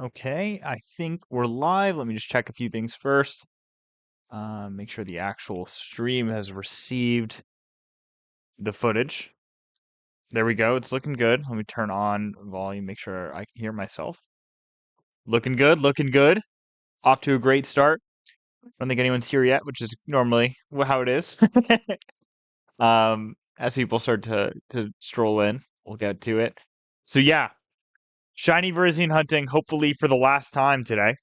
Okay, I think we're live. Let me just check a few things first. Make sure the actual stream has received the footage. There we go. It's looking good. Let me turn on volume, make sure I can hear myself. Looking good, looking good. Off to a great start. I don't think anyone's here yet, which is normally how it is. As people start to stroll in, we'll get to it. So yeah, shiny Virizion hunting, hopefully for the last time today.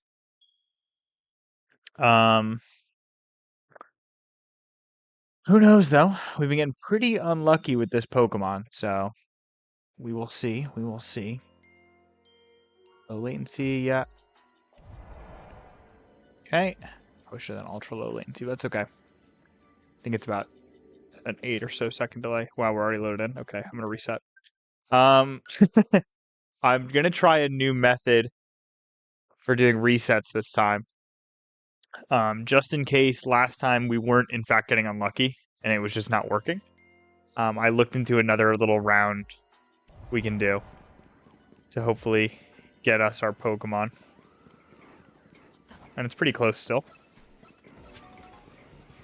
Who knows though? We've been getting pretty unlucky with this Pokemon, so we will see. We will see. Low latency, yeah. Okay. Probably should have an ultra low latency. That's okay. I think it's about an 8 or so second delay. Wow, we're already loaded in. Okay, I'm gonna reset. Um I'm gonna try a new method for doing resets this time. Just in case last time we weren't in fact getting unlucky and it was just not working. I looked into another little round we can do to hopefully get us our Pokemon. And it's pretty close still.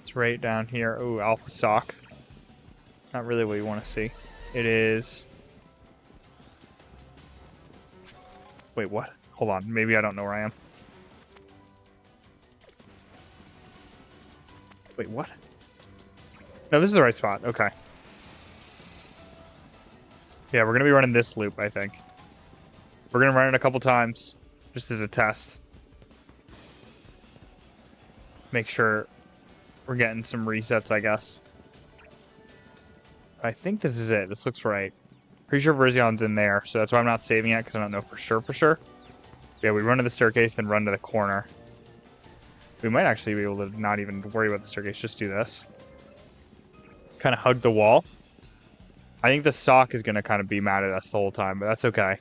It's right down here. Oh, Alpha Sock. Not really what you want to see. It is... Wait, what? Hold on. Maybe I don't know where I am. Wait, what? No, this is the right spot. Okay. Yeah, we're going to be running this loop, I think. We're going to run it a couple times, just as a test. Make sure we're getting some resets, I guess. I think this is it. This looks right. Pretty sure Virizion's in there, so that's why I'm not saving it, because I don't know for sure. Yeah, we run to the staircase, then run to the corner. We might actually be able to not even worry about the staircase, just do this. Kind of hug the wall. I think the sock is going to kind of be mad at us the whole time, but that's okay.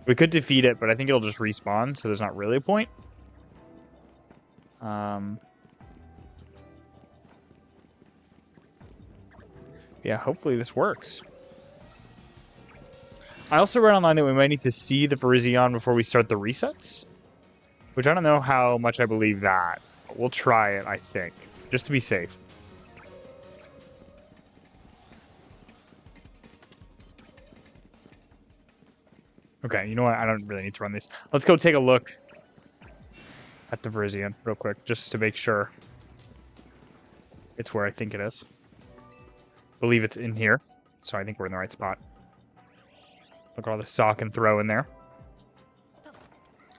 We could defeat it, but I think it'll just respawn, so there's not really a point. Yeah, hopefully this works. I also read online that we might need to see the Virizion before we start the resets, which I don't know how much I believe that. But we'll try it, I think, just to be safe. Okay, you know what? I don't really need to run these. Let's go take a look at the Virizion real quick, just to make sure it's where I think it is. I believe it's in here, so I think we're in the right spot. Look at all the sock and throw in there.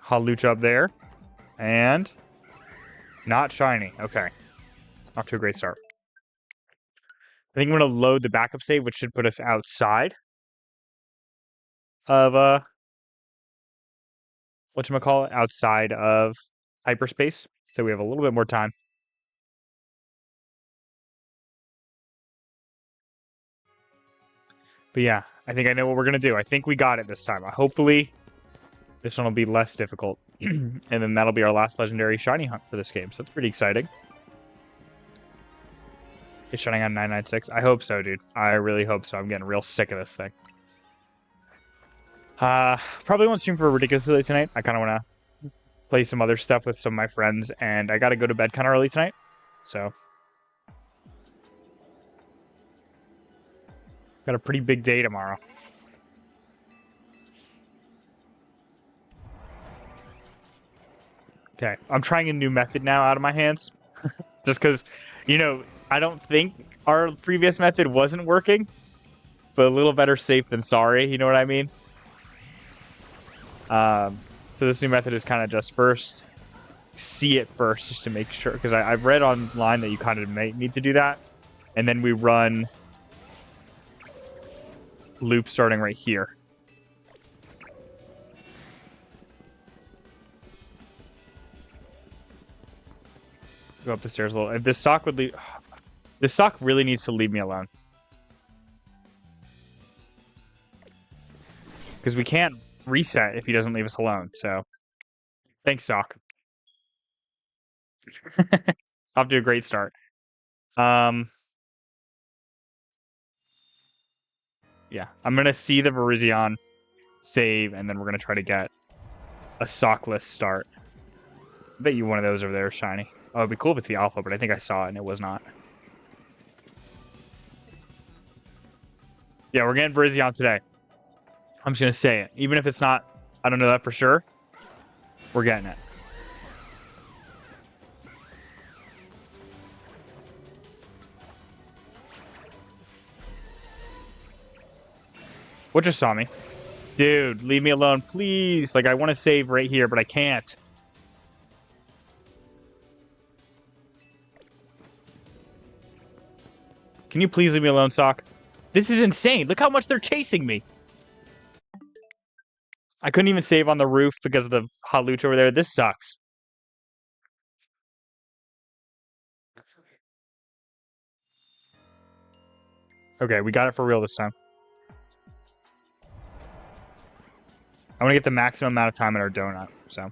Halucha up there. And not shiny. Okay. Off to a great start. I think I'm going to load the backup save, which should put us outside of, whatchamacallit, outside of hyperspace. So we have a little bit more time. But yeah, I think I know what we're going to do. I think we got it this time. Hopefully, this one will be less difficult. And then that'll be our last legendary shiny hunt for this game. So it's pretty exciting. It's shining on 996. I hope so, dude. I really hope so. I'm getting real sick of this thing. Probably won't stream for ridiculously late tonight. I kind of want to play some other stuff with some of my friends. And I got to go to bed kind of early tonight. So... got a pretty big day tomorrow. Okay, I'm trying a new method now out of my hands. Just because, you know, I don't think our previous method wasn't working. But a little better safe than sorry, you know what I mean? So this new method is kind of just first, see it first, just to make sure. Because I've read online that you kind of may need to do that. And then we run... loop starting right here. Go up the stairs a little. If this sock would leave... This sock really needs to leave me alone. Because we can't reset if he doesn't leave us alone, so... Thanks, sock. Off to a great start. Yeah, I'm going to see the Virizion save, and then we're going to try to get a sockless start. I bet you one of those over there is shiny. Oh, it'd be cool if it's the alpha, but I think I saw it and it was not. Yeah, we're getting Virizion today. I'm just going to say it. Even if it's not, I don't know that for sure. We're getting it. What just saw me? Dude, leave me alone, please. Like, I want to save right here, but I can't. Can you please leave me alone, Sock? This is insane. Look how much they're chasing me. I couldn't even save on the roof because of the Haluch over there. This sucks. Okay, we got it for real this time. I want to get the maximum amount of time in our donut, so.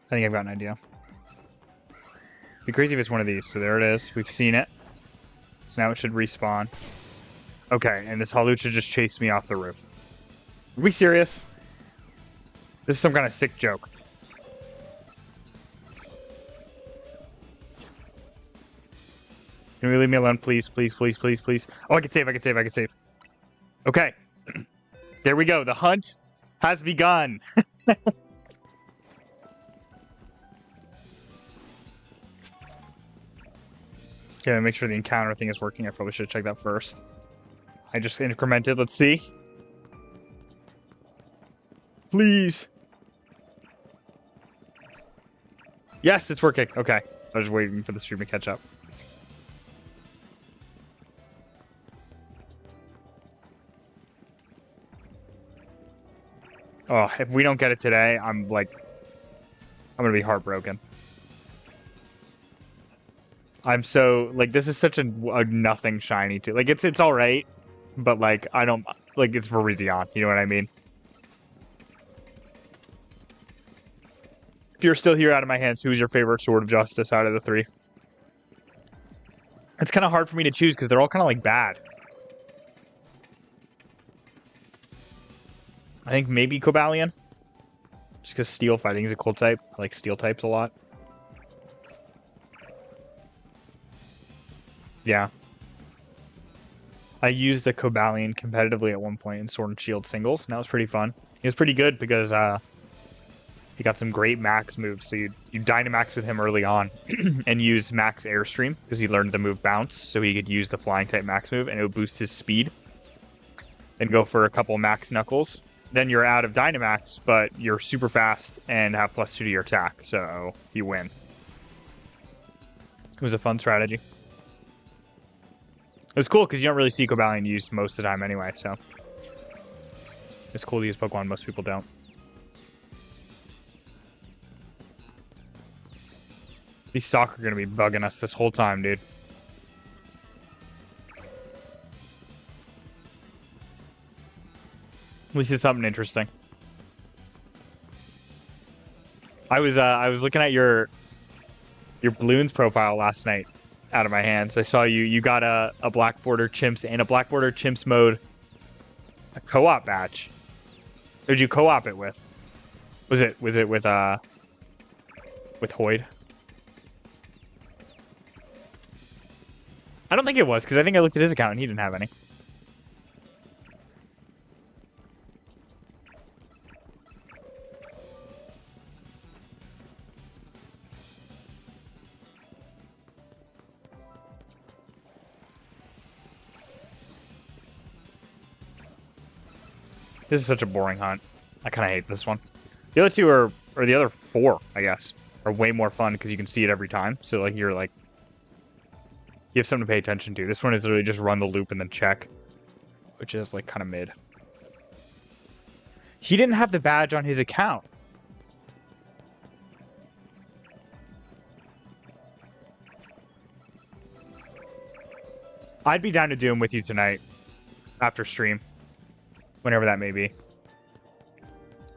I think I've got an idea. It'd be crazy if it's one of these. So there it is. We've seen it. So now it should respawn. Okay, and this Halucha just chased me off the roof. Are we serious? This is some kind of sick joke. Can we leave me alone, please, please, please, please, please? Oh, I can save, I can save, I can save. Okay. There we go. The hunt has begun. Okay, make sure the encounter thing is working. I probably should check that first. I just incremented. Let's see. Please. Yes, it's working. Okay. I was waiting for the stream to catch up. Oh, if we don't get it today, I'm going to be heartbroken. I'm so, like, this is such a nothing shiny, too. Like, it's all right, but, like, I don't, like, it's Virizion. You know what I mean? If you're still here out of my hands, who's your favorite Sword of Justice out of the three? It's kind of hard for me to choose because they're all kind of, like, bad. I think maybe Cobalion. Just because Steel Fighting is a cool type. I like Steel types a lot. Yeah. I used a Cobalion competitively at one point in Sword and Shield singles, and that was pretty fun. It was pretty good because he got some great max moves. So you Dynamax with him early on and use max Airstream because he learned the move Bounce, so he could use the Flying type max move and it would boost his speed. Then go for a couple max Knuckles. Then you're out of Dynamax, but you're super fast and have +2 to your attack, so you win. It was a fun strategy. It was cool because you don't really see Cobalion used most of the time anyway, so. It's cool to use Pokemon, most people don't. These Sock are going to be bugging us this whole time, dude. At least it's something interesting. I was looking at your Balloons profile last night out of my hands. I saw you got a Black Border Chimps and a Black Border Chimps mode a co-op badge. Who'd you co-op it with? Was it with Hoyd? I don't think it was, because I think I looked at his account and he didn't have any. This is such a boring hunt. I kind of hate this one. The other two or the other 4, I guess, are way more fun because you can see it every time. So, like, you have something to pay attention to. This one is literally just run the loop and then check, which is, like, kind of mid. He didn't have the badge on his account. I'd be down to do him with you tonight after stream. Whenever that may be.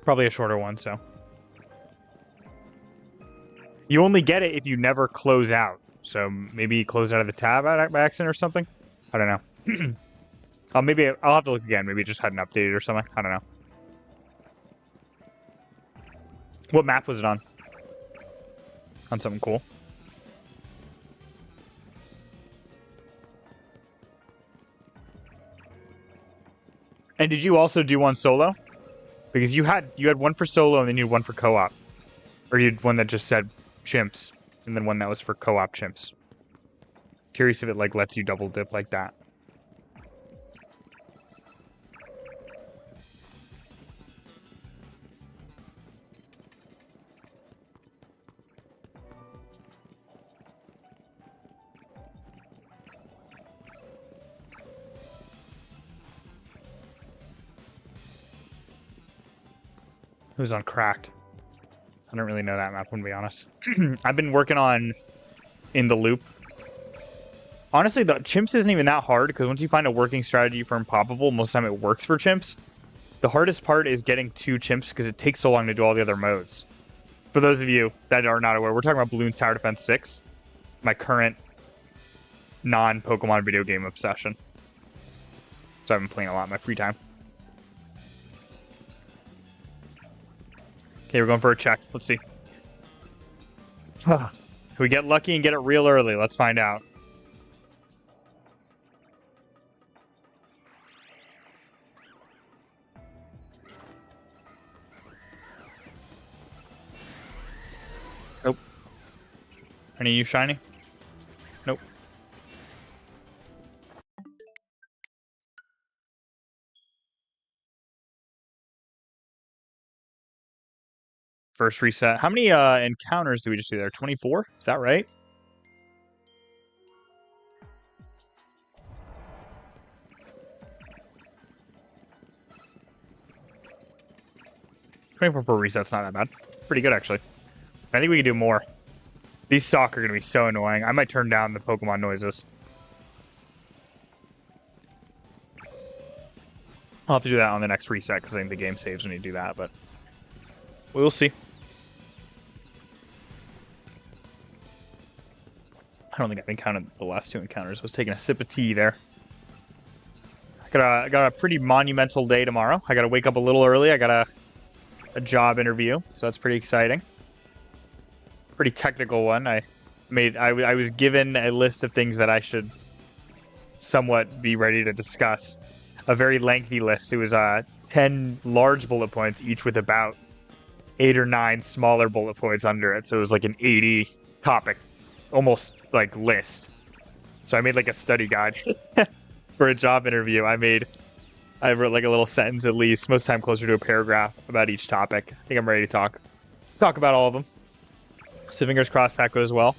Probably a shorter one, so. You only get it if you never close out. So maybe close out of the tab by accident or something. I don't know. Maybe I'll have to look again. Maybe it just hadn't updated or something. I don't know. What map was it on? On something cool. And did you also do one solo? Because you had one for solo and then you had one for co-op. Or you had one that just said chimps and then one that was for co-op chimps. Curious if it like lets you double dip like that. It was on Cracked. I don't really know that map, to be honest. I've been working on In the Loop. Honestly, the chimps isn't even that hard, because once you find a working strategy for Impoppable, most of the time it works for chimps. The hardest part is getting 2 chimps, because it takes so long to do all the other modes. For those of you that are not aware, we're talking about Bloons Tower Defense 6. My current non-Pokemon video game obsession. So I've been playing a lot in my free time. Okay, we're going for a check. Let's see. Can we get lucky and get it real early? Let's find out. Nope. Any of you shiny? Nope. First reset. How many encounters do we just do there? 24? Is that right? $24 per reset's not that bad. Pretty good, actually. I think we can do more. These sock are going to be so annoying. I might turn down the Pokemon noises. I'll have to do that on the next reset, because I think the game saves when you do that, but we'll see. I don't think I've encountered the last 2 encounters. I was taking a sip of tea there. I got a pretty monumental day tomorrow. I got to wake up a little early. I got a job interview, so that's pretty exciting. Pretty technical one. I was given a list of things that I should somewhat be ready to discuss. A very lengthy list. It was 10 large bullet points, each with about 8 or 9 smaller bullet points under it. So it was like an 80 topic, almost like list. So I made like a study guide for a job interview. I wrote like a little sentence at least, most time closer to a paragraph about each topic. I think I'm ready to talk about all of them. So fingers crossed that goes well.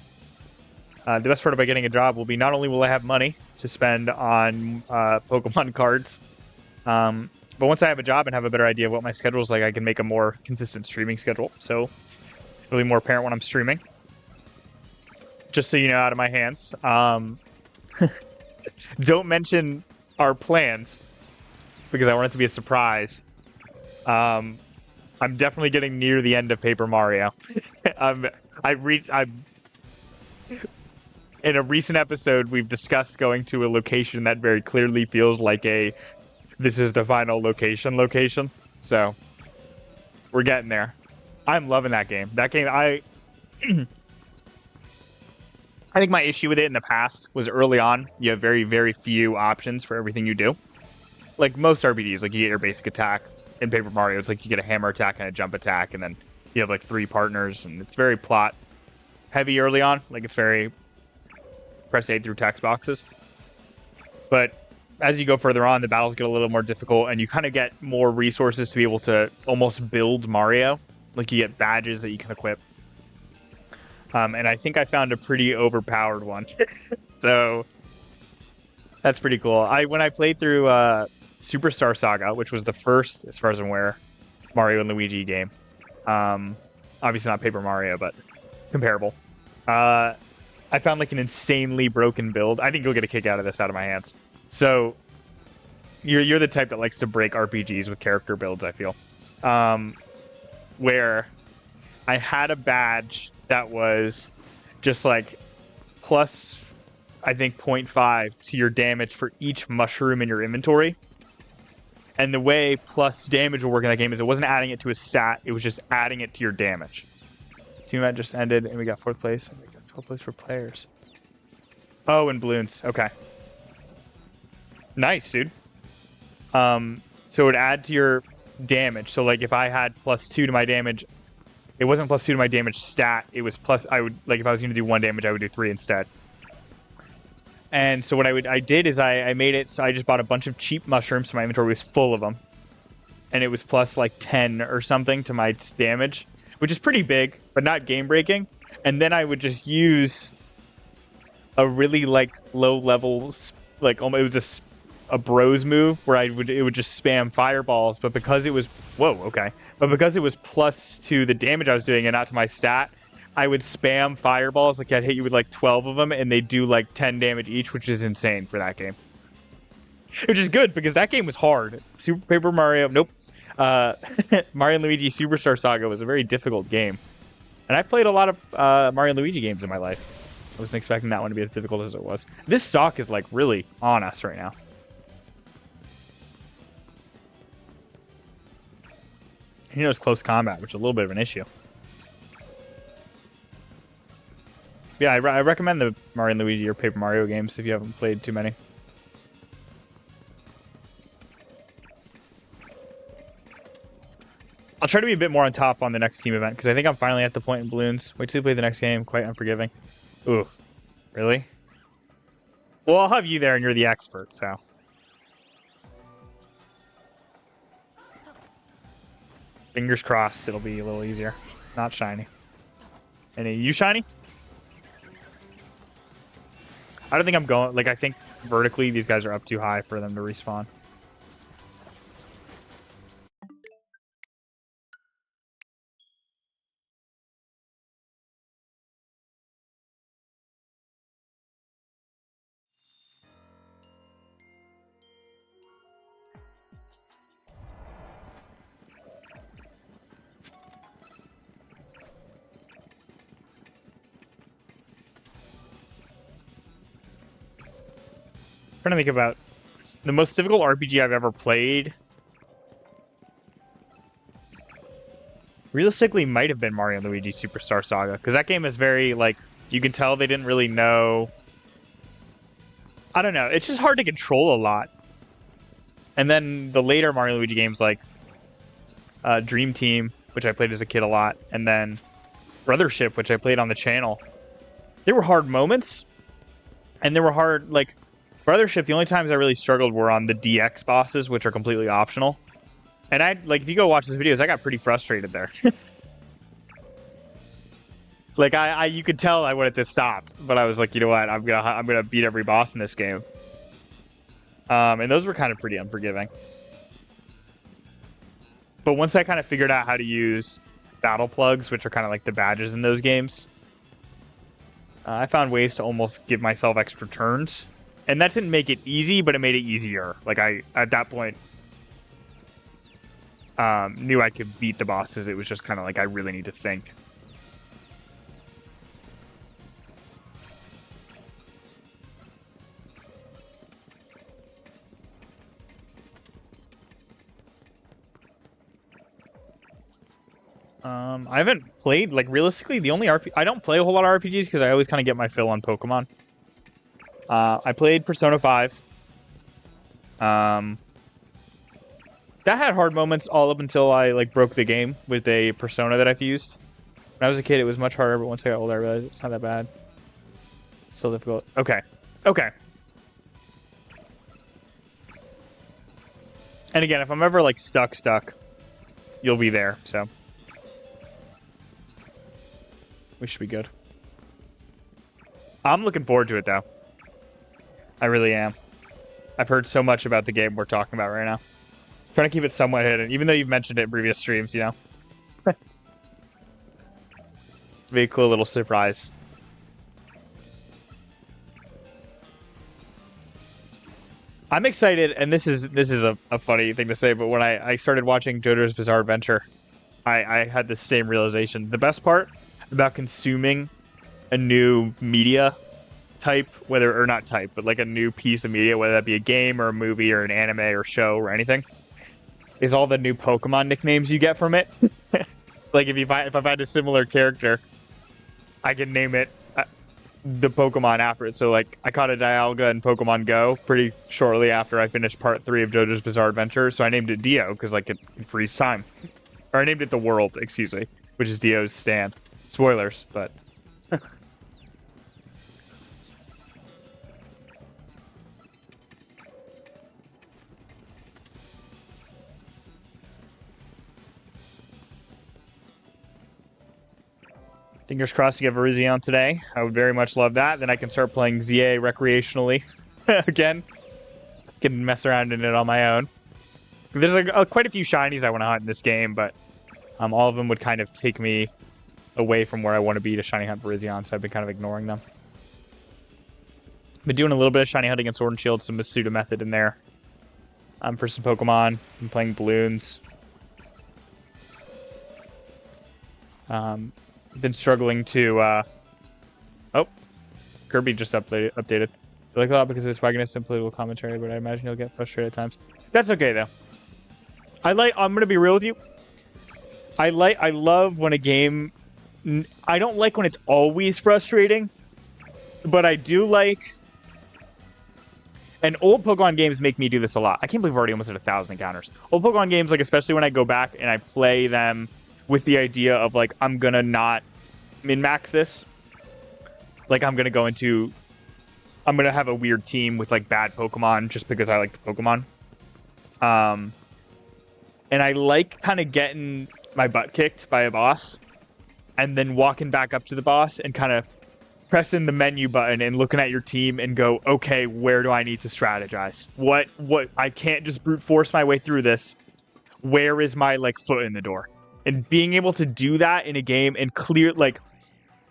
The best part about getting a job will be not only will I have money to spend on Pokemon cards, but once I have a job and have a better idea of what my schedule is like, I can make a more consistent streaming schedule. So it'll be more apparent when I'm streaming. Just so you know, out of my hands. Don't mention our plans, because I want it to be a surprise. I'm definitely getting near the end of Paper Mario. In a recent episode, we've discussed going to a location that very clearly feels like this is the final location. So we're getting there. I'm loving that game. That game, I think my issue with it in the past was early on, you have very, very few options for everything you do. Like most RPGs, like you get your basic attack. In Paper Mario, it's like you get a hammer attack and a jump attack, and then you have like 3 partners, and it's very plot heavy early on. Like it's very press A through text boxes. But as you go further on, the battles get a little more difficult, and you kind of get more resources to be able to almost build Mario. Like you get badges that you can equip. And I think I found a pretty overpowered one. So that's pretty cool. When I played through Superstar Saga, which was the first, as far as I'm aware, Mario and Luigi game. Obviously not Paper Mario, but comparable. I found like an insanely broken build. I think you'll get a kick out of this out of my hands. So you're the type that likes to break RPGs with character builds, I feel. Where I had a badge that was just like plus, I think, 0.5 to your damage for each mushroom in your inventory. And the way plus damage will work in that game is it wasn't adding it to a stat, it was just adding it to your damage. Team event just ended, and we got 4th place. And we got 12th place for players. Oh, and balloons. Okay. Nice, dude. So it would add to your damage. So, like, if I had +2 to my damage, it wasn't +2 to my damage stat. It was plus, I would, like, if I was going to do 1 damage, I would do 3 instead. And so what I did is I made it so I just bought a bunch of cheap mushrooms, so my inventory was full of them. And it was plus, like, 10 or something to my damage, which is pretty big, but not game-breaking. And then I would just use a really, like, low-level, like, it was a bros move where it would just spam fireballs, but because it was but because it was plus to the damage I was doing and not to my stat, I would spam fireballs. Like, I'd hit you with like 12 of them and they do like 10 damage each, which is insane for that game, which is good because that game was hard. Super Paper Mario, nope. Mario and Luigi Superstar Saga was a very difficult game, and I played a lot of Mario and Luigi games in my life. I wasn't expecting that one to be as difficult as it was. This stock is like really on us right now. He knows close combat, which is a little bit of an issue. Yeah, I recommend the Mario and Luigi or Paper Mario games if you haven't played too many. I'll try to be a bit more on top on the next team event, because I think I'm finally at the point in balloons. Wait till we play the next game. Quite unforgiving. Oof. Really? Well, I'll have you there, and you're the expert, so... Fingers crossed it'll be a little easier. Not shiny. And are you shiny? I don't think I'm going... Like, I think vertically these guys are up too high for them to respawn. Trying to think about the most difficult RPG I've ever played. Realistically, might have been Mario and Luigi Superstar Saga, because that game is very, like, you can tell they didn't really know. I don't know. It's just hard to control a lot. And then the later Mario and Luigi games, like Dream Team, which I played as a kid a lot, and then Brothership, which I played on the channel. They were hard moments, and they were hard, like, Brothership, the only times I really struggled were on the DX bosses, which are completely optional. And like, if you go watch those videos, I got pretty frustrated there. Like, you could tell I wanted to stop, but I was like, you know what, I'm gonna beat every boss in this game. And those were kind of pretty unforgiving. But once I kind of figured out how to use battle plugs, which are kind of like the badges in those games, I found ways to almost give myself extra turns. And that didn't make it easy, but it made it easier. Like, I, at that point, knew I could beat the bosses. It was just kind of like, I really need to think. I haven't played, like, realistically, the only I don't play a whole lot of RPGs because I always kind of get my fill on Pokemon. I played Persona 5. That had hard moments all up until I, like, broke the game with a Persona that I've used. When I was a kid, it was much harder, but once I got older, I realized it's not that bad. Still difficult. Okay. Okay. And again, if I'm ever, like, stuck, you'll be there, so. We should be good. I'm looking forward to it, though. I really am. I've heard so much about the game we're talking about right now. Trying to keep it somewhat hidden, even though you've mentioned it in previous streams, you know? Be a cool little surprise. I'm excited, and this is a funny thing to say, but when I started watching JoJo's Bizarre Adventure, I had the same realization. The best part about consuming a new media type, whether or not type, but like a new piece of media, whether that be a game or a movie or an anime or show or anything, is all the new Pokemon nicknames you get from it. Like if I find a similar character, I can name it the Pokemon after it. So like I caught a Dialga in Pokemon Go pretty shortly after I finished part 3 of JoJo's Bizarre Adventure, so I named it Dio because like it frees time. Or I named it the World, excuse me, which is Dio's stand. Spoilers, but fingers crossed to get Virizion today. I would very much love that. Then I can start playing ZA recreationally again. Can mess around in it on my own. There's like quite a few shinies I want to hunt in this game, but all of them would kind of take me away from where I want to be to shiny hunt Virizion, so I've been kind of ignoring them. Been doing a little bit of shiny hunting in Sword and Shield, some Masuda method in there. For some Pokemon. I'm playing Balloons. Been struggling to oh, Kirby just updated. I like a lot because of his wagginess and political commentary, but I imagine he'll get frustrated at times. That's okay though. I'm gonna be real with you. I love when a game, I don't like when it's always frustrating, but I do like, and old Pokemon games make me do this a lot. I can't believe we're already almost at 1,000 encounters. Old Pokemon games, like especially when I go back and I play them with the idea of like, I'm gonna not min-max this. Like I'm gonna have a weird team with like bad Pokemon just because I like the Pokemon. And I like kind of getting my butt kicked by a boss and then walking back up to the boss and kind of pressing the menu button and looking at your team and go, okay, where do I need to strategize? What I can't just brute force my way through this. Where is my like foot in the door? And being able to do that in a game and clear, like,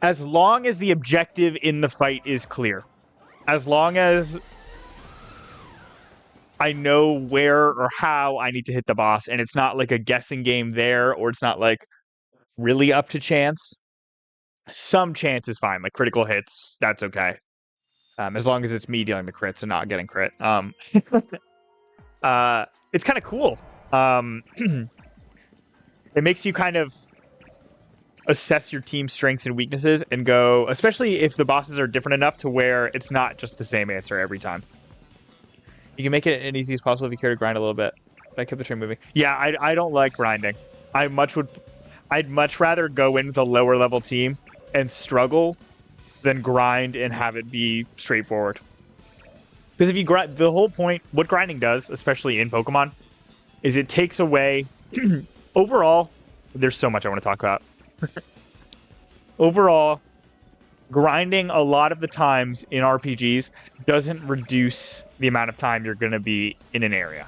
as long as the objective in the fight is clear, as long as I know where or how I need to hit the boss, and it's not like a guessing game there, or it's not like really up to chance. Some chance is fine, like critical hits, that's okay. As long as it's me dealing the crits and not getting crit. It's kind of cool. It makes you kind of assess your team's strengths and weaknesses and go, especially if the bosses are different enough to where it's not just the same answer every time. You can make it as easy as possible if you care to grind a little bit. But I kept the train moving. Yeah, I don't like grinding. I'd much rather go in with a lower level team and struggle than grind and have it be straightforward. Because if you grind, the whole point, what grinding does, especially in Pokemon, is it takes away. Overall, there's so much I want to talk about. Overall, grinding a lot of the times in RPGs doesn't reduce the amount of time you're going to be in an area.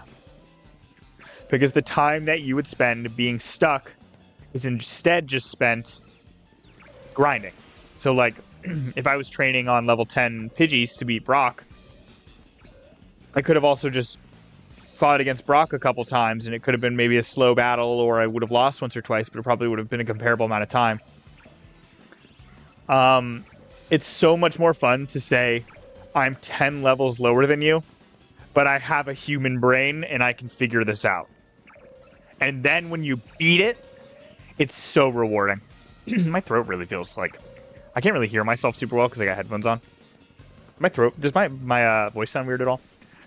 Because the time that you would spend being stuck is instead just spent grinding. So like, if I was training on level 10 Pidgeys to beat Brock, I could have also just fought against Brock a couple times, and it could have been maybe a slow battle, or I would have lost once or twice, but it probably would have been a comparable amount of time. It's so much more fun to say, I'm 10 levels lower than you, but I have a human brain, and I can figure this out. And then when you beat it, it's so rewarding. My throat really feels like... I can't really hear myself super well because I got headphones on. My throat... Does my voice sound weird at all?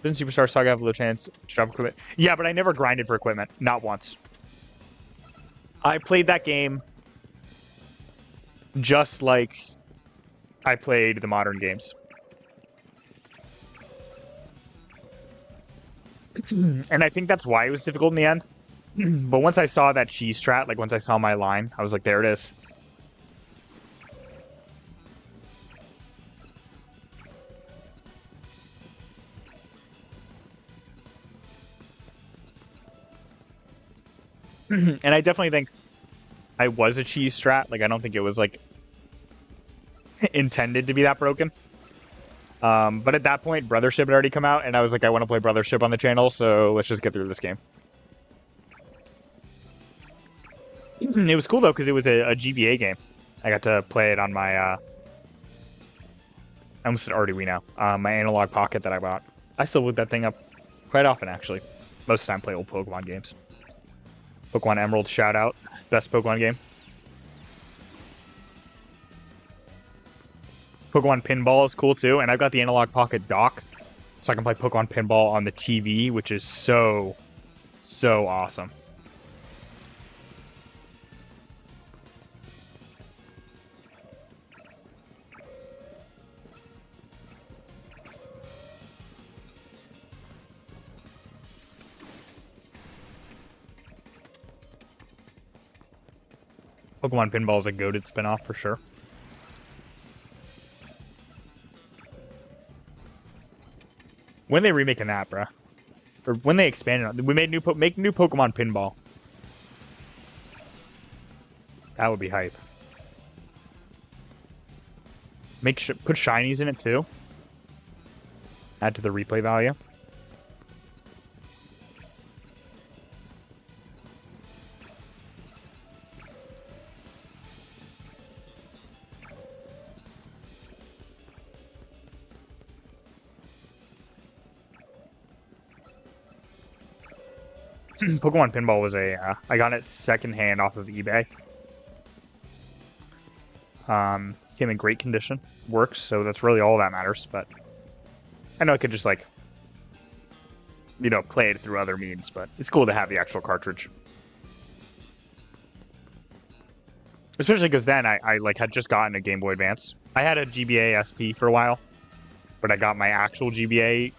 Doesn't Superstar Saga have a low chance to drop equipment? Yeah, but I never grinded for equipment. Not once. I played that game just like I played the modern games. And I think that's why it was difficult in the end. But once I saw that cheese strat, like once I saw my line, I was like, there it is. And I definitely think I was a cheese strat. Like, I don't think it was, like, intended to be that broken. But at that point, Brothership had already come out, and I was like, I want to play Brothership on the channel, so let's just get through this game. It was cool, though, because it was a GBA game. I got to play it on my, I almost said Arduino, my analog pocket that I bought. I still look that thing up quite often, actually. Most of the time play old Pokemon games. Pokemon Emerald, shout out. Best Pokemon game. Pokemon Pinball is cool too, and I've got the Analog Pocket dock, so I can play Pokemon Pinball on the TV, which is so awesome. Pokemon Pinball is a goated spinoff for sure. When they remaking that, bruh? Or when they expanded on, we made make new Pokemon Pinball. That would be hype. Put shinies in it too. Add to the replay value. Pokemon Pinball was I got it secondhand off of eBay. Came in great condition. Works, so that's really all that matters, but I know I could just, like, you know, play it through other means, but it's cool to have the actual cartridge. Especially because then I like, had just gotten a Game Boy Advance. I had a GBA SP for a while, but I got my actual GBA,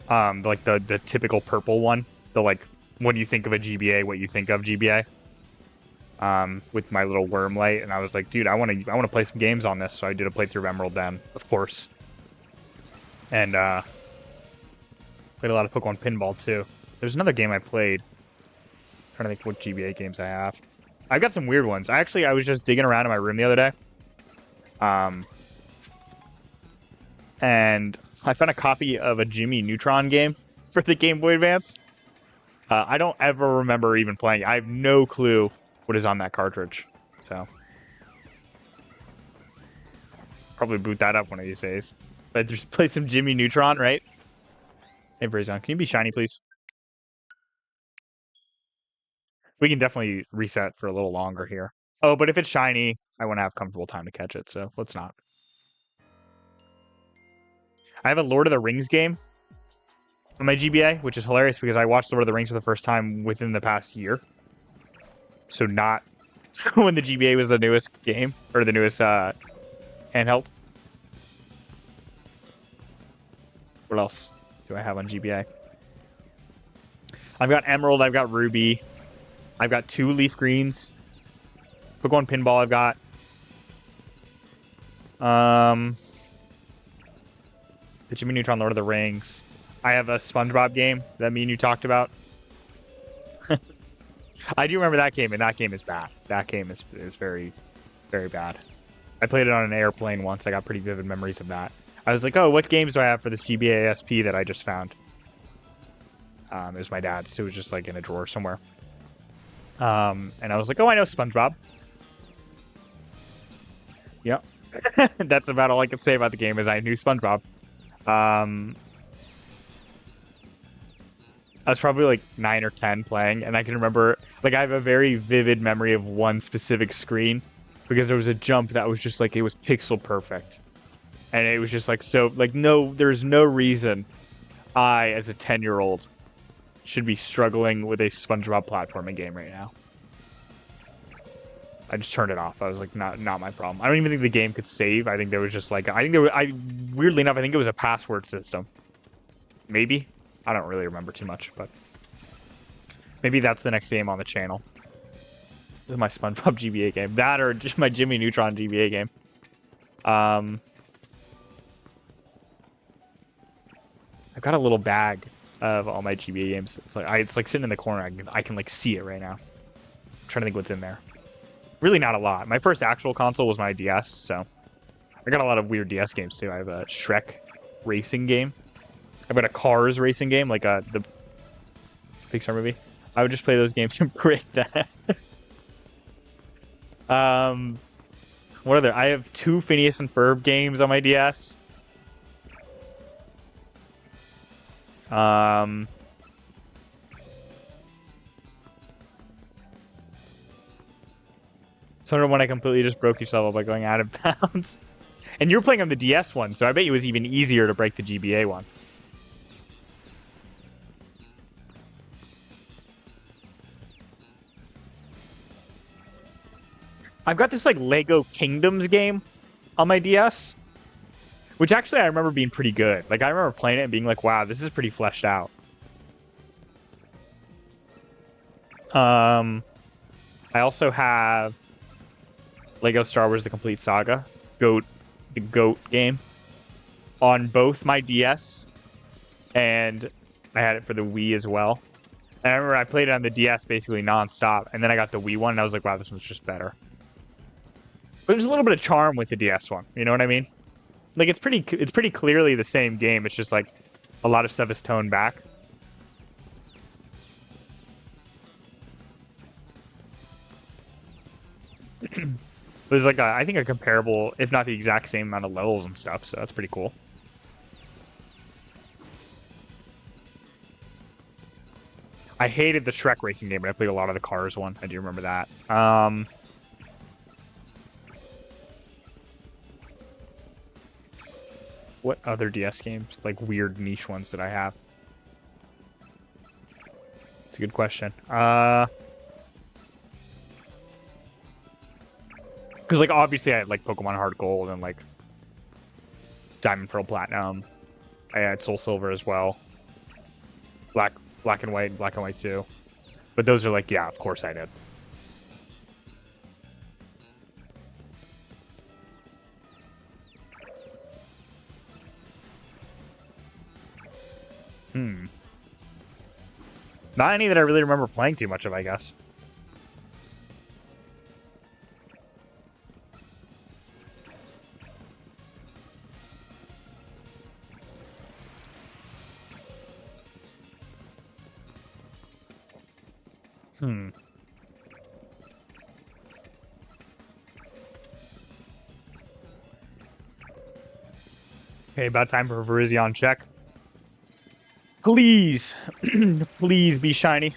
like the typical purple one. The, like, when you think of a GBA, what you think of GBA, with my little worm light, and I was like, dude, I want to play some games on this, so I did a playthrough of Emerald then, of course, and played a lot of Pokemon Pinball too. There's another game I played. I'm trying to think what GBA games I have. I've got some weird ones. I was just digging around in my room the other day, and I found a copy of a Jimmy Neutron game for the Game Boy Advance. I don't ever remember even playing it. I have no clue what is on that cartridge. So, probably boot that up one of these days. But just play some Jimmy Neutron, right? Hey, Virizion, can you be shiny, please? We can definitely reset for a little longer here. Oh, but if it's shiny, I want to have comfortable time to catch it, so let's not. I have a Lord of the Rings game on my GBA, which is hilarious because I watched Lord of the Rings for the first time within the past year. So not when the GBA was the newest game, or the newest handheld. What else do I have on GBA? I've got Emerald, I've got Ruby, I've got 2 Leaf Greens. Pokemon Pinball I've got. The Jimmy Neutron Lord of the Rings. I have a SpongeBob game that me and you talked about. I do remember that game, and that game is bad. That game is very, very bad. I played it on an airplane once. I got pretty vivid memories of that. I was like, oh, what games do I have for this GBA SP that I just found? It was my dad's. It was just like in a drawer somewhere. And I was like, oh, I know SpongeBob. Yep. That's about all I could say about the game is I knew SpongeBob. I was probably like 9 or 10 playing, and I can remember, like, I have a very vivid memory of one specific screen because there was a jump that was just like, it was pixel perfect. And it was just like, so, like, no, there's no reason I, as a 10-year-old, should be struggling with a SpongeBob platforming game right now. I just turned it off. I was like, not my problem. I don't even think the game could save. I think there was just like, weirdly enough, I think it was a password system. Maybe. I don't really remember too much, but maybe that's the next game on the channel. This is my SpongeBob GBA game. That or just my Jimmy Neutron GBA game. I've got a little bag of all my GBA games. It's like sitting in the corner. I can like see it right now. I'm trying to think what's in there. Really not a lot. My first actual console was my DS, so I got a lot of weird DS games too. I have a Shrek racing game. I've got a Cars racing game, like the Pixar movie. I would just play those games and break that. What are there? I have 2 Phineas and Ferb games on my DS. So I when I completely just broke yourself by going out of bounds. And you're playing on the DS one, so I bet it was even easier to break the GBA one. I've got this like Lego Kingdoms game on my DS, which actually I remember being pretty good. Like I remember playing it and being like, wow, this is pretty fleshed out. I also have Lego Star Wars The Complete Saga, the GOAT game, on both my DS, and I had it for the Wii as well. And I remember I played it on the DS basically nonstop, and then I got the Wii one, and I was like, wow, this one's just better. But there's a little bit of charm with the DS one, you know what I mean? Like, it's pretty clearly the same game, it's just like, a lot of stuff is toned back. There's like I think a comparable, if not the exact same amount of levels and stuff, so that's pretty cool. I hated the Shrek racing game, but I played a lot of the Cars one. I do remember that. What other DS games, like weird niche ones, did I have? It's a good question. Because, like, obviously I had, like, Pokemon Heart Gold and, like, Diamond, Pearl, Platinum. I had Soul Silver as well. Black and White 2. But those are, like, yeah, of course I did. Not any that I really remember playing too much of, I guess. Okay, about time for a Virizion check. Please. Please be shiny.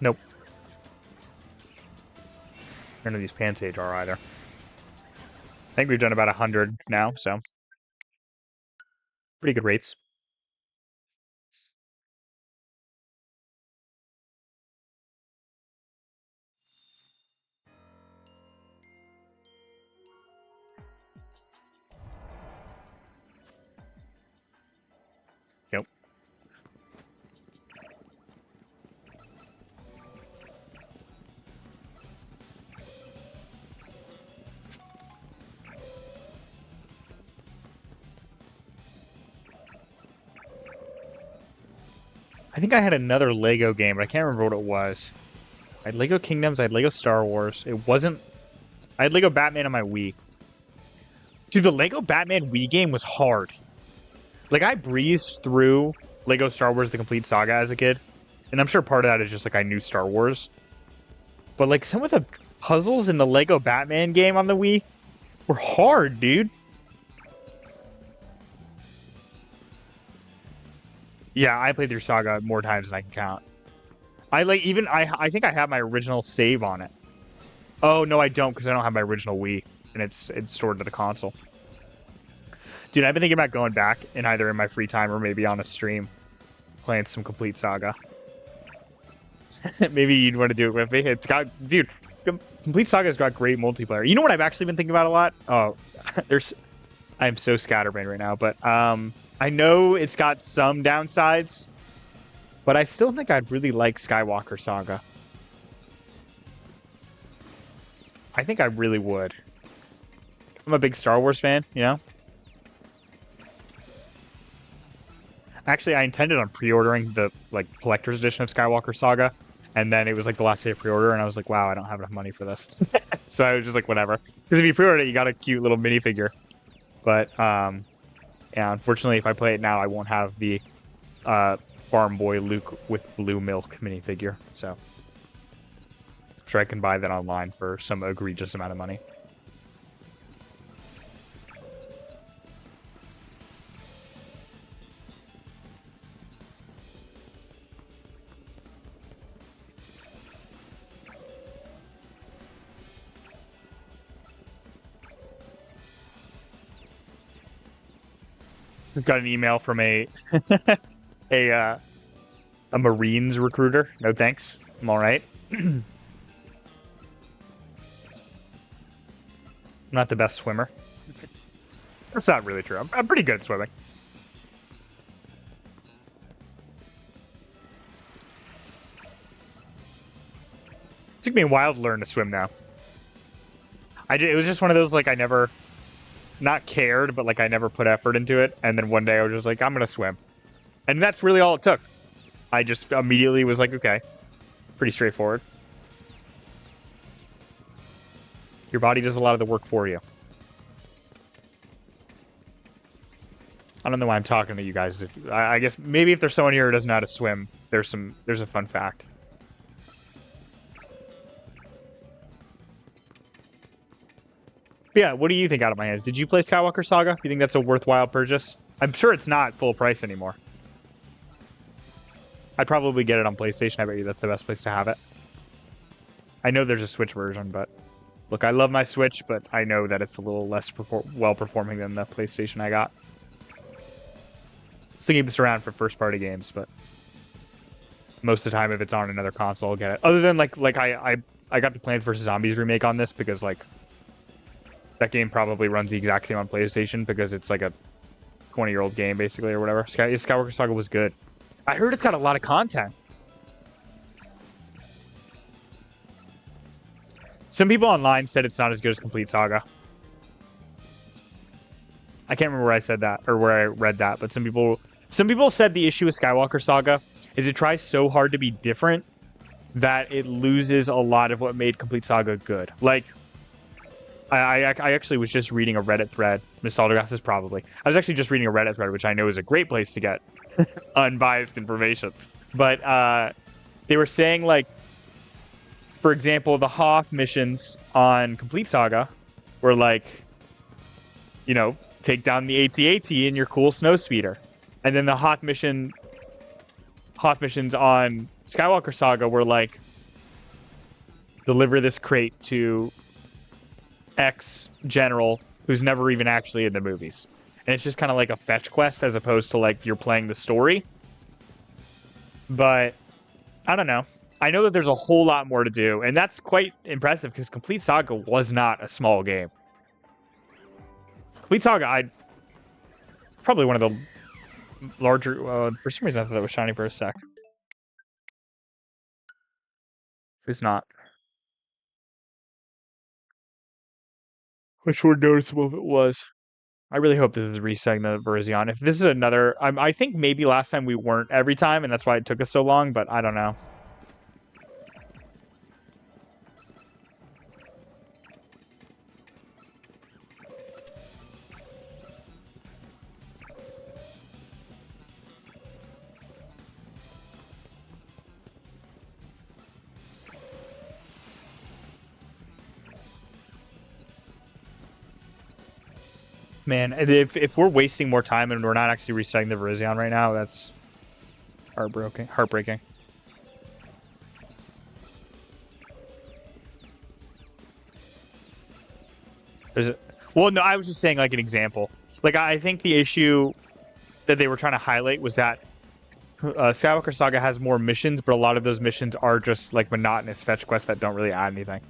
Nope. None of these Pansage are either. I think we've done about 100 now, so pretty good rates. Yep. I think I had another Lego game, but I can't remember what it was. I had Lego Kingdoms, I had Lego Star Wars. It wasn't... I had Lego Batman on my Wii. Dude, the Lego Batman Wii game was hard. Like, I breezed through Lego Star Wars The Complete Saga as a kid. And I'm sure part of that is just, like, I knew Star Wars. But, like, some of the puzzles in the Lego Batman game on the Wii were hard, dude. Yeah, I played through Saga more times than I can count. I think I have my original save on it. Oh, no, I don't, because I don't have my original Wii. And it's stored to the console. Dude, I've been thinking about going back in either in my free time or maybe on a stream. Playing some Complete Saga. Maybe you'd want to do it with me. It's got... Dude, Complete Saga's got great multiplayer. You know what I've actually been thinking about a lot? Oh, I'm so scatterbrained right now, but... I know it's got some downsides, but I still think I'd really like Skywalker Saga. I think I really would. I'm a big Star Wars fan, you know? Actually, I intended on pre-ordering the, like, collector's edition of Skywalker Saga, And then it was like the last day of pre-order, and I was like, wow, I don't have enough money for this. So I was just like, whatever. Because if you pre-order it, you got a cute little minifigure. But yeah, unfortunately, if I play it now, I won't have the Farm Boy Luke with blue milk minifigure. So I'm sure I can buy that online for some egregious amount of money. Got an email from a a Marines recruiter. No thanks. I'm all right. I'm not the best swimmer. That's not really true. I'm pretty good at swimming. It took me a while to learn to swim now. It was just one of those, like, I never, not cared, but like I never put effort into it. And then one day I was just like, I'm going to swim. And that's really all it took. I just immediately was like, okay, pretty straightforward. Your body does a lot of the work for you. I don't know why I'm talking to you guys. I guess maybe if there's someone here who doesn't know how to swim, there's a fun fact. But yeah, what do you think out of my hands? Did you play Skywalker Saga? You think that's a worthwhile purchase? I'm sure it's not full price anymore. I'd probably get it on PlayStation. I bet you that's the best place to have it. I know there's a Switch version, but look, I love my Switch, but I know that it's a little less well-performing than the PlayStation I got. Still keep this around for first-party games, but most of the time, if it's on another console, I'll get it. Other than like I got the Plants vs Zombies remake on this because like that game probably runs the exact same on PlayStation because it's like a 20-year-old game basically or whatever. Skywalker Saga was good. I heard it's got a lot of content. Some people online said it's not as good as Complete Saga. I can't remember where I said that or where I read that, but some people said the issue with Skywalker Saga is it tries so hard to be different that it loses a lot of what made Complete Saga good. Like, I actually was just reading a Reddit thread. Nostalgigas is probably. I was actually just reading a Reddit thread, which I know is a great place to get unbiased information. But they were saying, like, for example, the Hoth missions on Complete Saga were like, you know, take down the AT-AT in your cool snowspeeder. And then the Hoth missions on Skywalker Saga were like, deliver this crate to X general who's never even actually in the movies. And it's just kind of like a fetch quest as opposed to like you're playing the story. But I don't know. I know that there's a whole lot more to do, and that's quite impressive because Complete Saga was not a small game. Complete Saga, probably one of the larger. For some reason, I thought that was shiny for a sec. It's not. Which were noticeable if it was. I really hope this is resetting the Virizion. If this is another, I think maybe last time we weren't every time, and that's why it took us so long. But I don't know. Man, if we're wasting more time and we're not actually resetting the Virizion right now, that's heartbreaking. Well, no, I was just saying like an example. Like I think the issue that they were trying to highlight was that Skywalker Saga has more missions, but a lot of those missions are just like monotonous fetch quests that don't really add anything.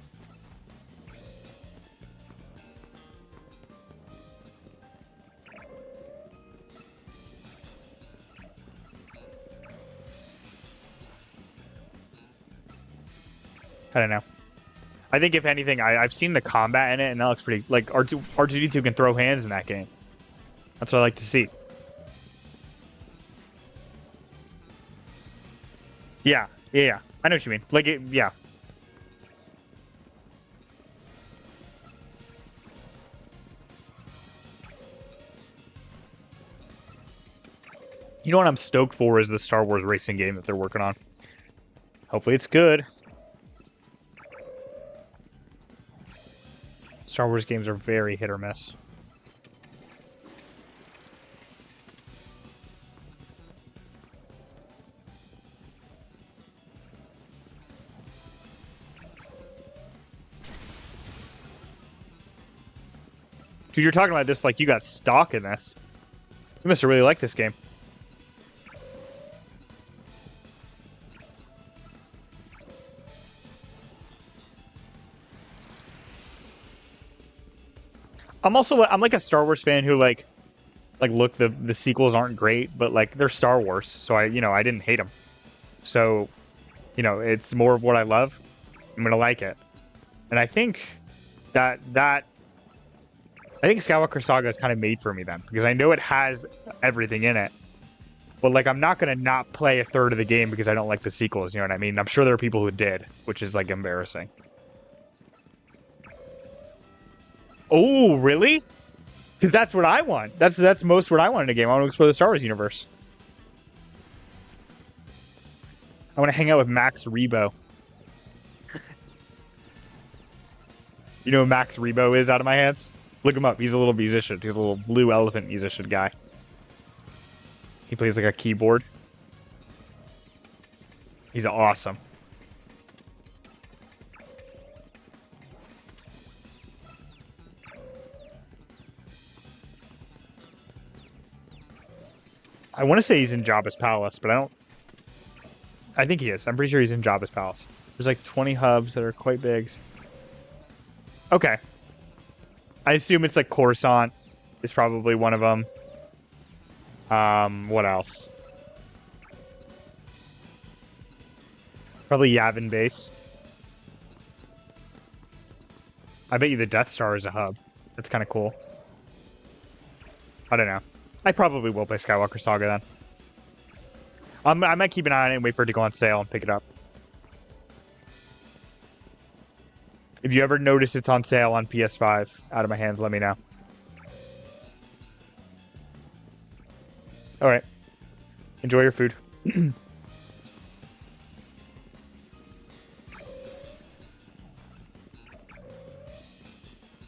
I don't know. I think if anything, I've seen the combat in it, and that looks pretty. Like R2D2 can throw hands in that game. That's what I like to see. Yeah. I know what you mean. Like, yeah. You know what I'm stoked for is the Star Wars racing game that they're working on. Hopefully it's good. Star Wars games are very hit or miss. Dude, you're talking about this like you got stock in this. You must have really liked this game. I'm like a Star Wars fan who like look, the sequels aren't great, but like they're Star Wars, so I didn't hate them. So, it's more of what I love. I'm gonna like it, and I think I think Skywalker Saga is kind of made for me then, because I know it has everything in it. But like, I'm not gonna not play a third of the game because I don't like the sequels. You know what I mean? I'm sure there are people who did, which is like embarrassing. Oh, really? Because that's what I want. That's most what I want in a game. I want to explore the Star Wars universe. I want to hang out with Max Rebo. You know who Max Rebo is out of my hands? Look him up. He's a little musician. He's a little blue elephant musician guy. He plays like a keyboard. He's awesome. I want to say he's in Jabba's palace, but I don't... I think he is. I'm pretty sure he's in Jabba's palace. There's like 20 hubs that are quite big. Okay. I assume it's like Coruscant is probably one of them. What else? Probably Yavin Base. I bet you the Death Star is a hub. That's kind of cool. I don't know. I probably will play Skywalker Saga then. I might keep an eye on it and wait for it to go on sale and pick it up. If you ever notice it's on sale on PS5, out of my hands, let me know. All right. Enjoy your food.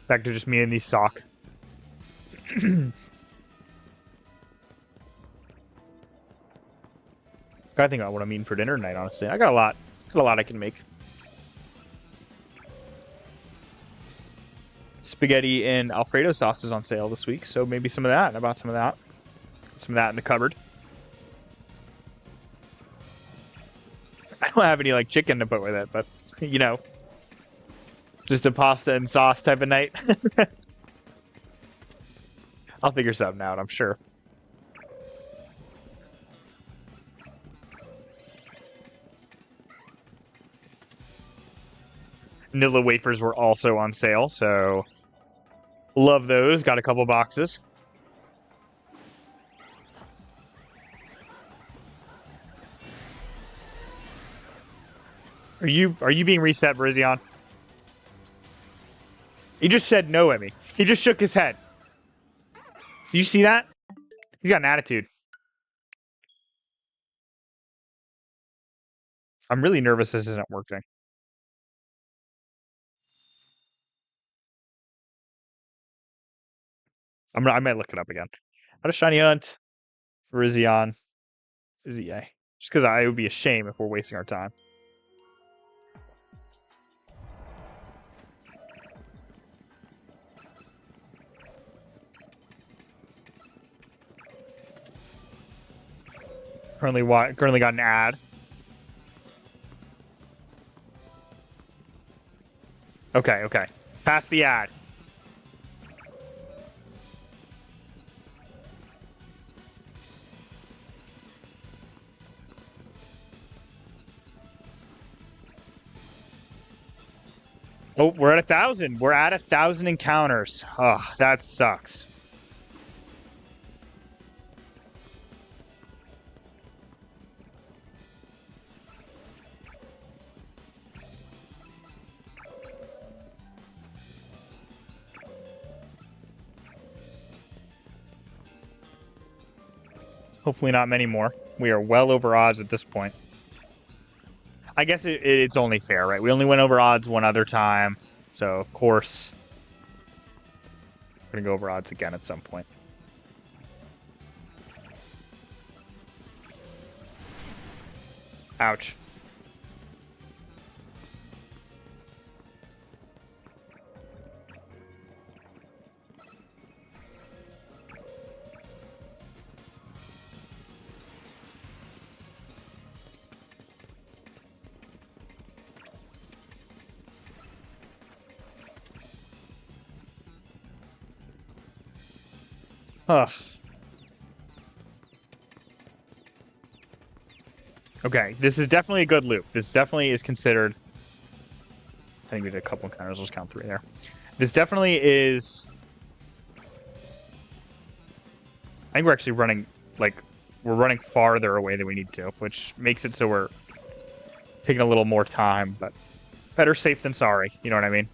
Back to just me and these sock. Gotta think about what I'm eating for dinner tonight, honestly. I got a lot. I can make. Spaghetti and Alfredo sauce is on sale this week, so maybe some of that. I bought some of that. Some of that in the cupboard. I don't have any like chicken to put with it, but just a pasta and sauce type of night. I'll figure something out, I'm sure. Nilla wafers were also on sale, so love those. Got a couple boxes. Are you being reset, Virizion? He just said no at me. He just shook his head. Did you see that? He's got an attitude. I'm really nervous this isn't working. I might look it up again. How to shiny hunt? Virizion. Is he yay? Just because it would be a shame if we're wasting our time. Currently got an ad. Okay. Pass the ad. Oh, we're at 1,000. We're at 1,000 encounters. Oh, that sucks. Hopefully not many more. We are well over odds at this point. I guess it's only fair, right? We only went over odds one other time. So, of course, we're going to go over odds again at some point. Ouch. Ugh. Okay, this is definitely a good loop. This definitely is considered... I think we did a couple encounters. Let's count 3 there. This definitely is... I think we're actually running, like, we're running farther away than we need to, which makes it so we're taking a little more time, but better safe than sorry. You know what I mean?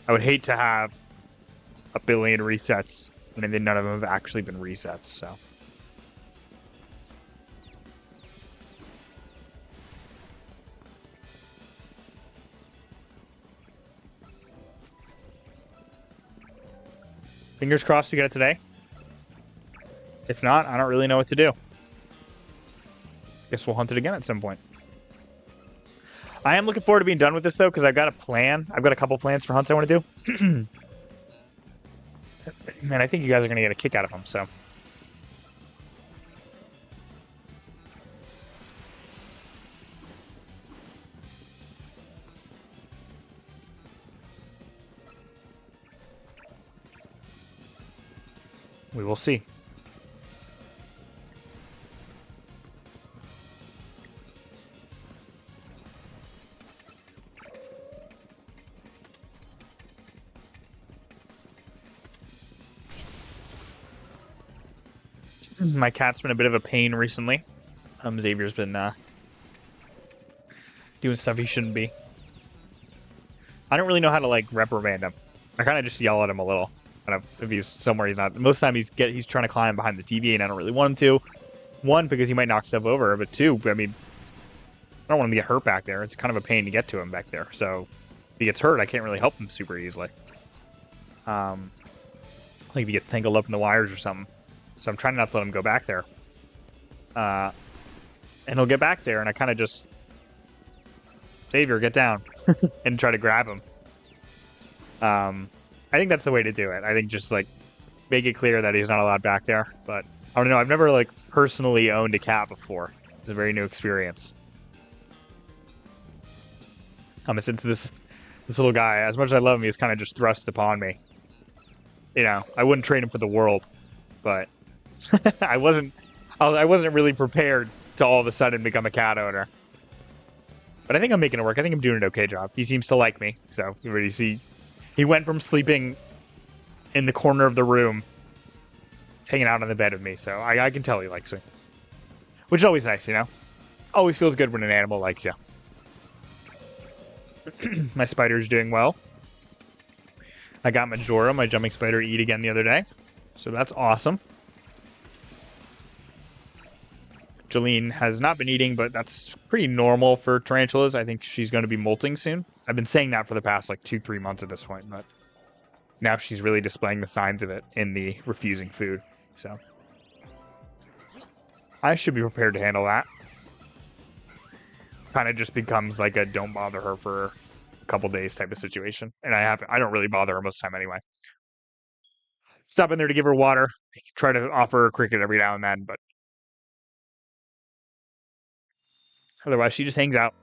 I would hate to have a billion resets, and then none of them have actually been resets, so... Fingers crossed we get it today. If not, I don't really know what to do. Guess we'll hunt it again at some point. I am looking forward to being done with this, though, because I've got a plan. I've got a couple plans for hunts I want to do. Man, I think you guys are going to get a kick out of them, so... we will see. My cat's been a bit of a pain recently. Xavier's been doing stuff he shouldn't be. I don't really know how to like reprimand him. I kind of just yell at him a little. If he's somewhere he's not. Most of the time he's trying to climb behind the TV, and I don't really want him to. 1, because he might knock stuff over, but 2, I mean, I don't want him to get hurt back there. It's kind of a pain to get to him back there. So if he gets hurt, I can't really help him super easily. Like if he gets tangled up in the wires or something. So I'm trying not to let him go back there. And he'll get back there, and I kind of just... Xavier, get down. And try to grab him. I think that's the way to do it. I think just, like, make it clear that he's not allowed back there. But, I don't know, I've never, like, personally owned a cat before. It's a very new experience. Since this little guy, as much as I love him, he's kind of just thrust upon me. You know, I wouldn't trade him for the world. But I wasn't really prepared to all of a sudden become a cat owner. But I think I'm making it work. I think I'm doing an okay job. He seems to like me. So, you already see... He went from sleeping in the corner of the room, hanging out on the bed with me, so I can tell he likes me. Which is always nice, you know? Always feels good when an animal likes you. My spider's doing well. I got Majora, my jumping spider, eat again the other day, so that's awesome. Jolene has not been eating, but that's pretty normal for tarantulas. I think she's going to be molting soon. I've been saying that for the past, like, 2-3 months at this point, but now she's really displaying the signs of it in the refusing food, so. I should be prepared to handle that. Kind of just becomes, like, a don't bother her for a couple days type of situation. And I don't really bother her most of the time anyway. Stop in there to give her water. Try to offer her cricket every now and then, but otherwise, she just hangs out.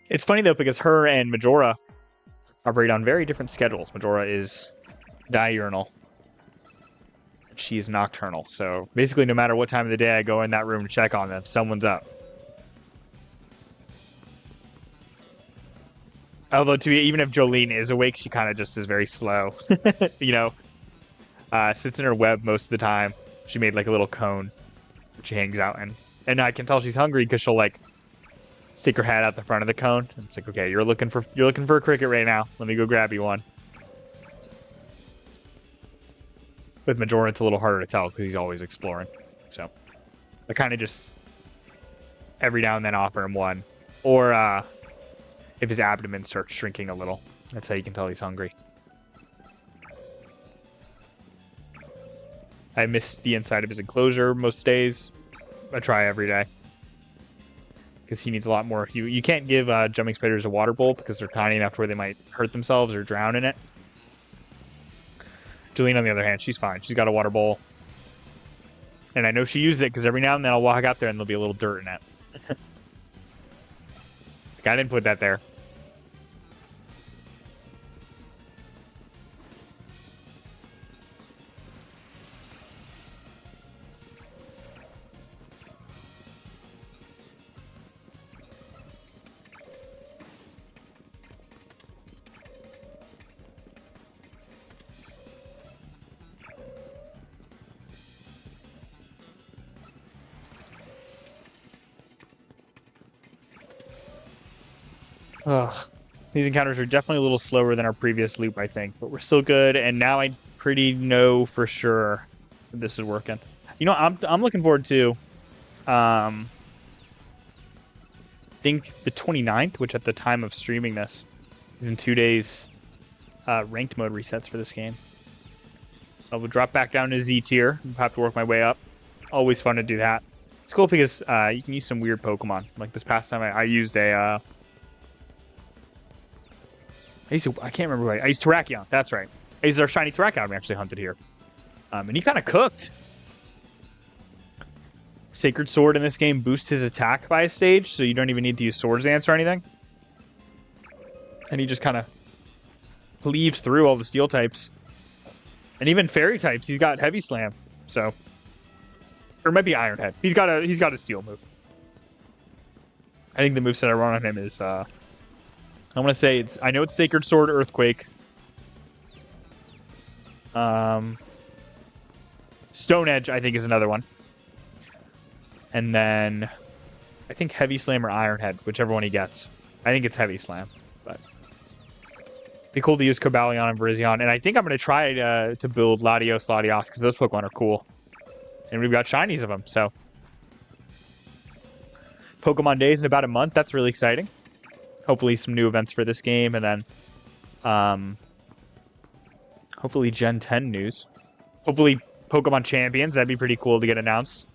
It's funny, though, because her and Majora operate on very different schedules. Majora is diurnal. She is nocturnal. So, basically, no matter what time of the day I go in that room to check on them, someone's up. Although, even if Jolene is awake, she kind of just is very slow. You know? Sits in her web most of the time. She made, like, a little cone that she hangs out in. And I can tell she's hungry because she'll, like, stick her head out the front of the cone. And it's like, okay, you're looking for a cricket right now. Let me go grab you one. With Majora, it's a little harder to tell because he's always exploring. So I kind of just every now and then offer him one. Or if his abdomen starts shrinking a little. That's how you can tell he's hungry. I miss the inside of his enclosure most days. I try every day. Because he needs a lot more. You can't give jumping spiders a water bowl because they're tiny enough to where they might hurt themselves or drown in it. Julian, on the other hand, she's fine. She's got a water bowl. And I know she uses it because every now and then I'll walk out there and there'll be a little dirt in it. Like, I didn't put that there. Ugh. These encounters are definitely a little slower than our previous loop, I think, but we're still good. And now I pretty know for sure that this is working. You know, I'm looking forward to, I think the 29th, which at the time of streaming this is in 2 days. Ranked mode resets for this game. I will drop back down to Z tier. I'll have to work my way up. Always fun to do that. It's cool because you can use some weird Pokemon. Like this past time, I used a. I can't remember what I used Terrakion. That's right. I used our shiny Terrakion we actually hunted here. And he kind of cooked. Sacred Sword in this game boosts his attack by a stage, so you don't even need to use Swords Dance or anything. And he just kind of cleaves through all the steel types. And even fairy types, he's got Heavy Slam. So, or it might be Iron Head. He's got a steel move. I think the moveset I run on him is I want to say I know it's Sacred Sword, Earthquake. Stone Edge, I think, is another one. And then I think Heavy Slam or Iron Head, whichever one he gets. I think it's Heavy Slam, but it'd be cool to use Cobalion and Virizion. And I think I'm going to try to build Latios, because those Pokemon are cool. And we've got shinies of them, so. Pokemon Days in about a month. That's really exciting. Hopefully some new events for this game, and then hopefully Gen 10 news. Hopefully Pokemon Champions. That'd be pretty cool to get announced.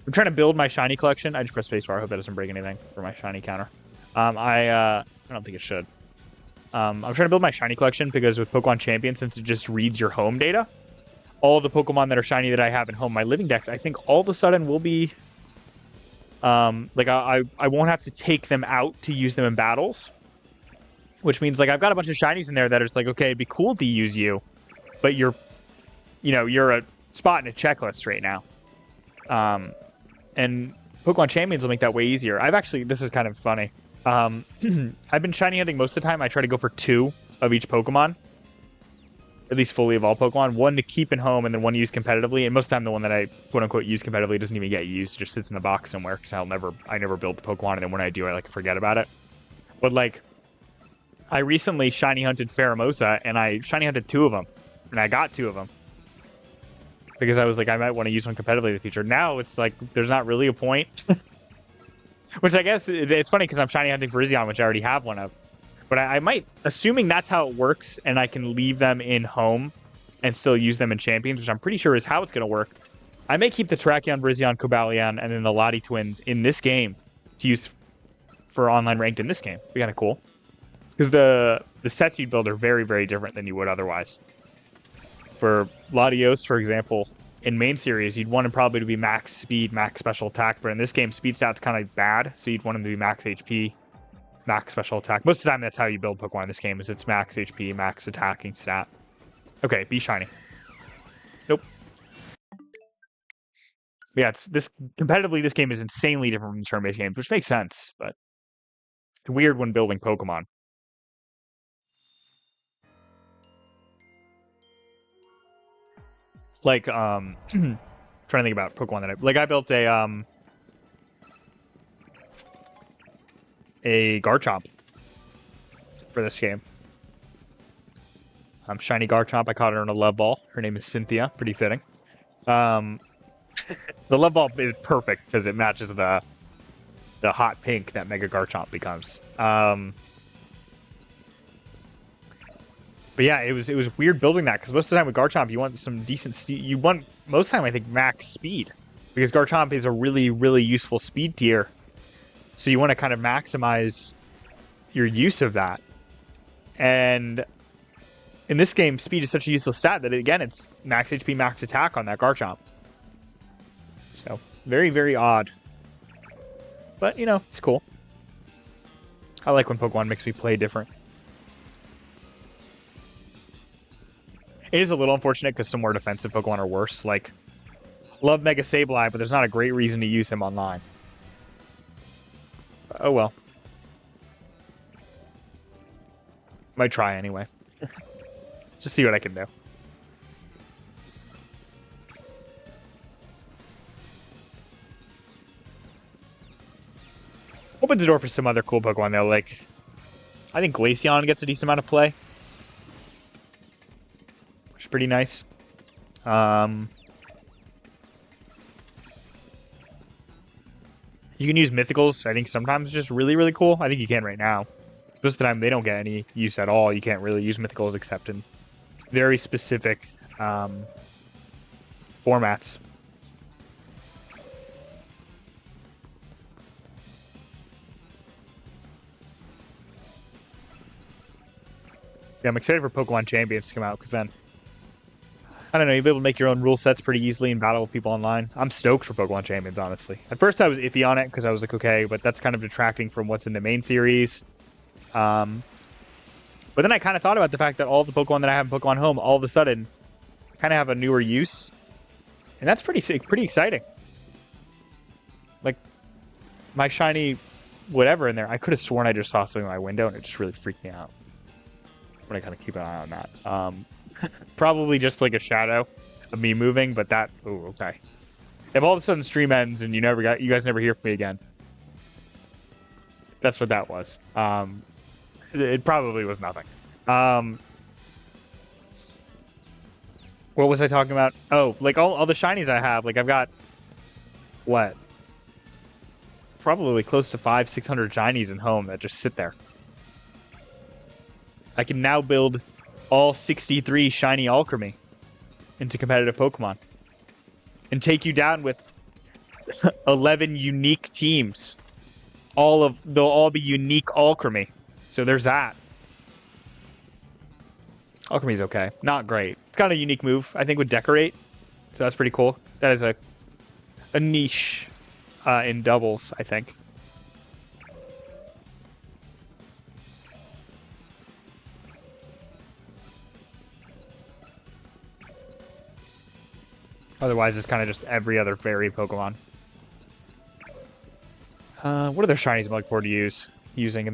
I'm trying to build my shiny collection. I just pressed spacebar. I hope that doesn't break anything for my shiny counter. I don't think it should. I'm trying to build my shiny collection because with Pokemon Champions, since it just reads your home data, all the Pokemon that are shiny that I have in home, my living decks, I think all of a sudden will be like I won't have to take them out to use them in battles, which means like I've got a bunch of shinies in there that it's like, okay, it'd be cool to use you, but you're a spot in a checklist right now. And Pokemon Champions will make that way easier. This is kind of funny. I've been shiny hunting most of the time. I try to go for 2 of each Pokemon, at least fully evolved Pokemon. One to keep in home and then one to use competitively. And most of the time the one that I quote-unquote use competitively doesn't even get used. It just sits in the box somewhere because I never build the Pokemon, and then when I do, I like forget about it. But like, I recently shiny hunted Pheromosa, and I shiny hunted 2 of them. And I got 2 of them. Because I was like, I might want to use one competitively in the future. Now it's like, there's not really a point. Which I guess, it's funny because I'm shiny hunting Virizion, which I already have one of. But I might, assuming that's how it works, and I can leave them in home and still use them in Champions, which I'm pretty sure is how it's going to work. I may keep the Terrakion, Virizion, Cobalion, and then the Lati twins in this game to use for online ranked in this game. It'd be kind of cool. Because the sets you'd build are very, very different than you would otherwise. For Latios, for example, in main series, you'd want him probably to be max speed, max special attack. But in this game, speed stat's kind of bad, so you'd want him to be max HP, max special attack. Most of the time, that's how you build Pokemon in this game, is it's max HP, max attacking stat. Okay, be shiny. Nope. But yeah, competitively, this game is insanely different from turn-based games, which makes sense, but it's weird when building Pokemon. Like, trying to think about Pokemon that I built a Garchomp for this game. Shiny Garchomp. I caught her in a love ball. Her name is Cynthia. Pretty fitting. The love ball is perfect because it matches the hot pink that Mega Garchomp becomes. But yeah, it was weird building that because most of the time with Garchomp you want some decent you want most of the time I think max speed because Garchomp is a really useful speed tier, so you want to kind of maximize your use of that. And in this game, speed is such a useless stat that again it's max HP, max attack on that Garchomp. So very odd, but you know it's cool. I like when Pokemon makes me play different. It is a little unfortunate because some more defensive Pokemon are worse. Like, love Mega Sableye, but there's not a great reason to use him online. Oh well. Might try anyway. Just see what I can do. Opens the door for some other cool Pokemon though. Like, I think Glaceon gets a decent amount of play. Pretty nice. You can use mythicals. I think sometimes just really cool. I think you can right now. Most of the time they don't get any use at all. You can't really use mythicals except in very specific formats. Yeah, I'm excited for Pokemon Champions to come out because then I don't know, you'll be able to make your own rule sets pretty easily and battle with people online. I'm stoked for Pokemon Champions, honestly. At first I was iffy on it because I was like, okay, but that's kind of detracting from what's in the main series. But then I kind of thought about the fact that all the Pokemon that I have in Pokemon Home, all of a sudden, kind of have a newer use. And that's pretty exciting. Like, my shiny whatever in there, I could have sworn I just saw something in my window and it just really freaked me out. But I kind of keep an eye on that. Probably just like a shadow of me moving, but that... Oh, okay. If all of a sudden stream ends and you guys never hear from me again, that's what that was. It probably was nothing. What was I talking about? Oh, like all the shinies I have. Like I've got what? Probably close to 500-600 shinies in home that just sit there. I can now build all 63 shiny Alchemy into competitive Pokemon and take you down with 11 unique teams. They'll all be unique Alchemy. So there's that. Alchemy's okay. Not great. It's got a unique move, I think, with Decorate. So that's pretty cool. That is a niche in doubles, I think. Otherwise, it's kind of just every other fairy Pokemon. What other shinies am I looking forward to using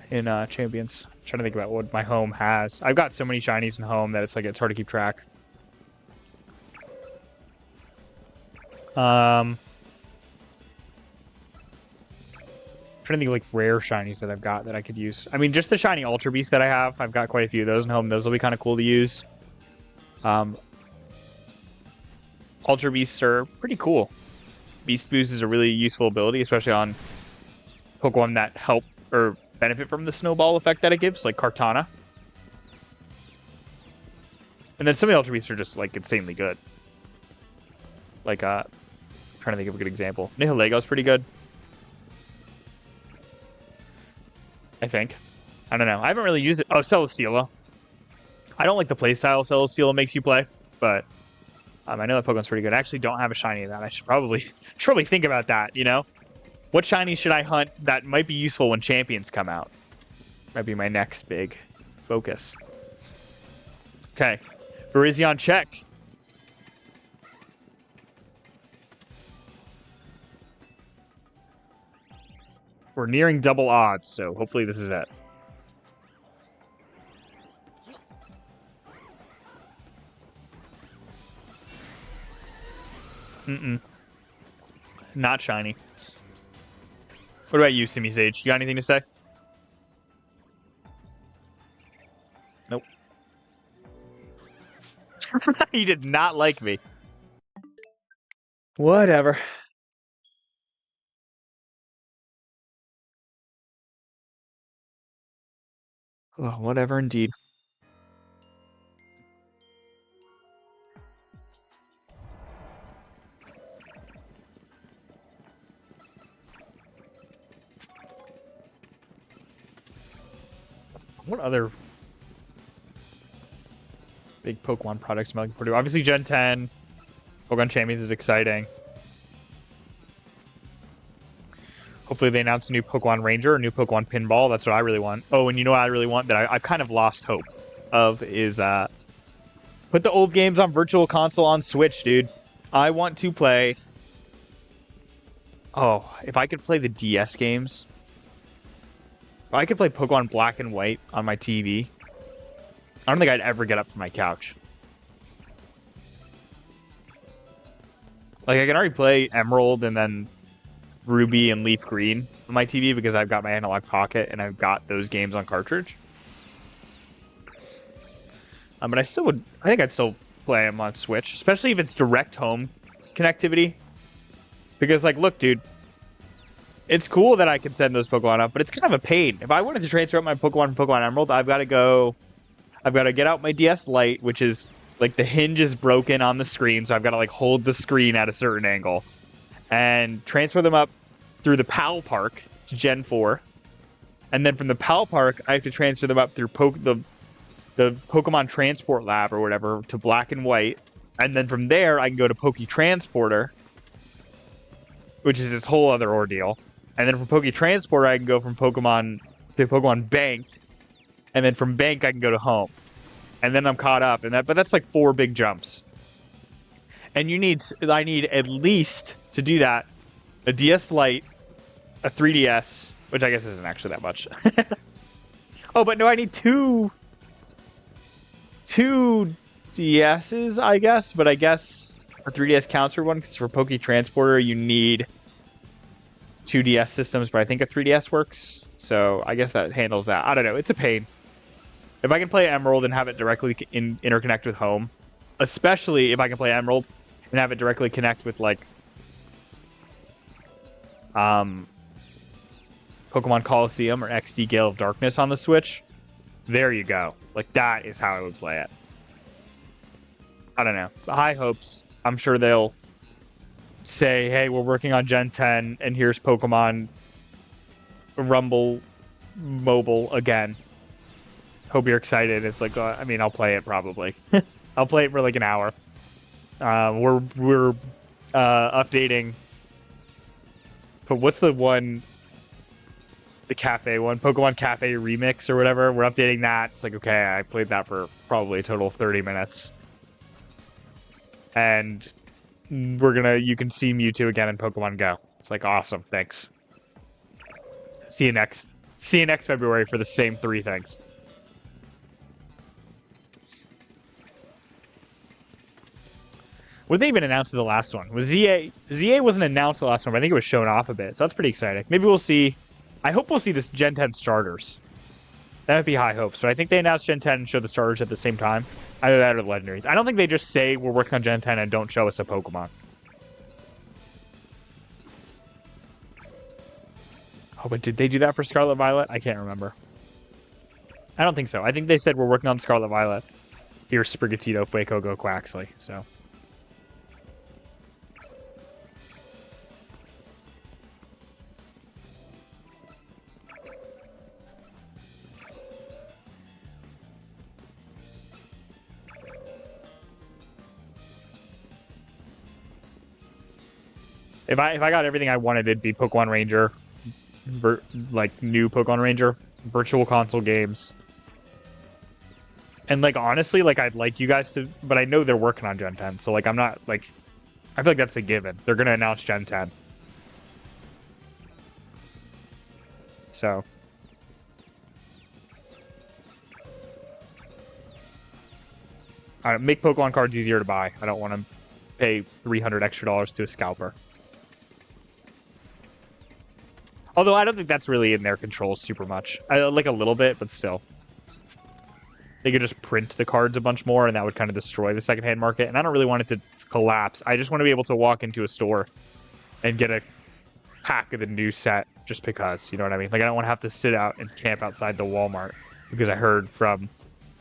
in Champions? I'm trying to think about what my home has. I've got so many shinies in home that it's hard to keep track. Trying to think of rare shinies that I've got that I could use. I mean, just the shiny Ultra Beast that I have. I've got quite a few of those in home. Those will be kind of cool to use. Ultra Beasts are pretty cool. Beast Boost is a really useful ability, especially on Pokemon that help or benefit from the snowball effect that it gives, like Kartana. And then some of the Ultra Beasts are just insanely good. Like trying to think of a good example. Nihilego's pretty good. I think. I don't know. I haven't really used it. Oh, Celesteela. I don't like the playstyle Celesteela makes you play, but I know that Pokemon's pretty good. I actually don't have a shiny of that. I should probably think about that, you know? What shiny should I hunt that might be useful when Champions come out? Might be my next big focus. Okay. Virizion check. We're nearing double odds, so hopefully this is it. Not shiny. What about you, Simi Sage? You got anything to say? Nope. You did not like me. Whatever. Oh, whatever indeed. What other big Pokemon products am I looking forward to? Obviously, Gen 10, Pokemon Champions is exciting. Hopefully they announce a new Pokemon Ranger, a new Pokemon Pinball. That's what I really want. Oh, and you know what I really want that I've kind of lost hope of is put the old games on Virtual Console on Switch, dude. I want to play... Oh, if I could play the DS games... If I could play Pokemon Black and White on my TV, I don't think I'd ever get up from my couch. Like, I can already play Emerald and then Ruby and Leaf Green on my TV because I've got my Analog Pocket and I've got those games on cartridge. But I think I'd still play them on Switch, especially if it's direct home connectivity. Because, like, look, dude, it's cool that I can send those Pokemon up, but it's kind of a pain. If I wanted to transfer up my Pokemon from Pokemon Emerald, I've got to get out my DS Lite, which is, like, the hinge is broken on the screen, so I've got to, like, hold the screen at a certain angle. And transfer them up through the PAL Park to Gen 4. And then from the PAL Park, I have to transfer them up through the Pokemon Transport Lab or whatever to Black and White. And then from there, I can go to Poke Transporter, which is this whole other ordeal. And then from Poke Transporter, I can go from Pokemon to Pokemon Bank. And then from Bank, I can go to home. And then I'm caught up. But that's like 4 big jumps. And I need at least, to do that, a DS Lite, a 3DS, which I guess isn't actually that much. Oh, but no, I need two DSs, I guess. But I guess a 3DS counts for one, because for Poke Transporter, you need 2 DS systems, but I think a 3DS works. So I guess that handles that. I don't know. It's a pain. If I can play Emerald and have it directly interconnect with home, especially if I can play Emerald and have it directly connect with, like, Pokemon Coliseum or XD Gale of Darkness on the Switch, there you go. Like, that is how I would play it. I don't know. High hopes. I'm sure they'll say, hey, we're working on Gen 10, and here's Pokemon Rumble Mobile again. Hope you're excited. It's like, I mean, I'll play it probably. I'll play it for like an hour. We're updating. But what's the one? The cafe one, Pokemon Cafe Remix or whatever. We're updating that. It's like, okay, I played that for probably a total of 30 minutes. And you can see Mewtwo again in Pokemon Go. It's like, awesome, thanks. See you next February for the same 3 things. What did they even announce in the last one? Was ZA wasn't announced the last one, but I think it was shown off a bit, so that's pretty exciting. Maybe we'll see. I hope we'll see this Gen 10 starters. That would be high hopes. So I think they announced Gen 10 and showed the starters at the same time. Either that or the legendaries. I don't think they just say we're working on Gen 10 and don't show us a Pokemon. Oh, but did they do that for Scarlet Violet? I can't remember. I don't think so. I think they said we're working on Scarlet Violet. Here's Sprigatito, Fuecoco, Quaxley. So. If I got everything I wanted, it'd be Pokemon Ranger, like new Pokemon Ranger, Virtual Console games, and like honestly, like I'd like you guys to, but I know they're working on Gen 10, so like I'm not like, I feel like that's a given. They're gonna announce Gen 10, so. Make Pokemon cards easier to buy. I don't want to pay $300 extra to a scalper. Although I don't think that's really in their control super much. Like a little bit, but still. they could just print the cards a bunch more, and that would kind of destroy the secondhand market. And I don't really want it to collapse. I just want to be able to walk into a store and get a pack of the new set just because, you know what I mean? Like, I don't want to have to sit out and camp outside the Walmart because I heard from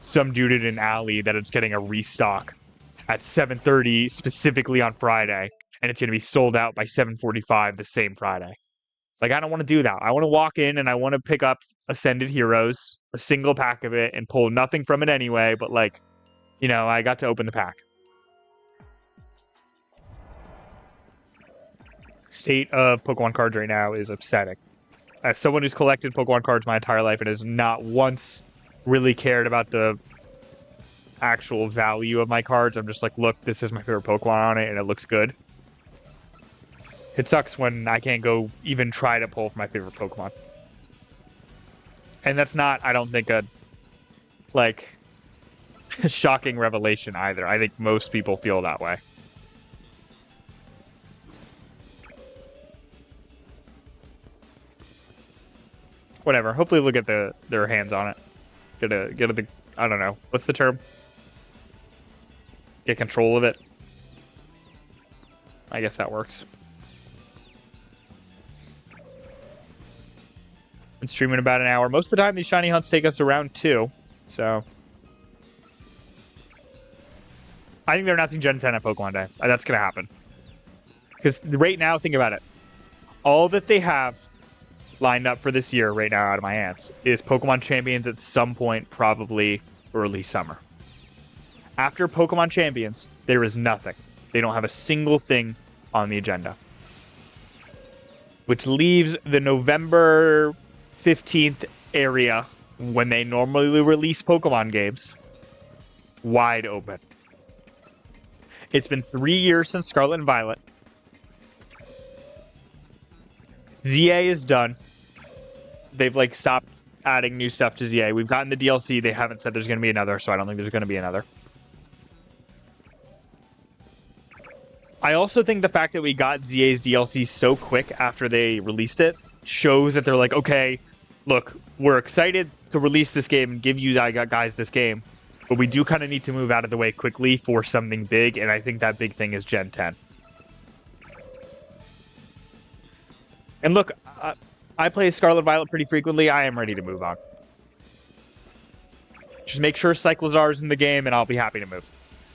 some dude in an alley that it's getting a restock at 7:30 specifically on Friday, and it's going to be sold out by 7:45 the same Friday. Like, I don't want to do that. I want to walk in and I want to pick up Ascended Heroes, a single pack of it, and pull nothing from it anyway, but, like, you know, I got to open the pack. State of Pokemon cards right now is upsetting. As someone who's collected Pokemon cards my entire life and has not once really cared about the actual value of my cards, I'm just like, look, this is my favorite Pokemon on it and it looks good. It sucks when I can't go even try to pull for my favorite Pokemon. And that's not, I don't think, a, like, shocking revelation either. I think most people feel that way. Whatever. Hopefully they'll get their hands on it. Get the, I don't know. What's the term? Get control of it. I guess that works. Been streaming about an hour. Most of the time, these shiny hunts take us around 2. So I think they're announcing Gen 10 at Pokemon Day. That's going to happen. Because right now, think about it. All that they have lined up for this year right now out of my hands is Pokemon Champions at some point, probably early summer. After Pokemon Champions, there is nothing. They don't have a single thing on the agenda. Which leaves the November 15th area, when they normally release Pokemon games, wide open. It's been 3 years since Scarlet and Violet. ZA is done. They've, like, stopped adding new stuff to ZA. We've gotten the DLC. They haven't said there's going to be another, so I don't think there's going to be another. I also think the fact that we got ZA's DLC so quick after they released it shows that they're like, okay, look, we're excited to release this game and give you guys this game, but we do kind of need to move out of the way quickly for something big, and I think that big thing is Gen 10. And look, I play Scarlet Violet pretty frequently. I am ready to move on. Just make sure Cyclizar is in the game, and I'll be happy to move.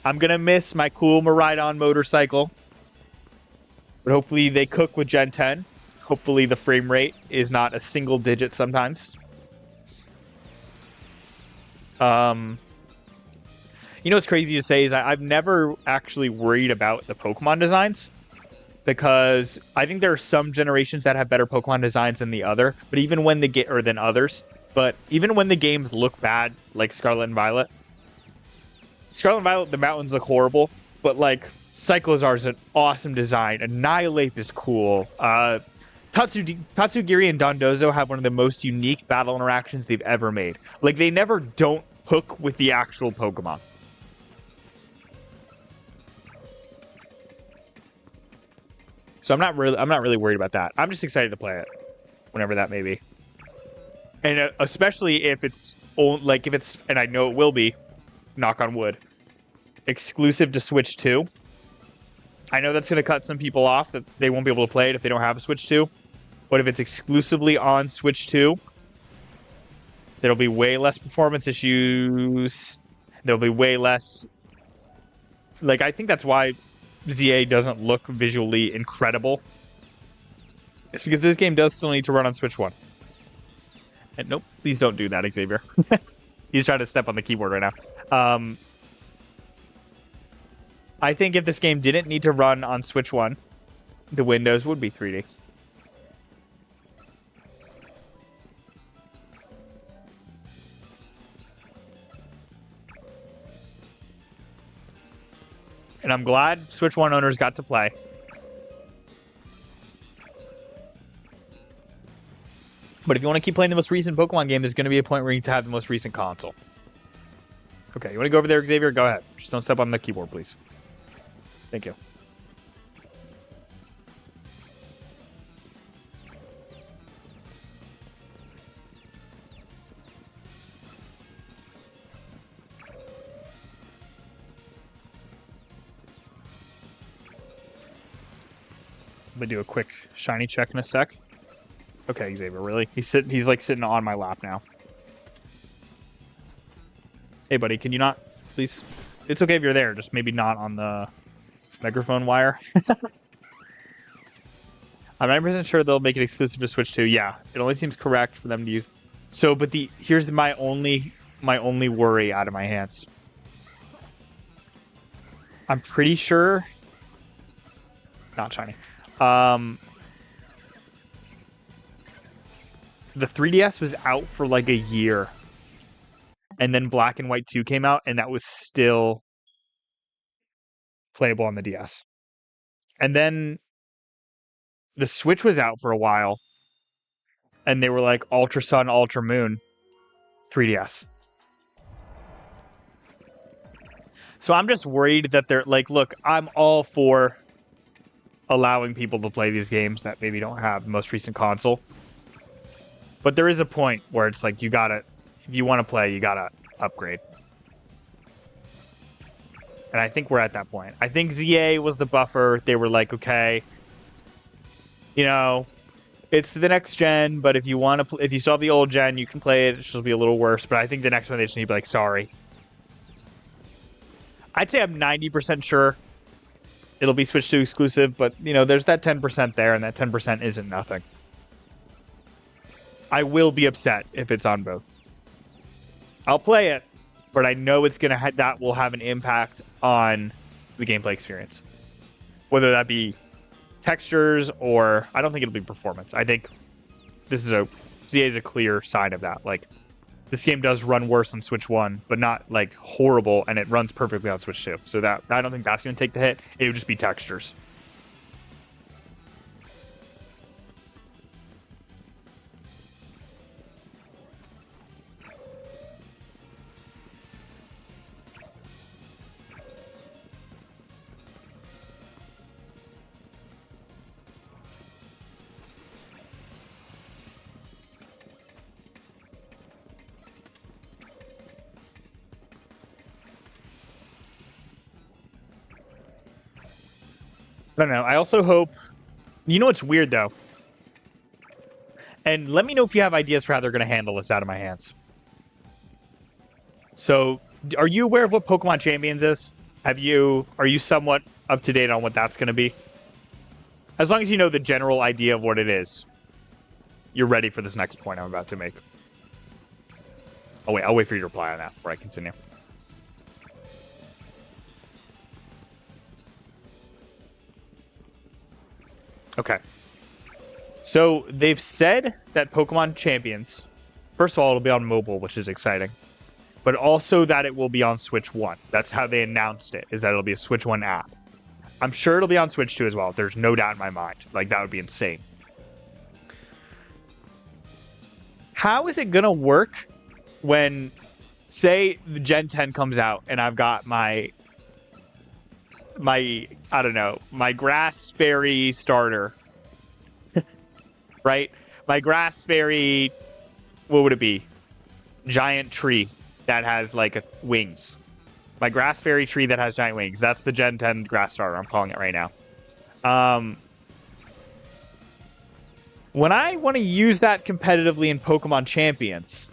I'm going to miss my cool Maridon motorcycle, but hopefully they cook with Gen 10. Hopefully the frame rate is not a single digit sometimes. You know what's crazy to say is I've never actually worried about the Pokemon designs, because I think there are some generations that have better Pokemon designs than the other, but even when than others. But even when the games look bad, like Scarlet and Violet, the mountains look horrible, but, like, Cyclizar is an awesome design. Annihilape is cool. Tatsugiri and Dondozo have one of the most unique battle interactions they've ever made. Like, they never don't hook with the actual Pokemon. So I'm not really worried about that. I'm just excited to play it, whenever that may be. And especially if it's, and I know it will be, knock on wood, exclusive to Switch 2. I know that's going to cut some people off, that they won't be able to play it if they don't have a Switch 2. But if it's exclusively on Switch 2, there'll be way less performance issues. There'll be way less... Like, I think that's why ZA doesn't look visually incredible. It's because this game does still need to run on Switch 1. And nope, please don't do that, Xavier. He's trying to step on the keyboard right now. I think if this game didn't need to run on Switch 1, the Windows would be 3D. And I'm glad Switch 1 owners got to play. But if you want to keep playing the most recent Pokemon game, there's going to be a point where you need to have the most recent console. Okay, you want to go over there, Xavier? Go ahead. Just don't step on the keyboard, please. Thank you. probably do a quick shiny check in a sec. Okay, Xavier, really? He's like sitting on my lap now. Hey, buddy, can you not, please? It's okay if you're there, just maybe not on the microphone wire. I'm 90% sure they'll make it exclusive to Switch 2. Yeah, it only seems correct for them to use. So, but here's my only worry out of my hands. I'm pretty sure. Not shiny. The 3DS was out for like a year, and then Black and White 2 came out, and that was still playable on the DS. And then the Switch was out for a while, and they were like Ultra Sun, Ultra Moon, 3DS. So I'm just worried that they're like, look, I'm all for allowing people to play these games that maybe don't have the most recent console. But there is a point where it's like, you gotta, if you want to play, you gotta upgrade. And I think we're at that point. I think ZA was the buffer. They were like, okay, you know, it's the next gen, but if you want to, if you still have the old gen, you can play it. It'll be a little worse. But I think the next one they just need to be like, sorry. I'd say I'm 90% sure it'll be Switch 2 exclusive, but you know, there's that 10% there, and that 10% isn't nothing. I will be upset if it's on both. I'll play it, but I know it's gonna that will have an impact on the gameplay experience, whether that be textures or I don't think it'll be performance. I think this is ZA is a clear sign of that. Like, this game does run worse on Switch 1, but not like horrible, and it runs perfectly on Switch 2. So that I don't think that's going to take the hit. It would just be textures. I don't know. I also hope... You know what's weird, though? And let me know if you have ideas for how they're going to handle this out of my hands. So, are you aware of what Pokemon Champions is? Are you somewhat up to date on what that's going to be? As long as you know the general idea of what it is, you're ready for this next point I'm about to make. Oh, wait. I'll wait for you to reply on that before I continue. Okay. So they've said that Pokemon Champions, first of all, it'll be on mobile, which is exciting, but also that it will be on Switch 1. That's how they announced it, is that it'll be a Switch 1 app. I'm sure it'll be on Switch 2 as well. There's no doubt in my mind. Like, that would be insane. How is it going to work when, say, the Gen 10 comes out and I've got my I don't know, my grass berry starter, right? My grass berry, what would it be? Giant tree that has like wings. My grass berry tree that has giant wings. That's the Gen 10 grass starter. I'm calling it right now. When I want to use that competitively in Pokemon Champions,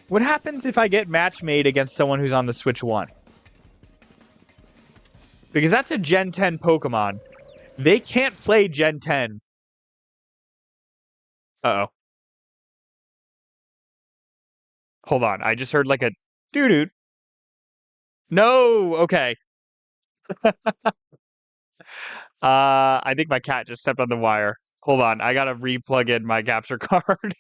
what happens if I get match made against someone who's on the Switch 1? Because that's a Gen 10 Pokemon. They can't play Gen 10. Uh-oh. Hold on. I just heard like a doo-doo. No! Okay. I think my cat just stepped on the wire. Hold on. I gotta re-plug in my capture card.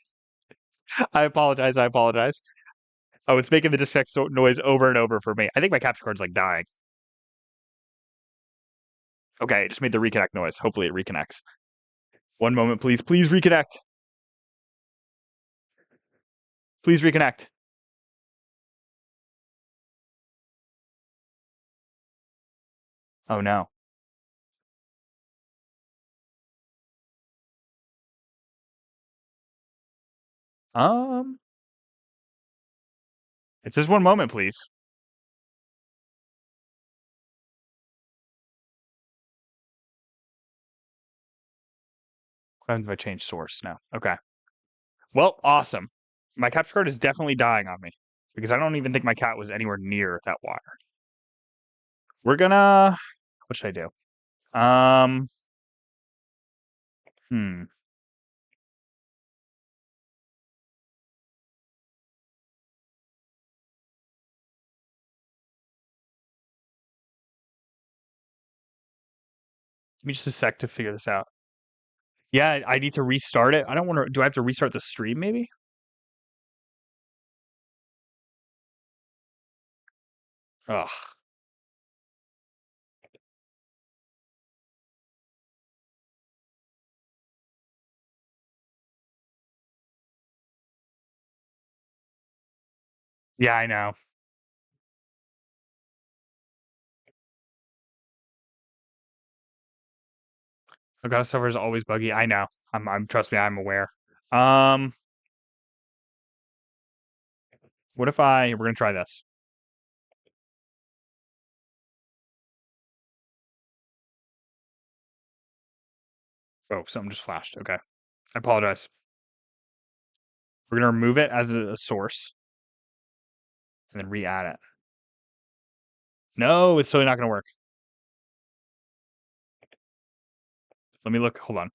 I apologize. Oh, it's making the disconnect noise over and over for me. I think my capture card's like dying. Okay, it just made the reconnect noise. Hopefully it reconnects. One moment, please. Please reconnect. Please reconnect. Oh, no. It says one moment, please. If I change source? No. Okay. Well, awesome. My capture card is definitely dying on me because I don't even think my cat was anywhere near that wire. We're gonna. What should I do? Hmm. Give me just a sec to figure this out. Yeah, I need to restart it. I don't want to. Do I have to restart the stream? Maybe. Ugh. Yeah, I know. Elgato server is always buggy. I know. I'm. Trust me. I'm aware. Um. What if I? We're gonna try this. Oh, something just flashed. Okay. I apologize. We're gonna remove it as a source and then re-add it. No, it's totally not gonna work. Let me look. Hold on.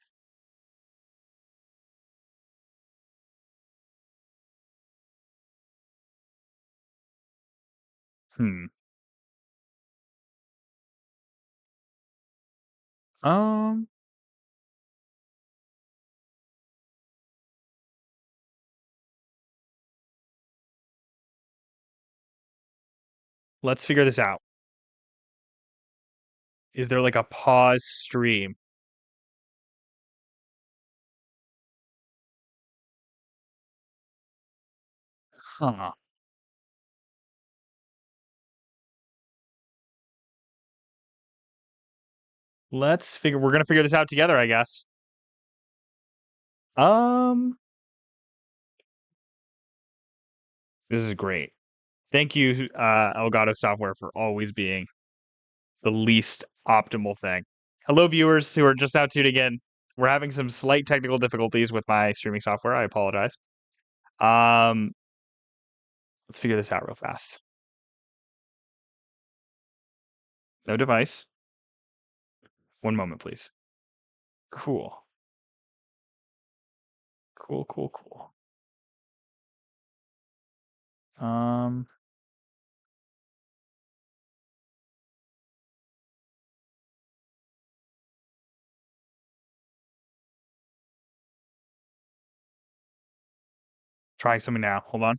Hmm. Um. Let's figure this out. Is there like a pause stream? Huh. Let's figure. We're gonna figure this out together, I guess. Um. This is great. Thank you, Elgato Software, for always being the least optimal thing. Hello, viewers who are just now tuning in. We're having some slight technical difficulties with my streaming software. I apologize. Um. Let's figure this out real fast. No device. One moment, please. Cool. Cool, cool, cool. Um, trying something now. Hold on.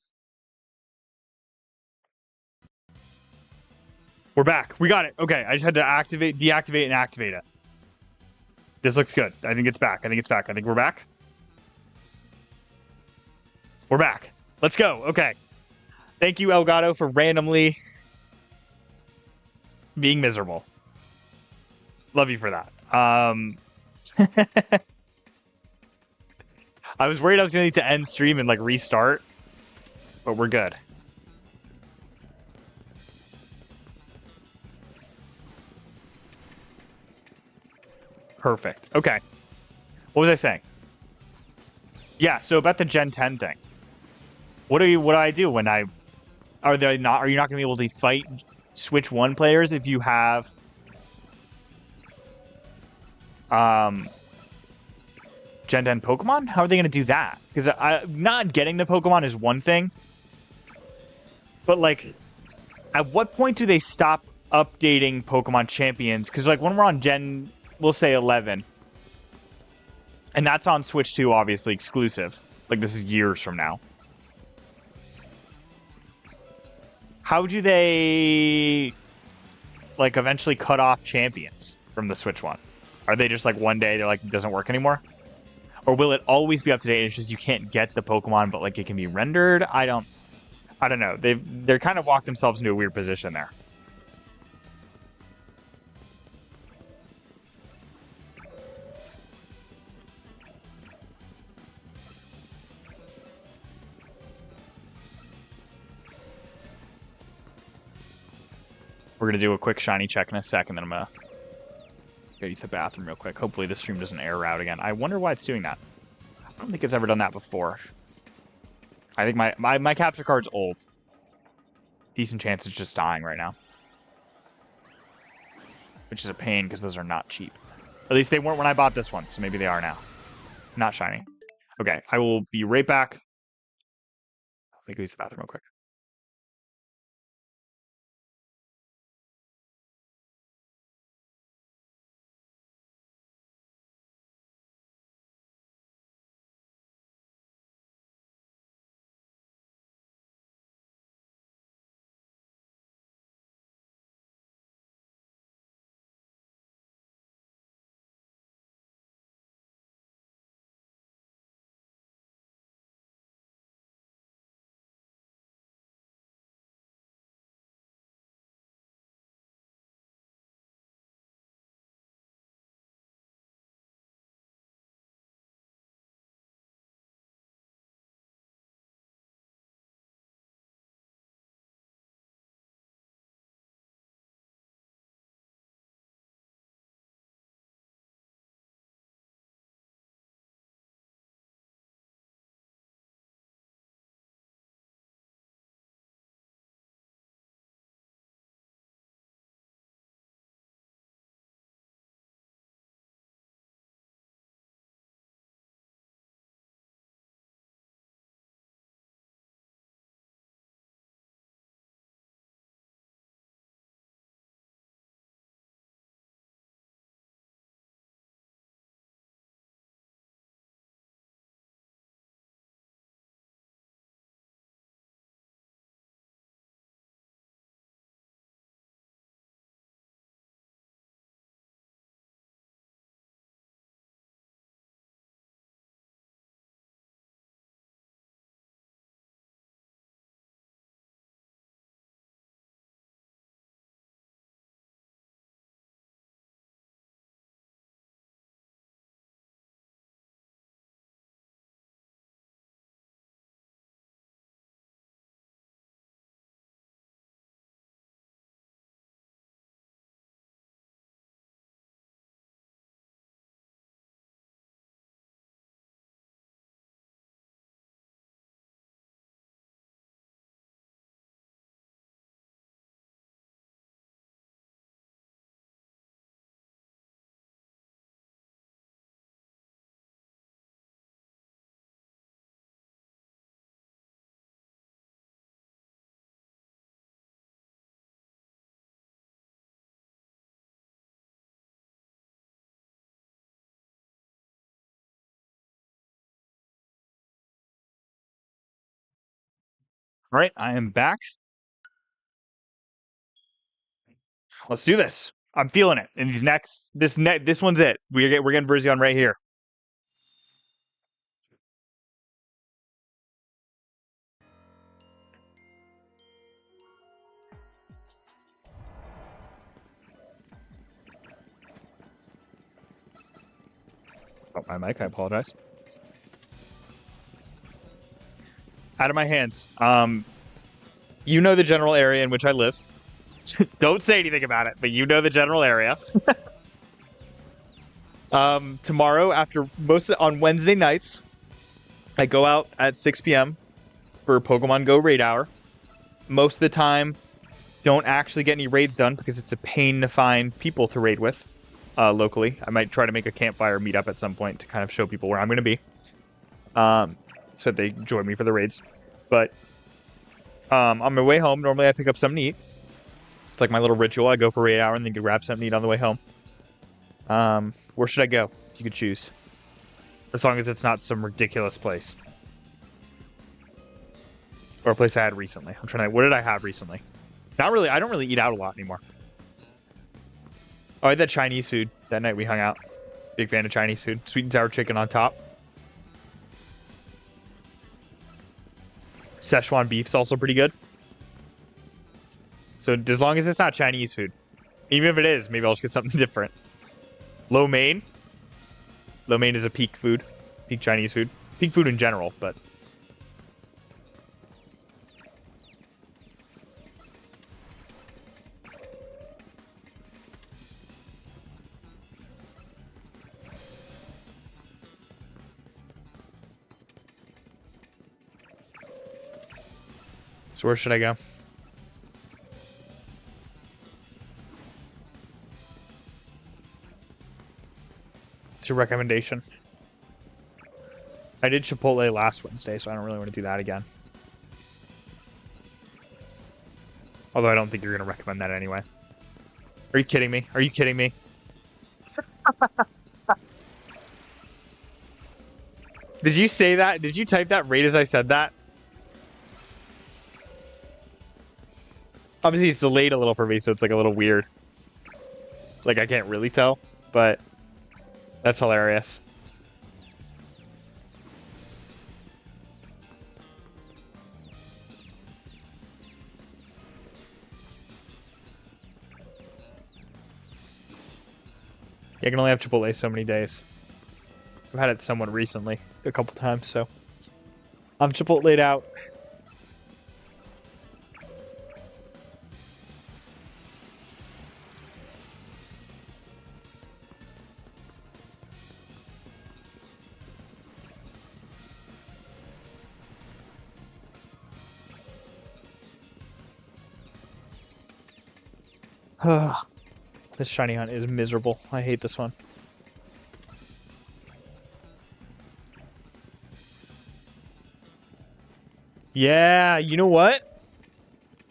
We're back. We got it. Okay, I just had to activate, deactivate, and activate it. This looks good. I think it's back. I think it's back. I think we're back. We're back. Let's go. Okay. Thank you, Elgato, for randomly being miserable. Love you for that. I was worried I was going to need to end stream and like restart, but we're good. Perfect. Okay. What was I saying? Yeah, so about the Gen 10 thing. What do I do when are you not going to be able to fight Switch 1 players if you have Gen 10 Pokemon? How are they going to do that? Because not getting the Pokemon is one thing, but like, at what point do they stop updating Pokemon champions? Because like when we're on Gen, we'll say 11, and that's on Switch 2, obviously exclusive. Like this is years from now. How do they like eventually cut off champions from the Switch 1? Are they just like one day they're like it doesn't work anymore? Or will it always be up to date? It's just you can't get the Pokemon, but like it can be rendered. I don't know. They're kind of walked themselves into a weird position there. We're gonna do a quick shiny check in a sec, and then I'm gonna Go use the bathroom real quick. Hopefully the stream doesn't error out again. I wonder why it's doing that. I don't think it's ever done that before. I think my capture card's old. Decent chance it's just dying right now. Which is a pain because those are not cheap. At least they weren't when I bought this one, so maybe they are now. Not shiny. Okay, I will be right back. Let me go use the bathroom real quick. All right, I am back. Let's do this. I'm feeling it. And this one's it. We're getting Virizion right here. Oh, my mic. I apologize. Out of my hands. You know the general area in which I live. Don't say anything about it, but you know the general area. Tomorrow, on Wednesday nights, I go out at 6 p.m. for Pokemon Go raid hour. Most of the time, don't actually get any raids done because it's a pain to find people to raid with locally. I might try to make a campfire meetup at some point to kind of show people where I'm going to be, so they join me for the raids. But on my way home, normally I pick up something to eat. It's like my little ritual. I go for raid hour and then go grab something to eat on the way home. Where should I go? You could choose, as long as it's not some ridiculous place or a place I had recently. I'm trying to. What did I have recently? Not really. I don't really eat out a lot anymore. Oh, I had that Chinese food that night we hung out. Big fan of Chinese food. Sweet and sour chicken on top. Szechuan beef's also pretty good. So as long as it's not Chinese food. Even if it is, maybe I'll just get something different. Lo mein. Lo mein is a peak food. Peak Chinese food. Peak food in general, but... So where should I go? What's your recommendation? I did Chipotle last Wednesday, so I don't really want to do that again. Although I don't think you're going to recommend that anyway. Are you kidding me? Are you kidding me? Did you say that? Did you type that right as I said that? Obviously, it's delayed a little for me, so it's like a little weird. Like, I can't really tell, but that's hilarious. Yeah, I can only have Chipotle so many days. I've had it somewhat recently, a couple times, so I'm Chipotle'd out. This shiny hunt is miserable. I hate this one. Yeah, you know what?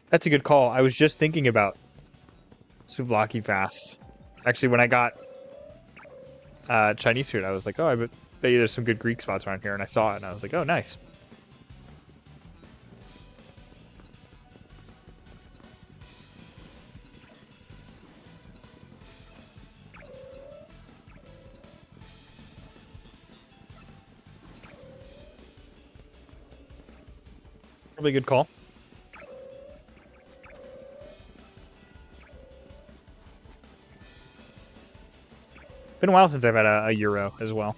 That's a good call. I was just thinking about Souvlaki fast. Actually, when I got Chinese food, I was like, oh, I bet you there's some good Greek spots around here. And I saw it, and I was like, oh, nice. Probably a good call. Been a while since I've had a Euro as well.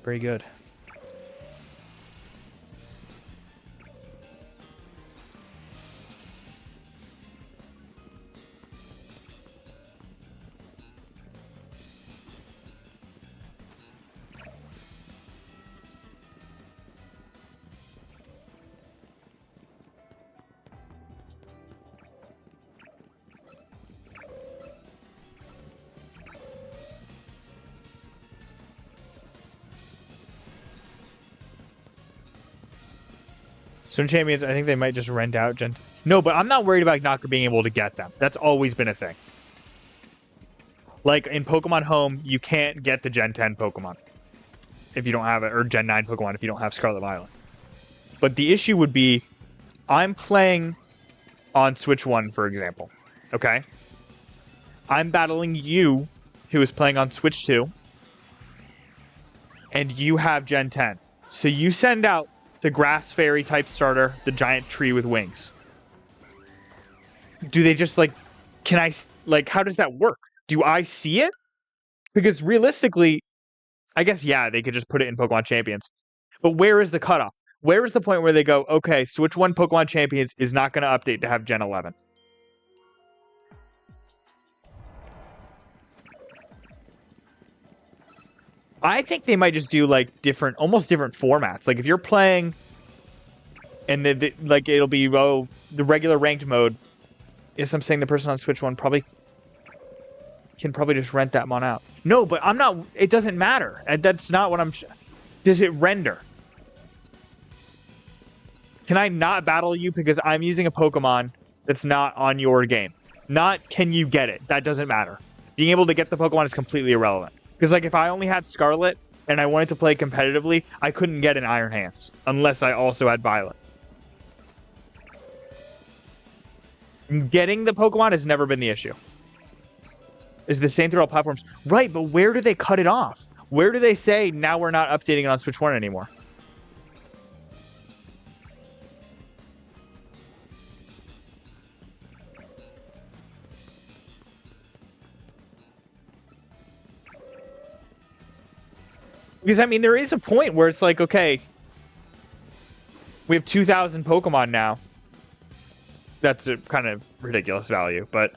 Very good. Some champions, I think they might just rent out Gen... No, but I'm not worried about not being able to get them. That's always been a thing. Like, in Pokemon Home, you can't get the Gen 10 Pokemon if you don't have it, or Gen 9 Pokemon if you don't have Scarlet Violet. But the issue would be, I'm playing on Switch 1, for example. Okay? I'm battling you, who is playing on Switch 2, and you have Gen 10. So you send out the Grass Fairy type starter, the giant tree with wings. Do they just like, can I, like, how does that work? Do I see it? Because realistically, I guess, yeah, they could just put it in Pokemon Champions. But where is the cutoff? Where is the point where they go, okay, Switch 1 Pokemon Champions is not going to update to have Gen 11? I think they might just do like different, almost different formats. Like if you're playing, and like it'll be the regular ranked mode. Yes, I'm saying the person on Switch 1 probably can just rent that mon out. No, but I'm not. It doesn't matter. That's not what I'm. Does it render? Can I not battle you because I'm using a Pokemon that's not on your game? Not can you get it? That doesn't matter. Being able to get the Pokemon is completely irrelevant. Because, like, if I only had Scarlet and I wanted to play competitively, I couldn't get an Iron Hands unless I also had Violet. Getting the Pokemon has never been the issue. It's the same through all platforms. Right, but where do they cut it off? Where do they say, now we're not updating it on Switch 1 anymore? Because, I mean, there is a point where it's like, okay, we have 2,000 Pokemon now. That's a kind of ridiculous value, but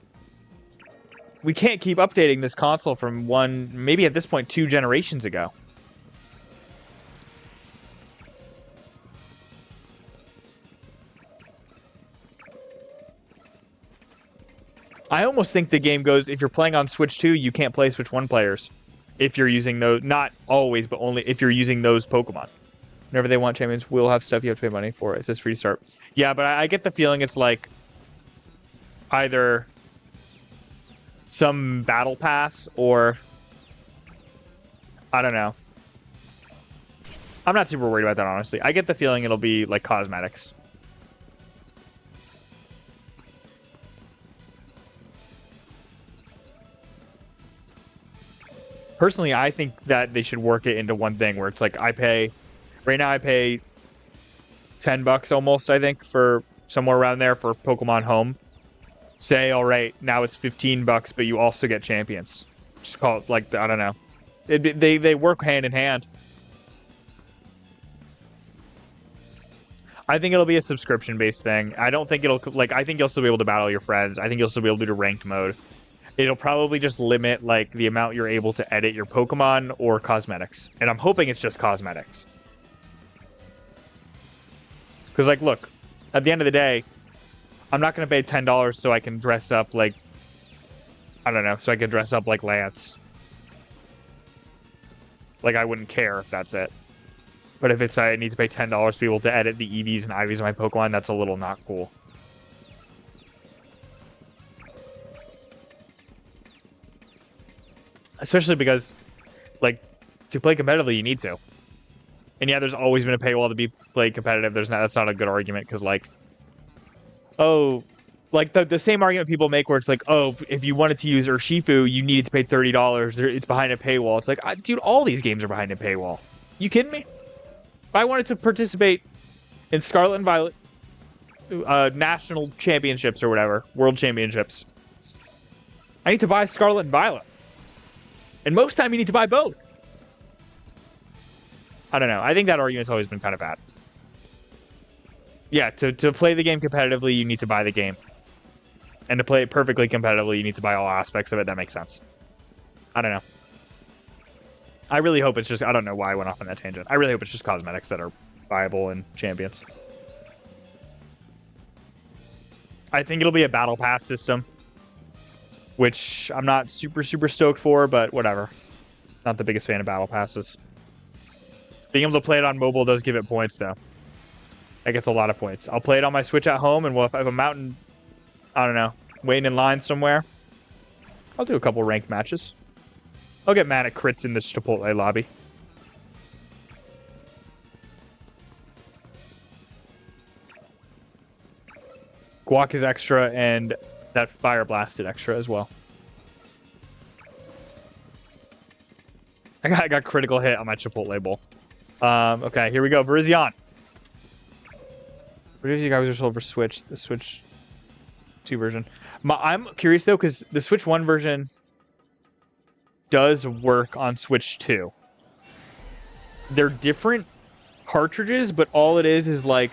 we can't keep updating this console from one, maybe at this point, 2 generations ago. I almost think the game goes, if you're playing on Switch 2, you can't play Switch 1 players. If you're using those, not always, but only if you're using those Pokemon. Whenever they want champions, we'll have stuff you have to pay money for. It says free to start. Yeah, but I get the feeling it's like either some battle pass or I don't know. I'm not super worried about that, honestly. I get the feeling it'll be like cosmetics. Personally, I think that they should work it into one thing where it's like right now I pay $10 almost, I think, for somewhere around there for Pokemon Home. Say, all right, now it's $15, but you also get champions. Just call it like, I don't know. They work hand in hand. I think it'll be a subscription-based thing. I don't think it'll, like, I think you'll still be able to battle your friends. I think you'll still be able to do ranked mode. It'll probably just limit, like, the amount you're able to edit your Pokemon or cosmetics. And I'm hoping it's just cosmetics. Because, like, look, at the end of the day, I'm not going to pay $10 so I can dress up like, I don't know, so I can dress up like Lance. Like, I wouldn't care if that's it. But if it's I need to pay $10 to be able to edit the EVs and IVs of my Pokemon, that's a little not cool. Especially because, like, to play competitively, you need to. And yeah, there's always been a paywall to be played competitive. That's not a good argument because, like, oh, like the same argument people make where it's like, oh, if you wanted to use Urshifu, you needed to pay $30. It's behind a paywall. It's like, dude, all these games are behind a paywall. You kidding me? If I wanted to participate in Scarlet and Violet national championships or whatever, world championships, I need to buy Scarlet and Violet. And most time you need to buy both. I don't know. I think that argument's always been kind of bad. Yeah, to play the game competitively, you need to buy the game. And to play it perfectly competitively, you need to buy all aspects of it. That makes sense. I don't know. I really hope it's just... I don't know why I went off on that tangent. I really hope it's just cosmetics that are viable in champions. I think it'll be a battle pass system. Which I'm not super stoked for, but whatever. Not the biggest fan of battle passes. Being able to play it on mobile does give it points, though. That gets a lot of points. I'll play it on my Switch at home, and if I have a mountain, I don't know, waiting in line somewhere, I'll do a couple ranked matches. I'll get mad at crits in this Chipotle lobby. Guac is extra, and that Fire Blasted extra as well. I got critical hit on my Chipotle bowl. Okay, here we go. Virizion. Virizion guys are sold for Switch. The Switch 2 version. I'm curious, though, because the Switch 1 version does work on Switch 2. They're different cartridges, but all it is like...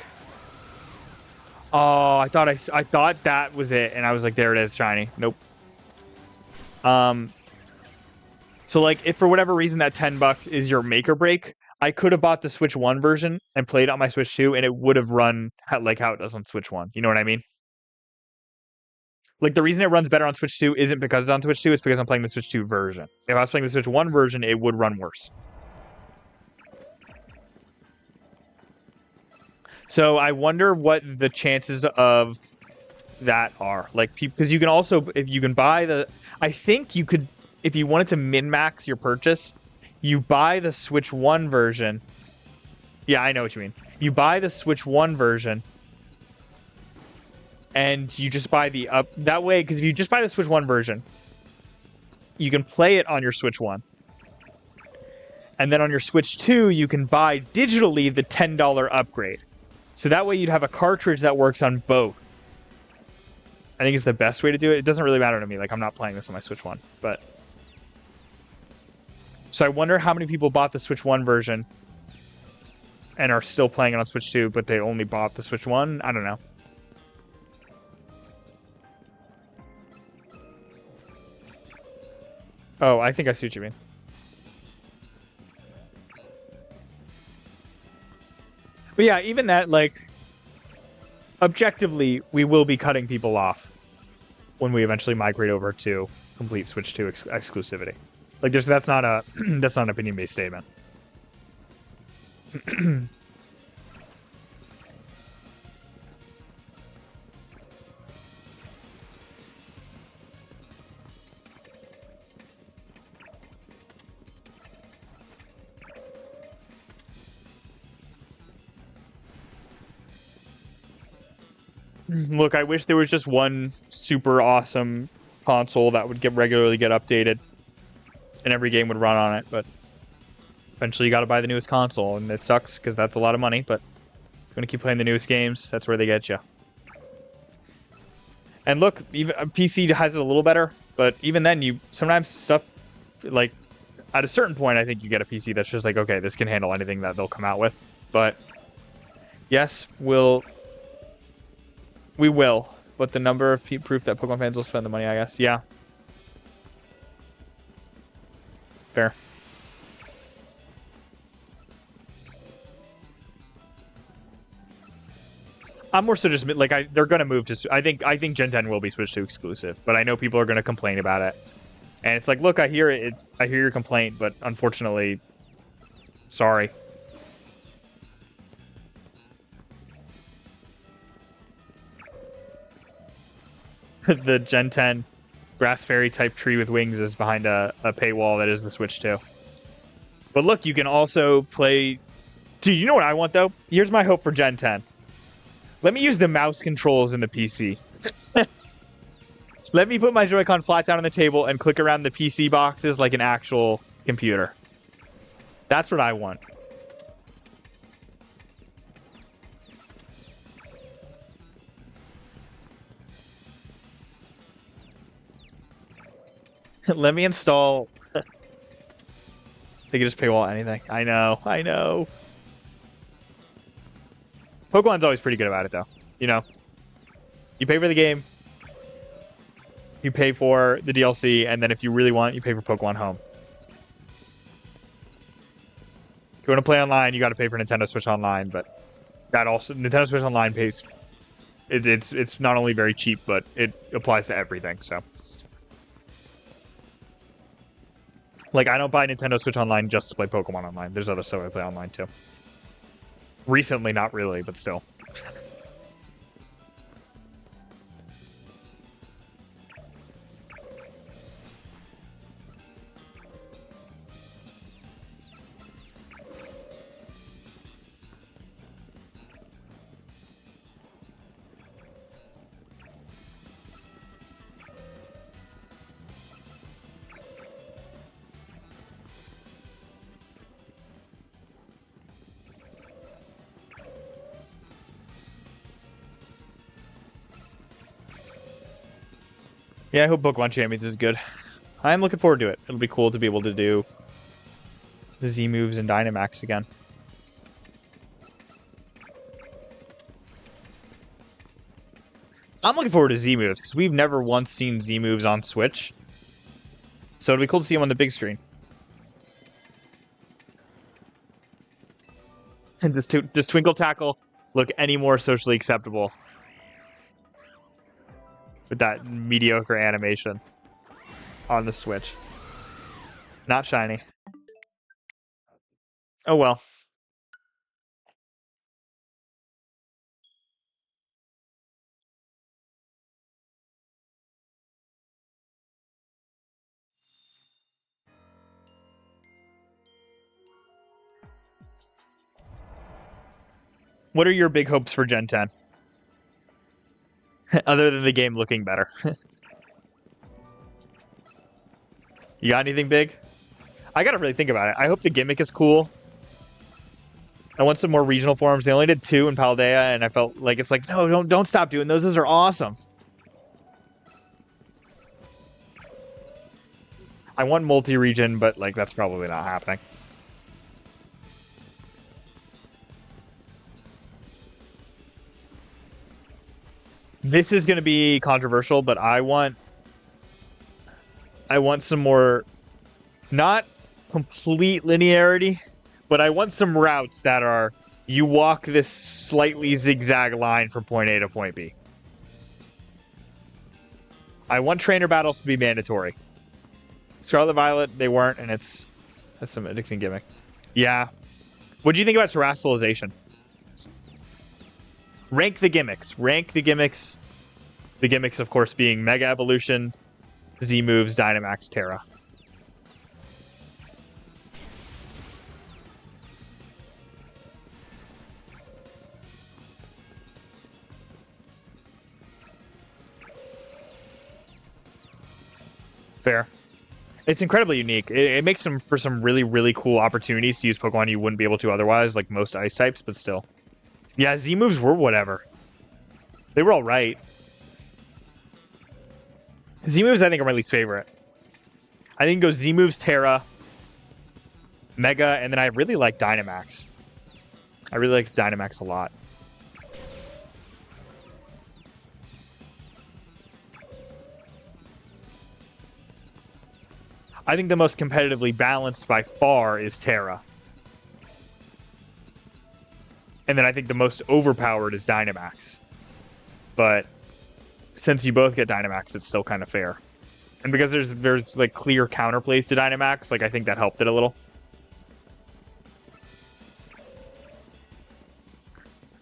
Oh, I thought that was it, and I was like, there it is, shiny. Nope. So, like, if for whatever reason that $10 is your make or break, I could have bought the Switch 1 version and played it on my Switch 2, and it would have run like how it does on Switch 1. You know what I mean? Like, the reason it runs better on Switch 2 isn't because it's on Switch 2, it's because I'm playing the Switch 2 version. If I was playing the Switch 1 version, it would run worse. So I wonder what the chances of that are. Like, because you can also, if you can buy the... I think you could, if you wanted to min-max your purchase, you buy the Switch 1 version. Yeah, I know what you mean. You buy the Switch 1 version, and you just buy the up... That way, because if you just buy the Switch 1 version, you can play it on your Switch 1. And then on your Switch 2, you can buy digitally the $10 upgrade. So that way you'd have a cartridge that works on both. I think it's the best way to do it. It doesn't really matter to me. Like, I'm not playing this on my Switch 1. But... So I wonder how many people bought the Switch 1 version and are still playing it on Switch 2, but they only bought the Switch 1? I don't know. Oh, I think I see what you mean. But yeah, even that, like, objectively, we will be cutting people off. when we eventually migrate over to complete Switch 2 exclusivity. Like, that's not a that's not an opinion-based statement. Look, I wish there was just one super awesome console that would regularly get updated and every game would run on it, but eventually you got to buy the newest console, and it sucks because that's a lot of money, but you're going to keep playing the newest games. That's where they get you. And look, even PC has it a little better, but even then, you sometimes stuff, like, at a certain point, I think you get a PC that's just like, okay, this can handle anything that they'll come out with. But yes, we will. But the number of proof that Pokemon fans will spend the money, I guess. Yeah. Fair. I'm more so just like they're gonna move to. I think Gen 10 will be switched to exclusive, but I know people are gonna complain about it, and it's like, look, I hear it. I hear your complaint, but unfortunately, sorry. The Gen 10 Grass Fairy type tree with wings is behind a paywall that is the Switch 2. But look, you can also play. Dude, you know what I want though? Here's my hope for Gen 10. Let me use the mouse controls in the PC. Let me put my Joy-Con flat down on the table and click around the PC boxes like an actual computer. That's what I want. Let me install... They can just paywall anything. I know. Pokemon's always pretty good about it, though. You know, you pay for the game, you pay for the DLC, and then if you really want, you pay for Pokemon Home. If you want to play online, you got to pay for Nintendo Switch Online, but that also Nintendo Switch Online pays. It's not only very cheap, but it applies to everything. So, like, I don't buy Nintendo Switch Online just to play Pokemon Online. There's other stuff I play online too. Recently, not really, but still. Yeah, I hope Pokemon Champions is good. I'm looking forward to it. It'll be cool to be able to do the Z moves and Dynamax again. I'm looking forward to Z moves because we've never once seen Z moves on Switch. So it'll be cool to see them on the big screen. And does Twinkle Tackle look any more socially acceptable with that mediocre animation on the Switch? Not shiny. Oh well. What are your big hopes for Gen 10? Other than the game looking better. You got anything big? I gotta really think about it. I hope the gimmick is cool. I want some more regional forms. They only did 2 in Paldea, and I felt like it's like, no, don't stop doing those. Those are awesome. I want multi-region, but like that's probably not happening. This is going to be controversial, but I want some more, not complete linearity, but I want some routes that are, you walk this slightly zigzag line from point A to point B. I want trainer battles to be mandatory. Scarlet Violet, they weren't, and that's some addicting gimmick. Yeah. What do you think about terrestrialization? Rank the gimmicks. Rank the gimmicks. The gimmicks, of course, being Mega Evolution, Z moves, Dynamax, Terra. Fair. It's incredibly unique. It makes them for some really, really cool opportunities to use Pokemon you wouldn't be able to otherwise, like most ice types, but still. Yeah, Z moves were whatever. They were all right. Z moves, I think, are my least favorite. I think it goes Z moves, Terra, Mega, and then I really like Dynamax. I really like Dynamax a lot. I think the most competitively balanced by far is Terra. And then I think the most overpowered is Dynamax. But since you both get Dynamax, it's still kind of fair. And because there's like clear counterplays to Dynamax, like I think that helped it a little.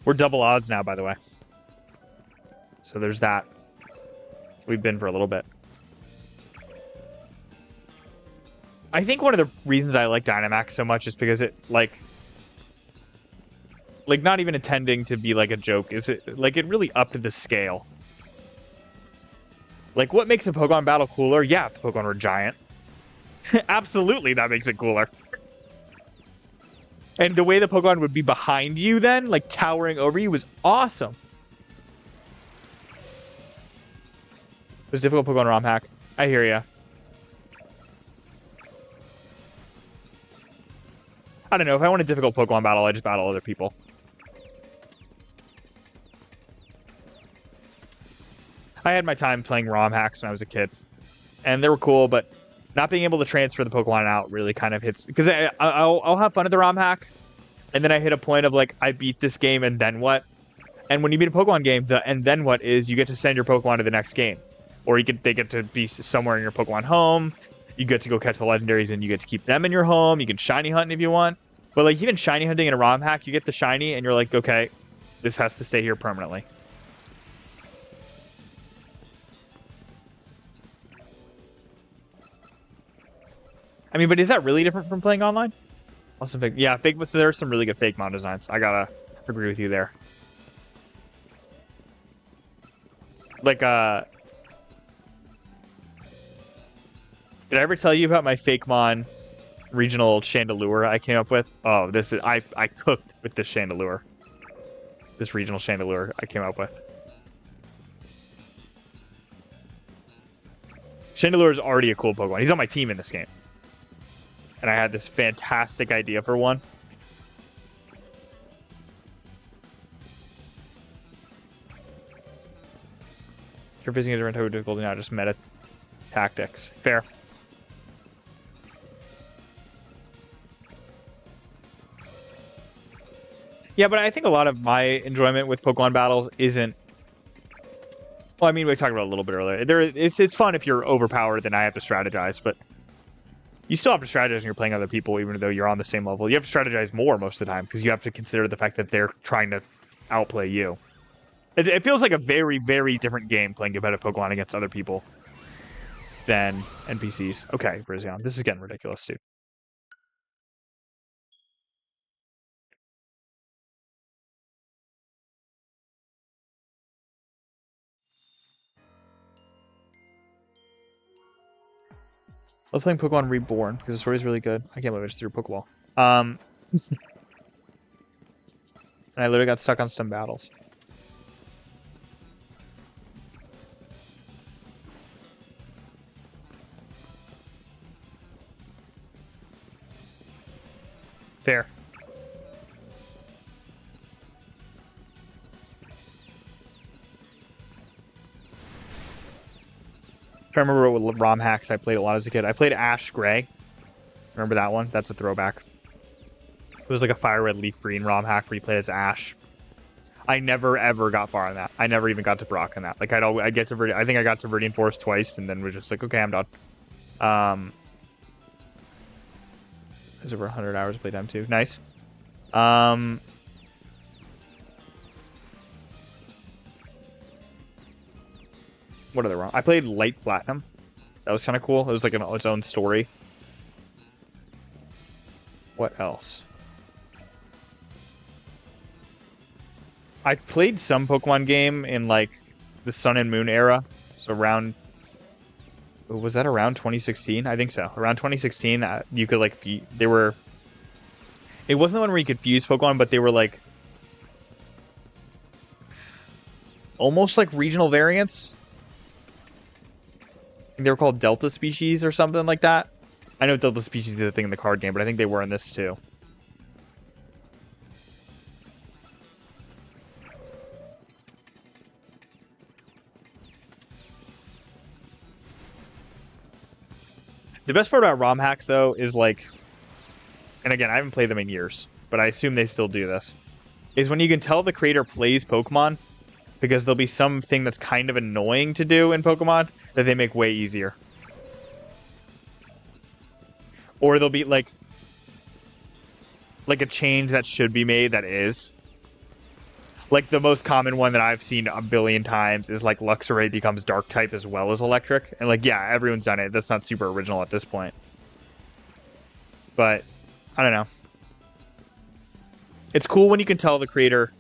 We're double odds now, by the way. So there's that. We've been for a little bit. I think one of the reasons I like Dynamax so much is because it, like not even intending to be like a joke, is it, like, it really upped the scale. Like, what makes a Pokemon battle cooler? Yeah, if the Pokemon were giant. Absolutely, that makes it cooler. And the way the Pokemon would be behind you then, like, towering over you, was awesome. It was difficult Pokemon ROM hack. I hear ya. I don't know. If I want a difficult Pokemon battle, I just battle other people. I had my time playing ROM hacks when I was a kid. And they were cool, but not being able to transfer the Pokemon out really kind of hits... Because I'll have fun at the ROM hack, and then I hit a point of, like, I beat this game, and then what? And when you beat a Pokemon game, the and then what is you get to send your Pokemon to the next game. Or they get to be somewhere in your Pokemon home. You get to go catch the legendaries, and you get to keep them in your home. You can shiny hunt if you want. But, like, even shiny hunting in a ROM hack, you get the shiny, and you're like, okay, this has to stay here permanently. I mean, but is that really different from playing online? Also, fake. Yeah, fake. So there are some really good fake mod designs. I gotta agree with you there. Like, did I ever tell you about my Fakemon regional Chandelure I came up with? Oh, this is I cooked with this Chandelure. This regional Chandelure I came up with. Chandelure is already a cool Pokemon. He's on my team in this game. And I had this fantastic idea for one. You're facing a different type of difficulty now, just meta tactics. Fair. Yeah, but I think a lot of my enjoyment with Pokemon battles isn't... Well, I mean, we talked about it a little bit earlier. It's fun if you're overpowered, then I have to strategize, but you still have to strategize when you're playing other people, even though you're on the same level. You have to strategize more most of the time, because you have to consider the fact that they're trying to outplay you. It feels like a very, very different game playing competitive Pokemon against other people than NPCs. Okay, Virizion. This is getting ridiculous, dude. I was playing Pokemon Reborn because the story is really good. I can't believe I just threw a Pokeball. And I literally got stuck on some battles. Fair. I remember what ROM hacks I played a lot as a kid. I played Ash Gray. Remember that one? That's a throwback. It was like a fire red leaf green ROM hack where you played as Ash. I never ever got far on that. I never even got to Brock on that. Like I'd get to I think I got to Viridian Forest twice, and then was just like, okay, I'm done. There's over 100 hours of playtime too. Nice. What are they wrong? I played Light Platinum. That was kind of cool. It was like its own story. What else? I played some Pokemon game in like the Sun and Moon era. So around, was that around 2016? I think so. Around 2016, you could like, they were, it wasn't the one where you could fuse Pokemon, but they were like, almost like regional variants. I think they were called Delta Species or something like that. I know Delta Species is a thing in the card game, but I think they were in this too. The best part about ROM hacks, though, is like, and again, I haven't played them in years, but I assume they still do this, is when you can tell the creator plays Pokemon, because there'll be something that's kind of annoying to do in Pokemon that they make way easier. Or there'll be like a change that should be made that is. Like the most common one that I've seen a billion times is like Luxray becomes dark type as well as electric. And like, yeah, everyone's done it. That's not super original at this point. But I don't know. It's cool when you can tell the creator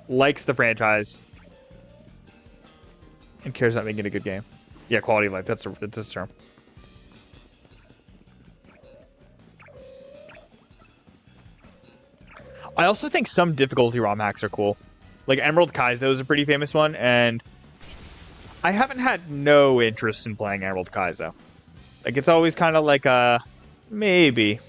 likes the franchise and cares about making a good game. Yeah, quality of life. That's a term. I also think some difficulty ROM hacks are cool. Like Emerald Kaizo is a pretty famous one, and I haven't had no interest in playing Emerald Kaizo. Like it's always kind of like a maybe.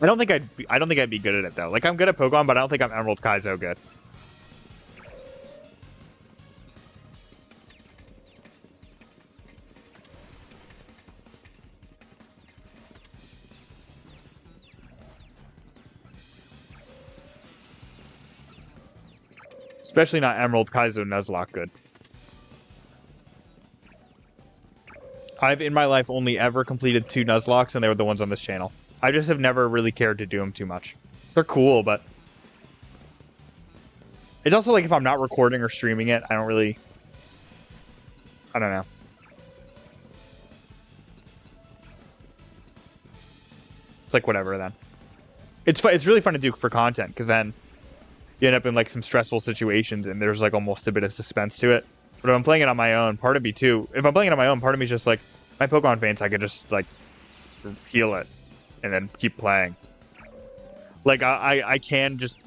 I don't think I'd be good at it though. Like I'm good at Pokemon, but I don't think I'm Emerald Kaizo good. Especially not Emerald Kaizo Nuzlocke good. I've, in my life, only ever completed 2 Nuzlocks, and they were the ones on this channel. I just have never really cared to do them too much. They're cool, but... It's also like if I'm not recording or streaming it, I don't really... I don't know. It's like whatever, then. It's really fun to do for content, because then you end up in like some stressful situations and there's like almost a bit of suspense to it. But if I'm playing it on my own, part of me too, if I'm playing it on my own, part of me is just like, my Pokemon faints, I could just like heal it and then keep playing. Like I can just,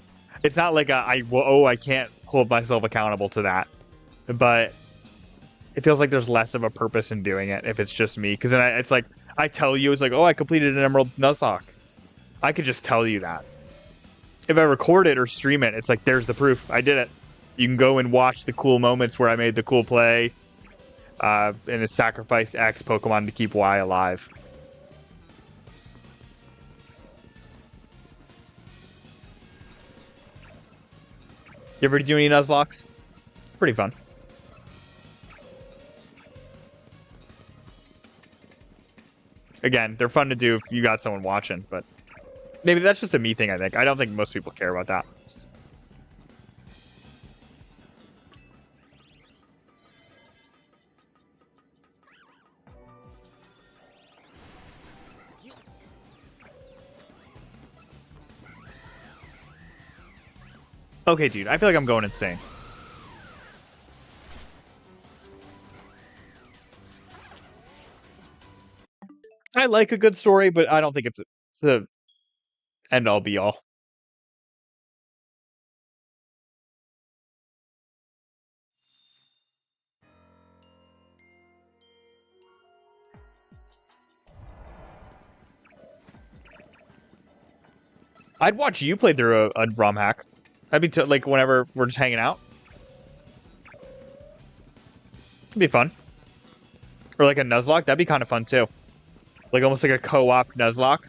it's not like I can't hold myself accountable to that. But it feels like there's less of a purpose in doing it if it's just me. Because then it's like, I tell you, it's like, oh, I completed an Emerald Nuzlocke. I could just tell you that. If I record it or stream it, it's like, there's the proof. I did it. You can go and watch the cool moments where I made the cool play and it sacrificed X Pokemon to keep Y alive. You ever do any Nuzlocks? Pretty fun. Again, they're fun to do if you got someone watching, but maybe that's just a me thing, I think. I don't think most people care about that. Okay, dude, I feel like I'm going insane. I like a good story, but I don't think it's the end-all be-all. I'd watch you play through a ROM hack. That'd be like whenever we're just hanging out. It'd be fun. Or like a Nuzlocke. That'd be kind of fun too. Like almost like a co-op Nuzlocke.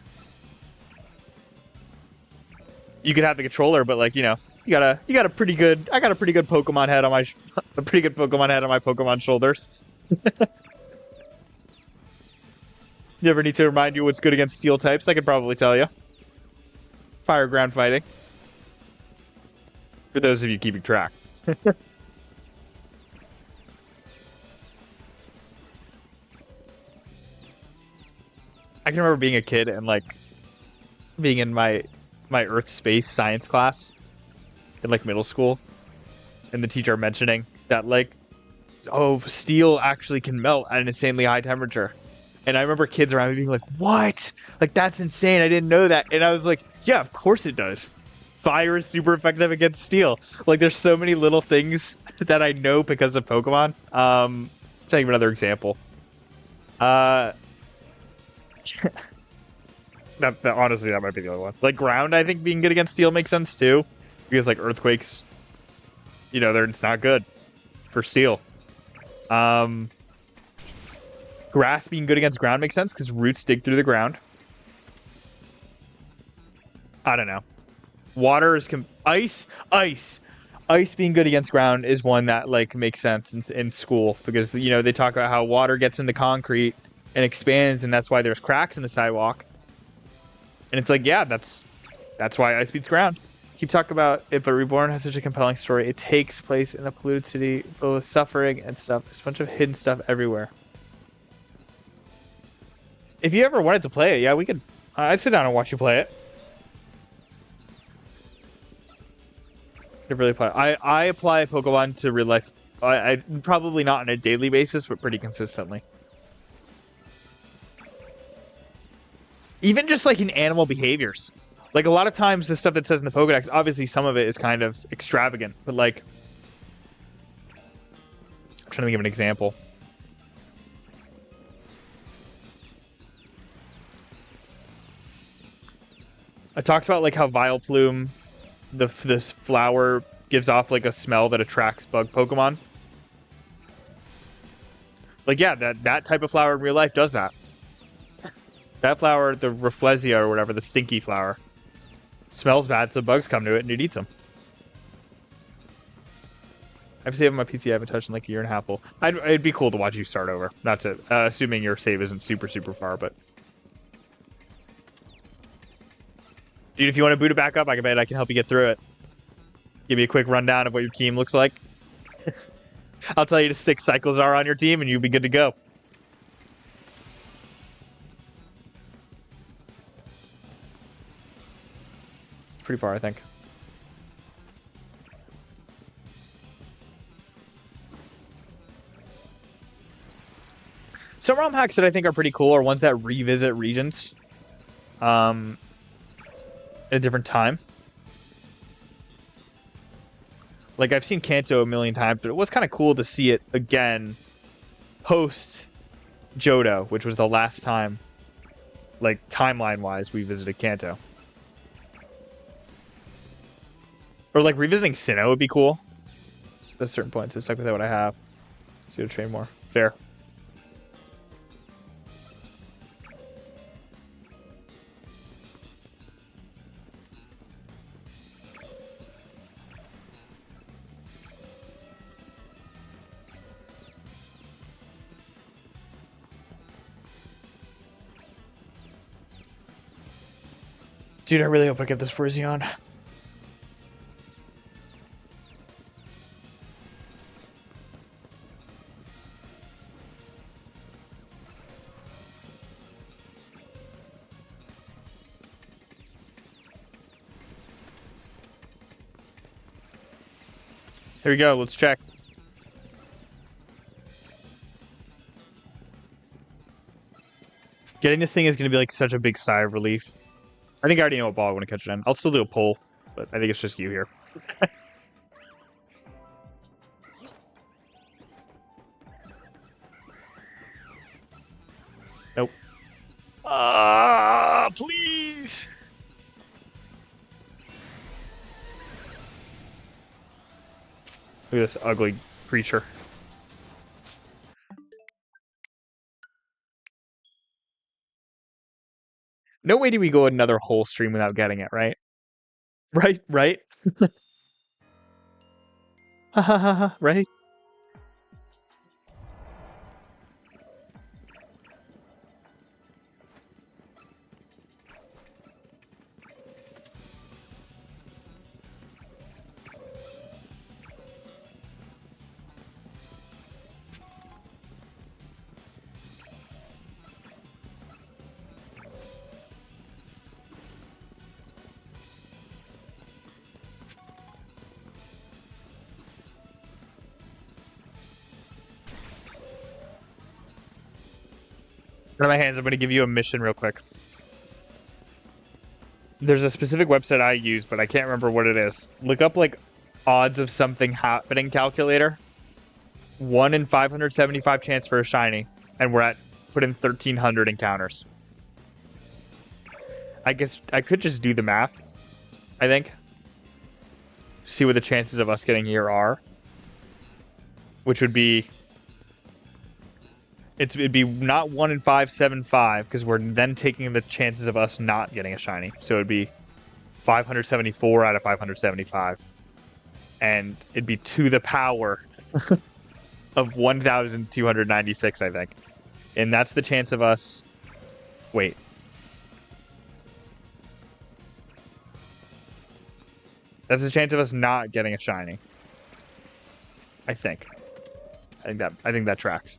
You could have the controller, but like, you know, you got a pretty good. I got a pretty good Pokemon head on my a pretty good Pokemon head on my Pokemon shoulders. You ever need to remind you what's good against steel types? I could probably tell you. Fire ground fighting. For those of you keeping track. I can remember being a kid and like being in my Earth space science class in like middle school, and the teacher mentioning that like, oh, steel actually can melt at an insanely high temperature. And I remember kids around me being like, "What? Like that's insane! I didn't know that." And I was like, "Yeah, of course it does. Fire is super effective against steel. Like there's so many little things that I know because of Pokemon." Tell you another example. Uh, that honestly that might be the other one. Like ground, I think being good against steel makes sense too, because like earthquakes, you know, it's not good for steel. Um, Grass being good against ground makes sense because roots dig through the ground. I don't know. Water is ice being good against ground is one that like makes sense in school because you know they talk about how water gets into concrete and expands, and that's why there's cracks in the sidewalk. And it's like, yeah, that's why ice beats ground. Keep talking about it, but Reborn has such a compelling story. It takes place in a polluted city full of suffering and stuff. There's a bunch of hidden stuff everywhere. If you ever wanted to play it, yeah, we could. I'd sit down and watch you play it. To really play. I apply Pokemon to real life. I probably not on a daily basis, but pretty consistently. Even just like in animal behaviors. Like a lot of times the stuff that says in the Pokedex, obviously some of it is kind of extravagant, but like I'm trying to give an example. I talked about like how Vileplume, this flower gives off like a smell that attracts bug Pokemon. Like yeah, that type of flower in real life does that. That flower, the Rafflesia or whatever, the stinky flower, smells bad, so bugs come to it and it eats them. I've saved on my PC. I haven't touched in like a year and a half. It'd be cool to watch you start over. Not to, assuming your save isn't super far, but dude, if you want to boot it back up, I bet I can help you get through it. Give me a quick rundown of what your team looks like. I'll tell you to stick Cyclizar on your team, and you'll be good to go. Pretty far, I think. Some ROM hacks that I think are pretty cool are ones that revisit regions at a different time. Like, I've seen Kanto a million times, but it was kind of cool to see it again post Johto, which was the last time, like, timeline-wise, we visited Kanto. Or, like, revisiting Sinnoh would be cool. At certain points, so stuck with what I have. So to train more. Fair. Dude, I really hope I get this Virizion. Here we go. Let's check. Getting this thing is going to be like such a big sigh of relief. I think I already know what ball I want to catch it in. I'll still do a pull, but I think it's just you here. Nope. Please. Look at this ugly creature. No way do we go another whole stream without getting it, right? Right, right. Ha ha ha ha, right? Out of my hands, I'm going to give you a mission real quick. There's a specific website I use, but I can't remember what it is. Look up like odds of something happening calculator. 1 in 575 chance for a shiny, and we're at put in 1,300 encounters. I guess I could just do the math. I think. See what the chances of us getting here are. Which would be it'd be not 1 in 575 because we're then taking the chances of us not getting a shiny. So it'd be 574 out of 575. And it'd be to the power of 1,296, I think. And that's the chance of us... Wait. That's the chance of us not getting a shiny. I think. I think that tracks.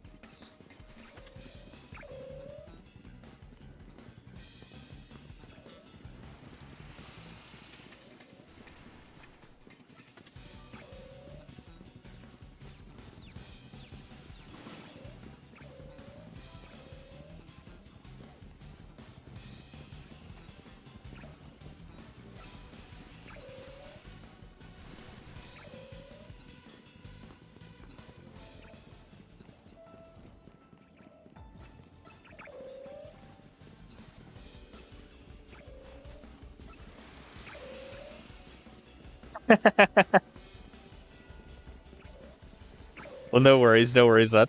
Well, no worries, lad.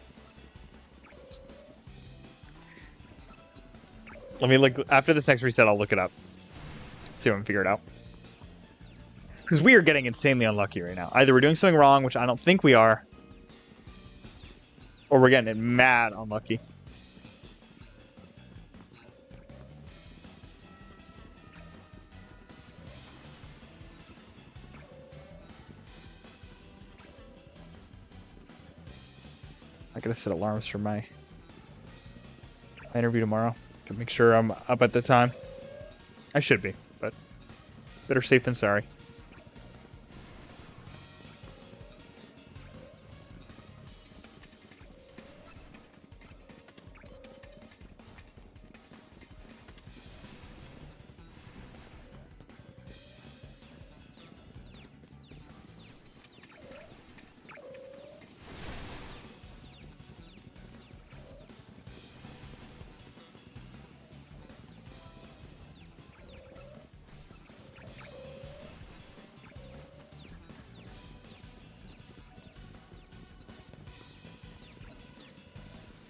Let me look after this next reset. I'll look it up. See if I can figure it out. Because we are getting insanely unlucky right now. Either we're doing something wrong, which I don't think we are, or we're getting it mad unlucky. I gotta set alarms for my interview tomorrow. Can make sure I'm up at the time. I should be, but better safe than sorry.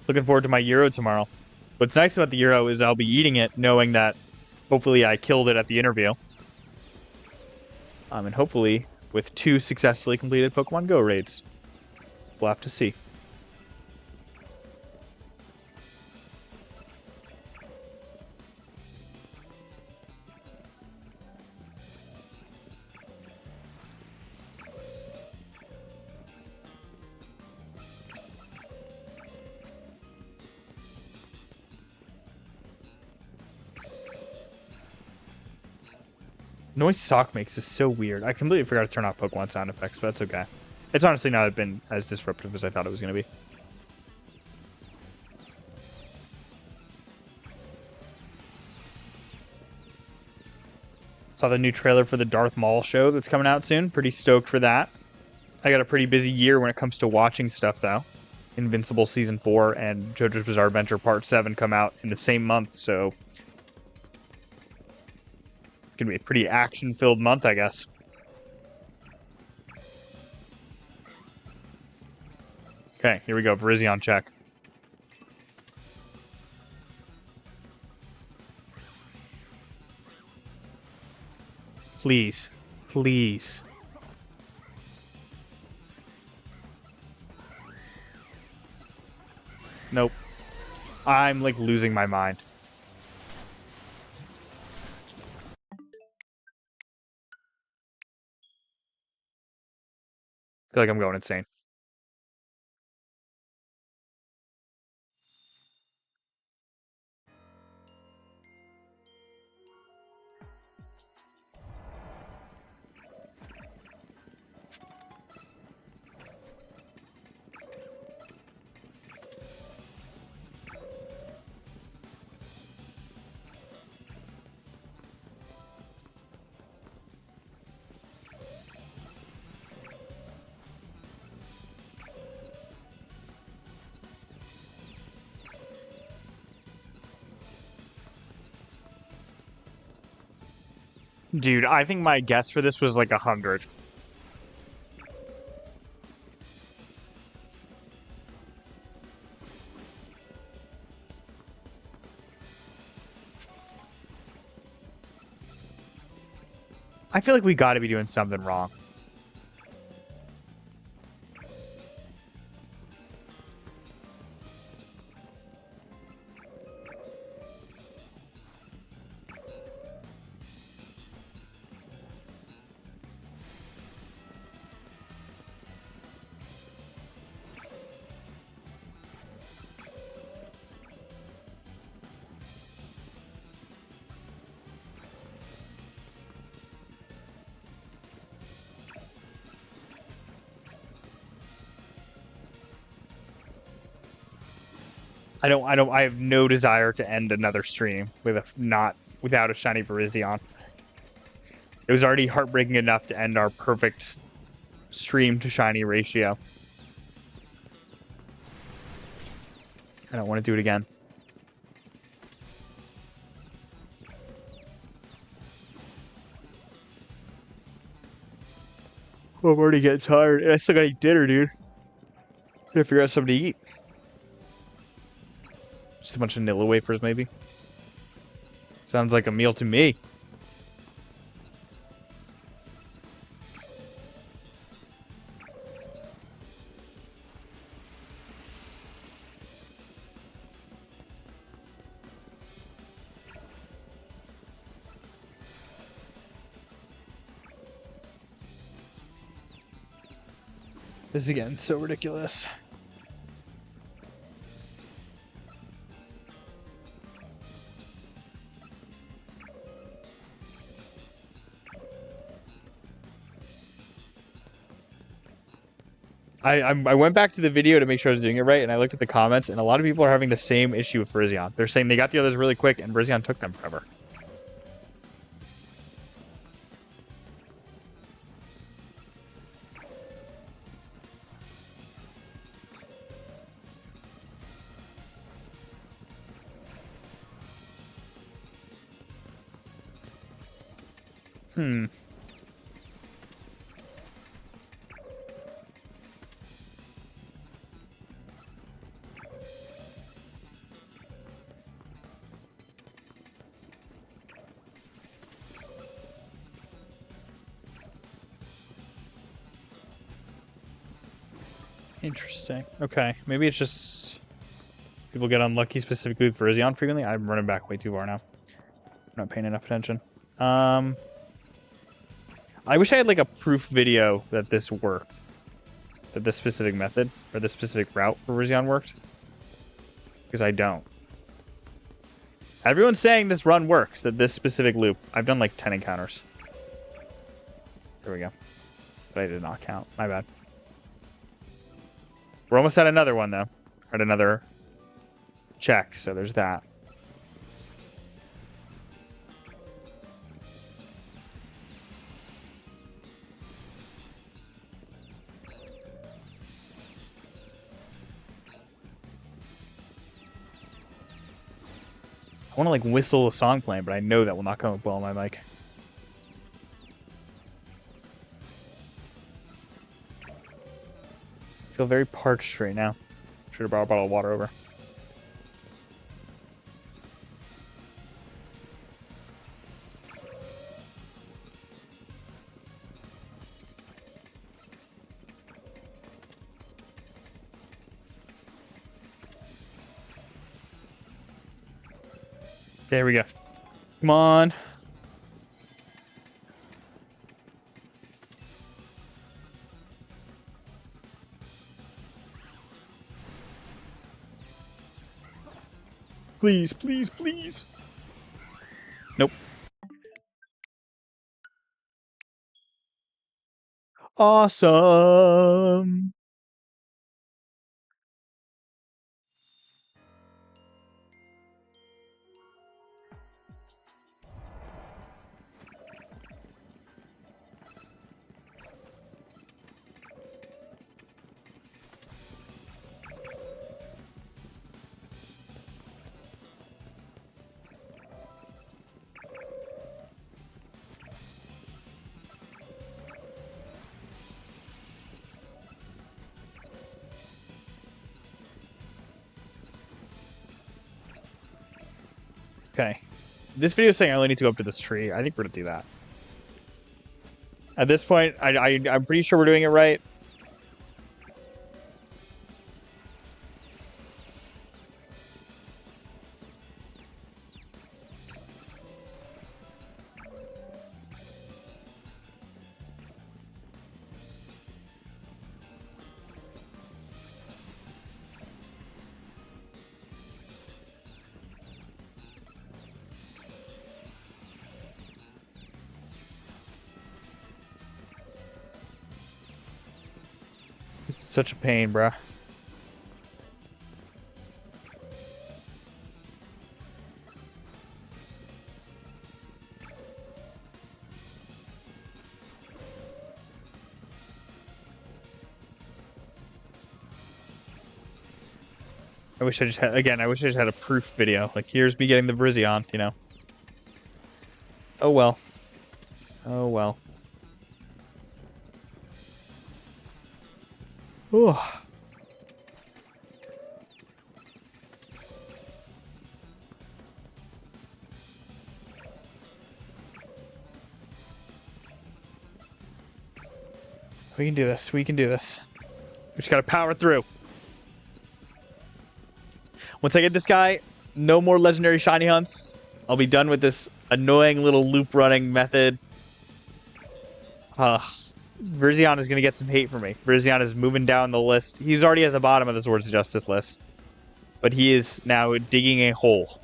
Looking forward to my Euro tomorrow. What's nice about the Euro is I'll be eating it knowing that hopefully I killed it at the interview. And hopefully with 2 successfully completed Pokemon Go raids. We'll have to see. Noise Sock makes is so weird. I completely forgot to turn off Pokemon sound effects, but that's okay. It's honestly not been as disruptive as I thought it was going to be. Saw the new trailer for the Darth Maul show that's coming out soon. Pretty stoked for that. I got a pretty busy year when it comes to watching stuff, though. Invincible Season 4 and JoJo's Bizarre Adventure Part 7 come out in the same month, so... Gonna be a pretty action-filled month, I guess. Okay, here we go. Virizion check. Please. Please. Nope. I'm like losing my mind. I feel like I'm going insane. Dude, I think my guess for this was like 100. I feel like we got to be doing something wrong. I have no desire to end another stream with without a shiny Virizion. It was already heartbreaking enough to end our perfect stream to shiny ratio. I don't want to do it again. Oh, I'm already getting tired. I still gotta eat dinner, dude. Gotta figure out something to eat. Just a bunch of Nilla wafers, maybe. Sounds like a meal to me. This is getting so ridiculous. I went back to the video to make sure I was doing it right, and I looked at the comments, and a lot of people are having the same issue with Virizion. They're saying they got the others really quick, and Virizion took them forever. Hmm. Interesting. Okay, maybe it's just people get unlucky specifically with Virizion frequently. I'm running back way too far now. I'm not paying enough attention. I wish I had like a proof video that this worked. That this specific method or this specific route for Virizion worked. Because I don't. Everyone's saying this run works, that this specific loop. I've done like 10 encounters. There we go. But I did not count. My bad. We're almost at another one, though. At another check, so there's that. I want to, like, whistle a song playing, but I know that will not come up well on my mic. I feel very parched right now. Should have brought a bottle of water over. There we go. Come on. Please, please, please. Nope. Awesome. Okay. This video is saying I only need to go up to this tree. I think we're gonna do that. At this point, I'm pretty sure we're doing it right. It's such a pain, bruh. I wish I just had, again, I wish I just had a proof video. Like, here's me getting the Virizion, you know. Oh well. Oh well. Ooh. We can do this. We can do this. We just gotta power through. Once I get this guy, no more legendary shiny hunts. I'll be done with this annoying little loop running method. Virizion is going to get some hate from me. Virizion is moving down the list. He's already at the bottom of the Swords of Justice list. But he is now digging a hole.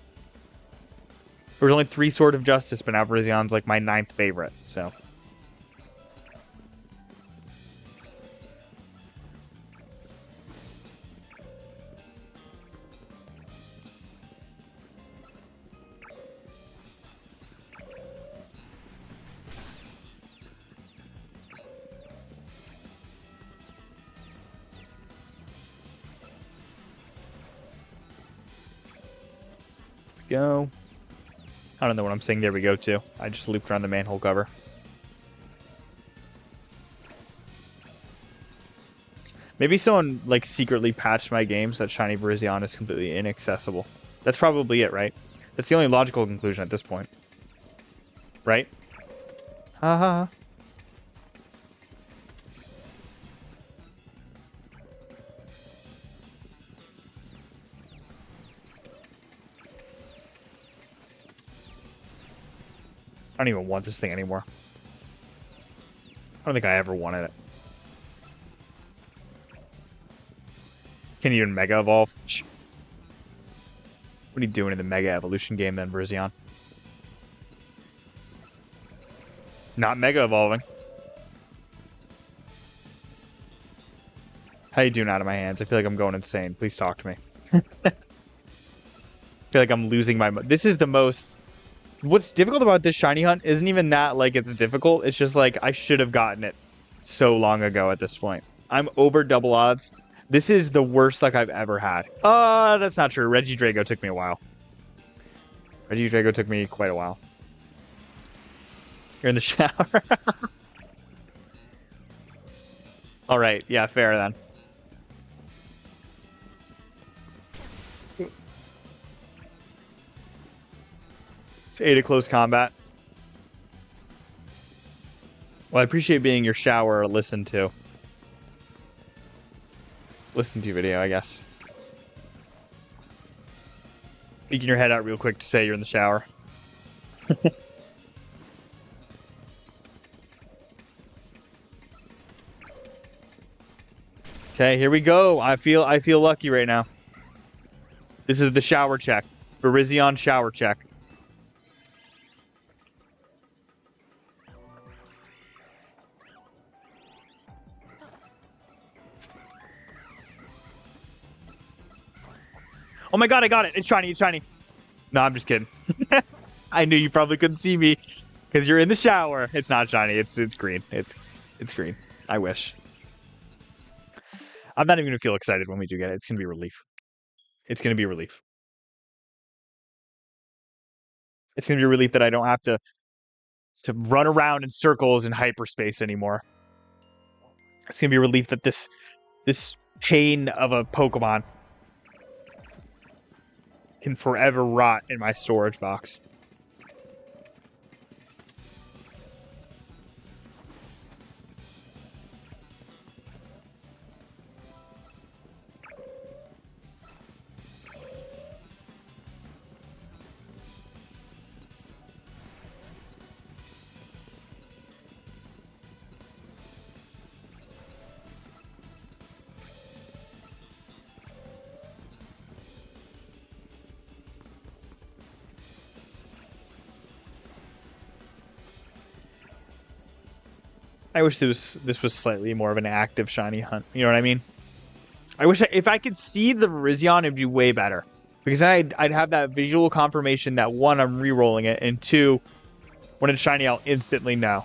There was only 3 Sword of Justice, but now Virizion's like my 9th favorite, so... Go. I don't know what I'm saying. There we go, too. I just looped around the manhole cover. Maybe someone, like, secretly patched my game so that Shiny Virizion is completely inaccessible. That's probably it, right? That's the only logical conclusion at this point. Right? Haha. I don't even want this thing anymore. I don't think I ever wanted it. Can you even Mega Evolve? What are you doing in the Mega Evolution game then, Virizion? Not Mega Evolving. How you doing out of my hands? I feel like I'm going insane. Please talk to me. I feel like I'm losing my... This is the most... What's difficult about this shiny hunt isn't even that, like, it's difficult. It's just, like, I should have gotten it so long ago at this point. I'm over double odds. This is the worst luck I've ever had. That's not true. Regidrago took me a while. Regidrago took me quite a while. You're in the shower. All right. Yeah, fair then. It's 8 at close combat. Well, I appreciate being your shower listened to. Listen to video, I guess. peeking your head out real quick to say you're in the shower. Okay, here we go. I feel lucky right now. This is the shower check. Virizion shower check. Oh my god, I got it. It's shiny, it's shiny. No, I'm just kidding. I knew you probably couldn't see me because you're in the shower. It's not shiny. It's green. It's green. I wish. I'm not even gonna feel excited when we do get it. It's gonna be relief. It's gonna be relief. It's gonna be relief that I don't have to run around in circles in hyperspace anymore. It's gonna be relief that this pain of a Pokemon can forever rot in my storage box. I wish this was slightly more of an active shiny hunt. You know what I mean? I wish if I could see the Virizion, it'd be way better. Because then I'd have that visual confirmation that one, I'm re-rolling it, and two, when it's shiny, I'll instantly know.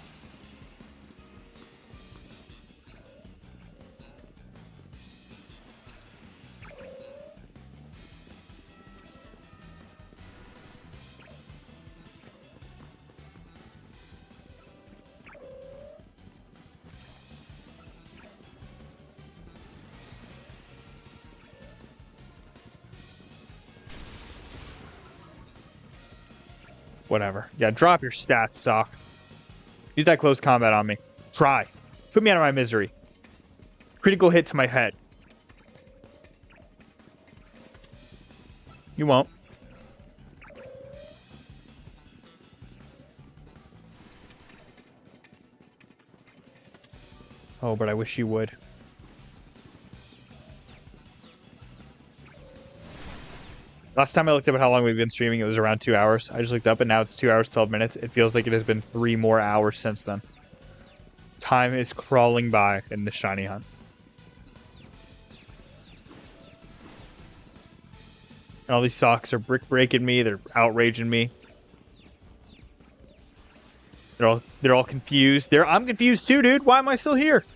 Whatever. Yeah, drop your stats, Stock. Use that close combat on me. Try. Put me out of my misery. Critical hit to my head. You won't. Oh, but I wish you would. Last time I looked up at how long we've been streaming, it was around 2 hours. I just looked up and now it's 2 hours, 12 minutes. It feels like it has been 3 more hours since then. Time is crawling by in the shiny hunt. And all these socks are brick breaking me. They're outraging me. They're all confused. I'm confused too, dude. Why am I still here?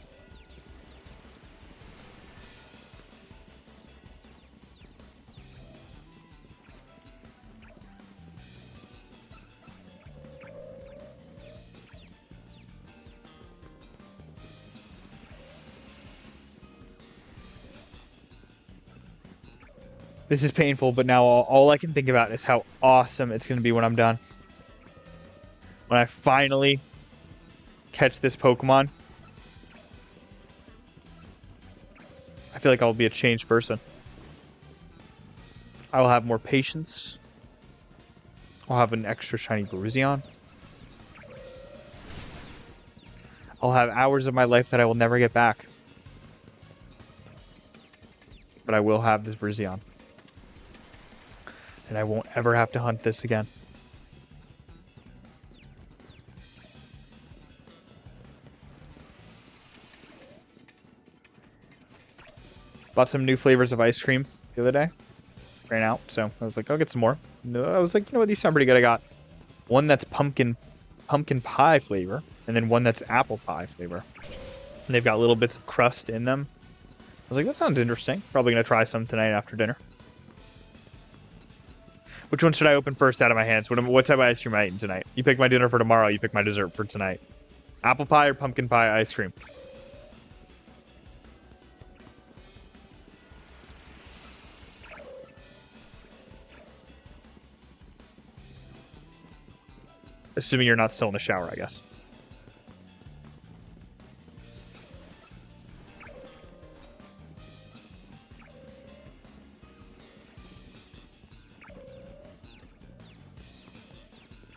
This is painful, but now all I can think about is how awesome it's going to be when I'm done. When I finally catch this Pokemon. I feel like I'll be a changed person. I will have more patience. I'll have an extra shiny Virizion. I'll have hours of my life that I will never get back. But I will have this Virizion. And I won't ever have to hunt this again. Bought some new flavors of ice cream the other day. Ran out, so I was like, I'll get some more. I was like, you know what, these sound pretty good. I got one that's pumpkin pie flavor, and then one that's apple pie flavor. And they've got little bits of crust in them. I was like, that sounds interesting. Probably gonna try some tonight after dinner. Which one should I open first out of my hands? What type of ice cream am I eating tonight? You pick my dinner for tomorrow. You pick my dessert for tonight. Apple pie or pumpkin pie ice cream? Assuming you're not still in the shower, I guess.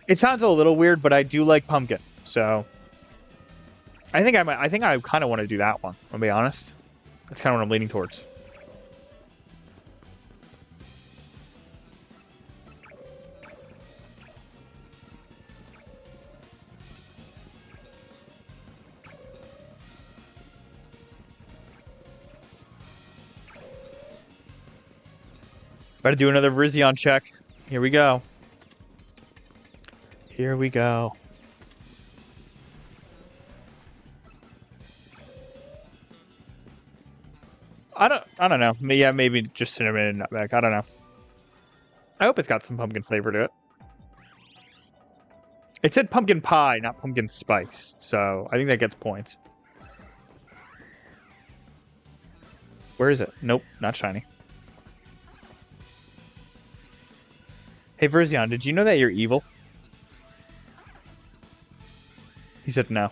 It sounds a little weird, but I do like pumpkin. So I think I kind of want to do that one. I'll be honest. That's kind of what I'm leaning towards. Better do another Virizion check. Here we go. Here we go. I don't know. Yeah, maybe just cinnamon and nutmeg. I don't know. I hope it's got some pumpkin flavor to it. It said pumpkin pie, not pumpkin spice. So I think that gets points. Where is it? Nope, not shiny. Hey, Virizion, did you know that you're evil? He said no.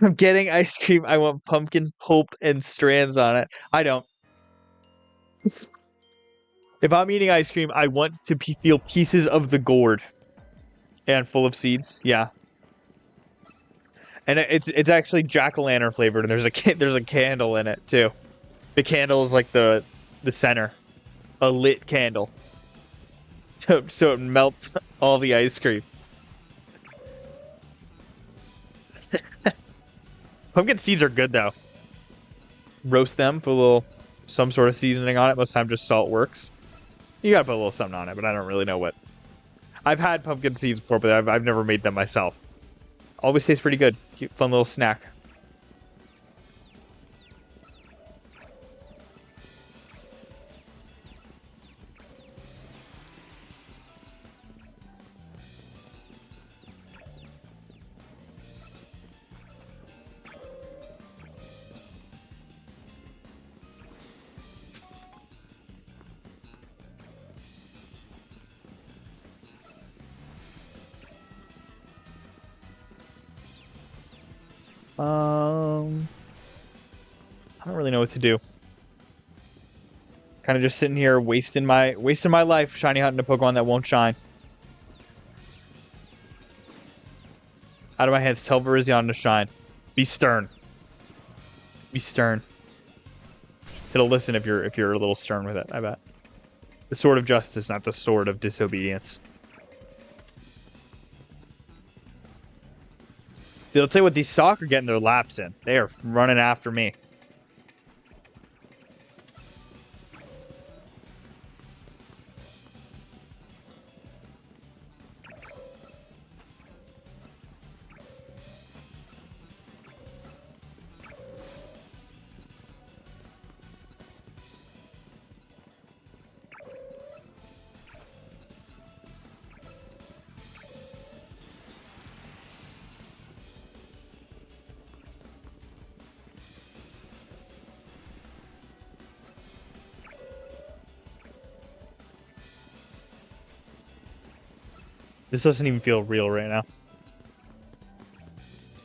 I'm getting ice cream. I want pumpkin pulp and strands on it. I don't. If I'm eating ice cream, I want to feel pieces of the gourd. And full of seeds. Yeah. And it's actually jack-o'-lantern flavored, and there's a candle in it too. The candle is like the center, a lit candle, so it melts all the ice cream. Pumpkin seeds are good though. Roast them, put a little some sort of seasoning on it. Most of the time, just salt works. You gotta put a little something on it, but I don't really know what. I've had pumpkin seeds before, but I've never made them myself. Always tastes pretty good. Cute, fun little snack. I don't really know what to do. Kind of just sitting here wasting my life shiny hunting a Pokemon that won't shine. Out of my hands, tell Virizion to shine. Be stern. Be stern. It'll listen if you're a little stern with it, I bet. The sword of justice, not the sword of disobedience. Dude, I'll tell you what, these Sock are getting their laps in. They are running after me. This doesn't even feel real right now.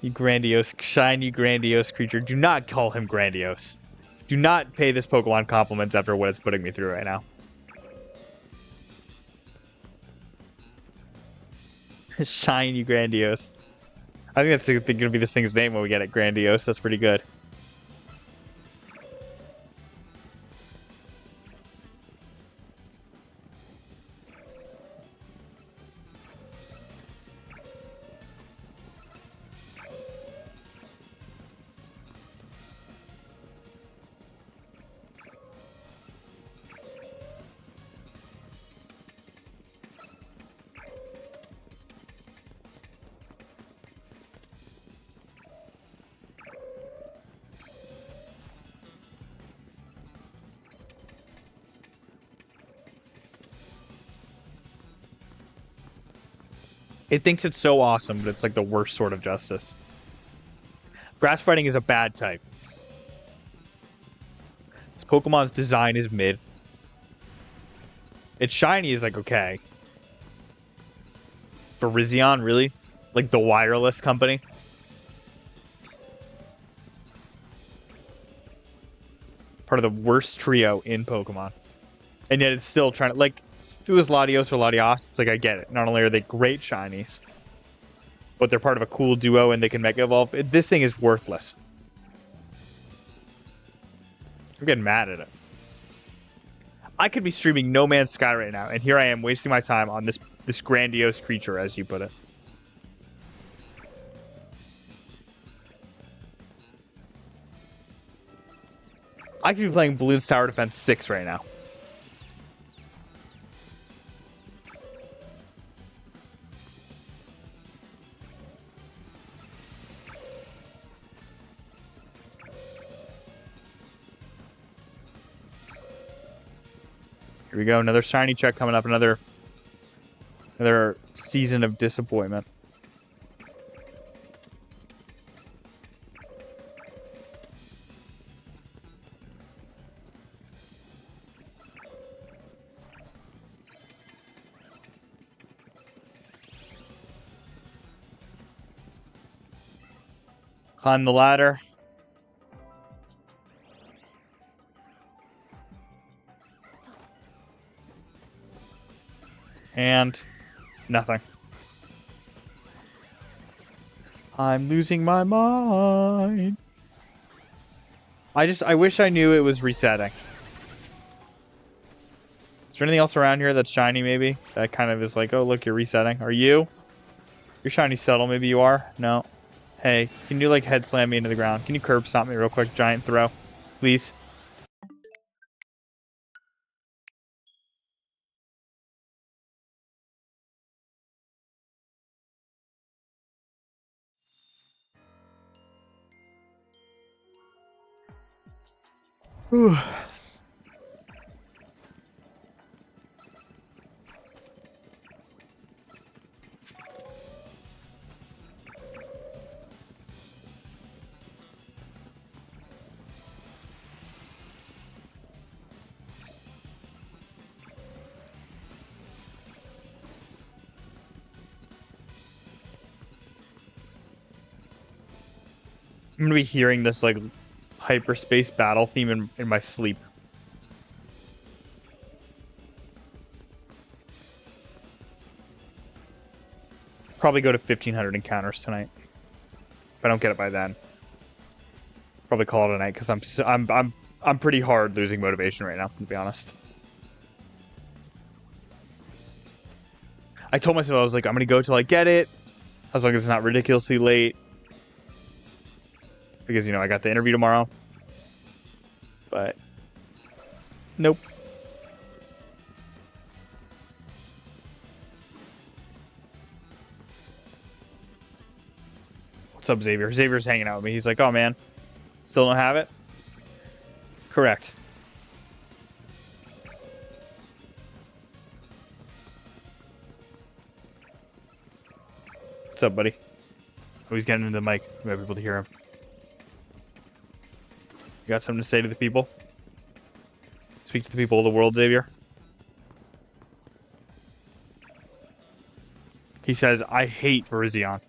You grandiose, shiny, grandiose creature. Do not call him grandiose. Do not pay this Pokemon compliments after what it's putting me through right now. Shiny, grandiose. I think that's going to be this thing's name when we get it, grandiose. That's pretty good. It thinks it's so awesome, but it's like the worst sort of justice. Grass fighting is a bad type. This Pokemon's design is mid. Its shiny is like okay. Virizion, really? Like the wireless company? part of the worst trio in Pokemon. And yet it's still trying to, like, if it was Latios or Latios, it's like, I get it. Not only are they great shinies, but they're part of a cool duo and they can Mega Evolve. This thing is worthless. I'm getting mad at it. I could be streaming No Man's Sky right now, and here I am wasting my time on this grandiose creature, as you put it. I could be playing Bloons Tower Defense 6 right now. Here we go, another shiny check coming up, another season of disappointment. Climb the ladder. And nothing. I'm losing my mind. I wish I knew it was resetting. Is there anything else around here that's shiny, maybe? That kind of is like, oh, look, you're resetting. Are you? You're shiny subtle, maybe you are? No. Hey, can you, like, head slam me into the ground? Can you curb stomp me real quick? Giant throw. Please. Whew. I'm gonna be hearing this, like, hyperspace battle theme in my sleep. Probably go to 1,500 encounters tonight. If I don't get it by then, probably call it a night because I'm pretty hard losing motivation right now, to be honest. I told myself I was like, I'm gonna go till I get it, as long as it's not ridiculously late. Because, you know, I got the interview tomorrow. But nope. What's up, Xavier? Xavier's hanging out with me. He's like, oh man, still don't have it? Correct. What's up, buddy? Oh, he's getting into the mic. We have people to hear him. You got something to say to the people? Speak to the people of the world, Xavier. He says, I hate Virizion.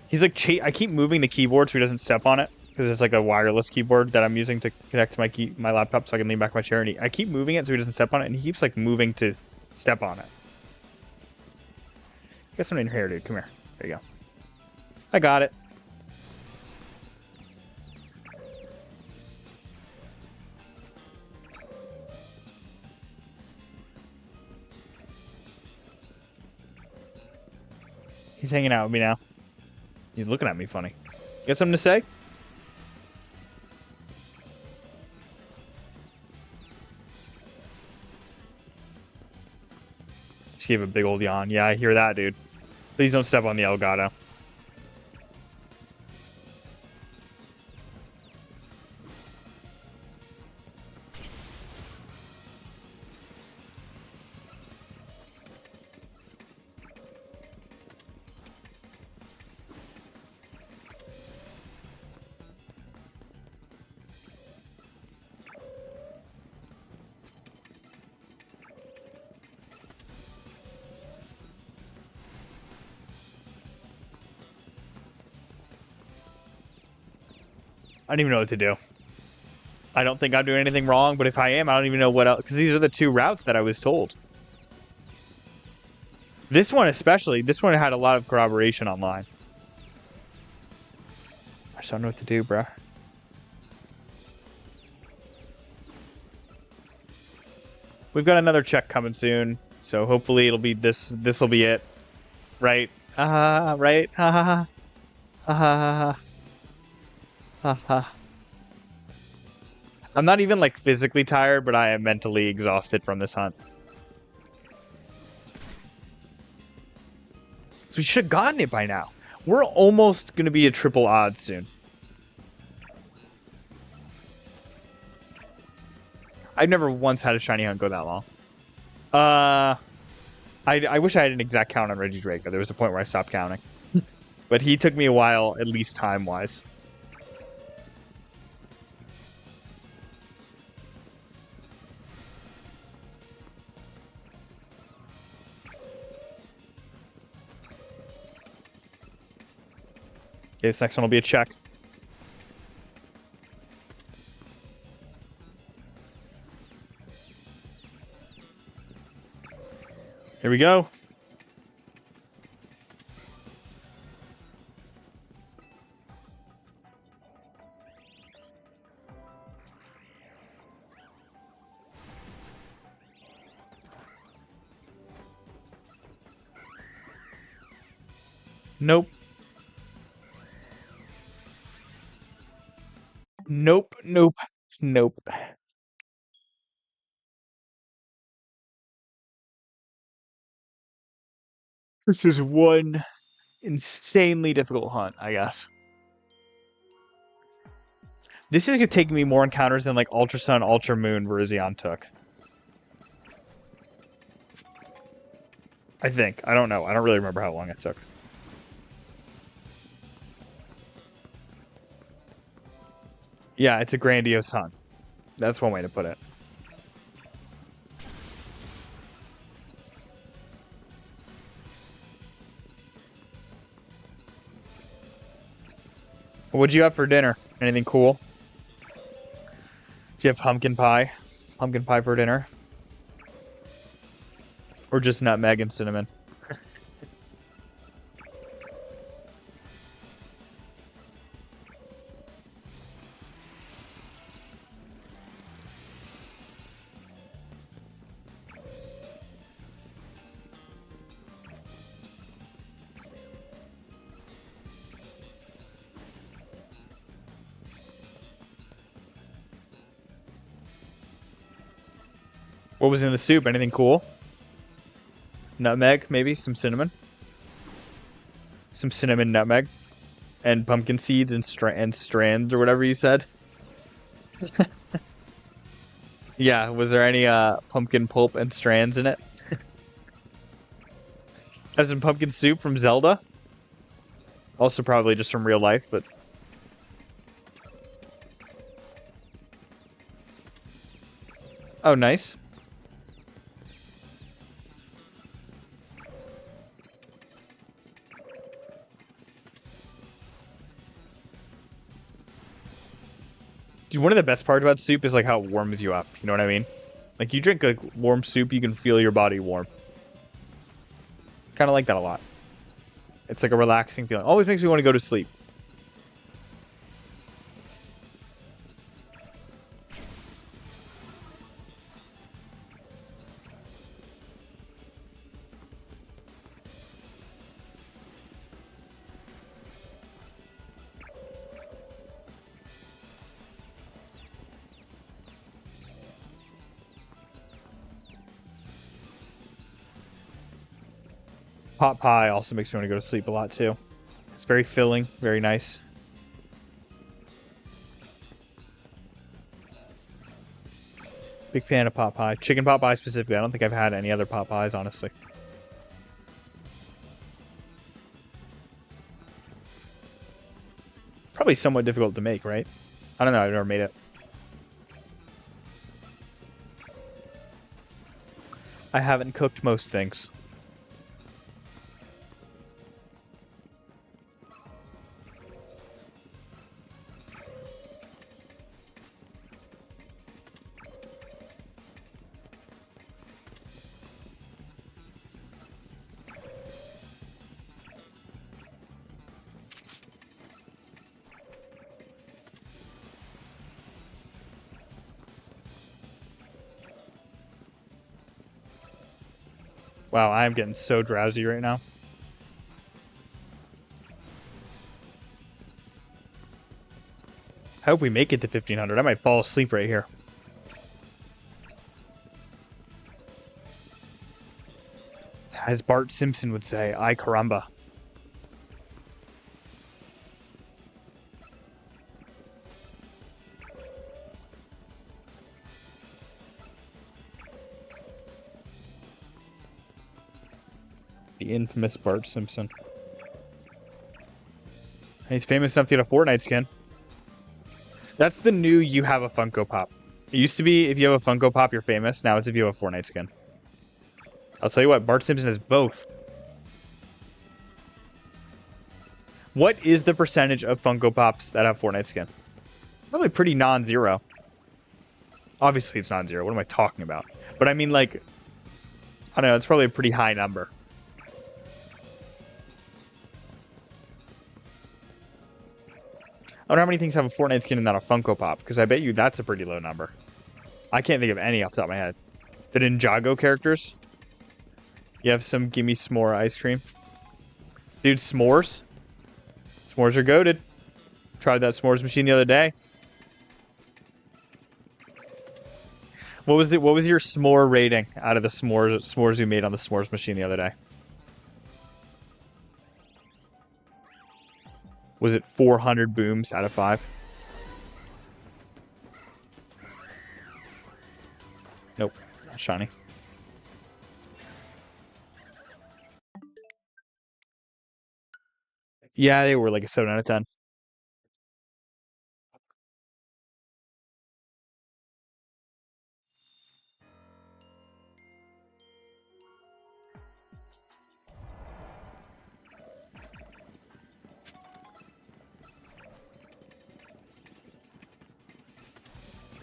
He's like, I keep moving the keyboard so he doesn't step on it. Because it's like a wireless keyboard that I'm using to connect to my laptop so I can lean back my chair. And I keep moving it so he doesn't step on it. And he keeps like moving to step on it. Get something in your hair, dude. Come here. There you go. I got it. He's hanging out with me now. He's looking at me funny. You got something to say? Just gave a big old yawn. Yeah, I hear that, dude. Please don't step on the Elgato. I don't even know what to do. I don't think I'm doing anything wrong, but if I am, I don't even know what else, because these are the 2 routes that I was told. This one especially, this one had a lot of corroboration online. I just don't know what to do, bruh. We've got another check coming soon, so hopefully it'll be this. This will be it, right? Right? Ha ha ha. I'm not even like physically tired, but I am mentally exhausted from this hunt. So we should have gotten it by now. We're almost gonna be a triple odds soon. I've never once had a shiny hunt go that long. I wish I had an exact count on Regidrago. There was a point where I stopped counting. But he took me a while, at least time-wise. Okay, this next one will be a check. Here we go. Nope. Nope, nope, nope. This is one insanely difficult hunt, I guess. This is gonna take me more encounters than like Ultra Sun, Ultra Moon, Virizion took. I think. I don't know. I don't really remember how long it took. Yeah, it's a grandiose hunt. That's one way to put it. What'd you have for dinner? Anything cool? Do you have pumpkin pie? Pumpkin pie for dinner? Or just nutmeg and cinnamon? What was in the soup? Anything cool? Nutmeg, maybe? Some cinnamon? Some cinnamon, nutmeg? And pumpkin seeds and strands or whatever you said? Yeah, was there any pumpkin pulp and strands in it? Have some pumpkin soup from Zelda? Also probably just from real life, but... Oh, nice. Dude, one of the best parts about soup is like how it warms you up. You know what I mean? Like you drink like warm soup, you can feel your body warm. Kind of like that a lot. It's like a relaxing feeling. Always makes me want to go to sleep. Pot pie also makes me want to go to sleep a lot too. It's very filling, very nice. Big fan of pot pie. Chicken pot pie specifically. I don't think I've had any other pot pies, honestly. Probably somewhat difficult to make, right? I don't know. I've never made it. I haven't cooked most things. Wow, I am getting so drowsy right now. I hope we make it to 1500. I might fall asleep right here. As Bart Simpson would say, ay caramba. The infamous Bart Simpson. He's famous enough to get a Fortnite skin. That's the new you have a Funko Pop. It used to be if you have a Funko Pop, you're famous. Now it's if you have a Fortnite skin. I'll tell you what, Bart Simpson has both. What is the percentage of Funko Pops that have Fortnite skin? Probably pretty non-zero. Obviously, it's non-zero. What am I talking about? But I mean, like, I don't know. It's probably a pretty high number. I wonder how many things have a Fortnite skin and not a Funko Pop, because I bet you that's a pretty low number. I can't think of any off the top of my head. The Ninjago characters? You have some gimme s'more ice cream. Dude, s'mores? S'mores are goated. Tried that s'mores machine the other day. What was your s'more rating out of the s'mores you made on the s'mores machine the other day? Was it 400 booms out of 5? Nope, not shiny. Yeah, they were like a 7 out of 10.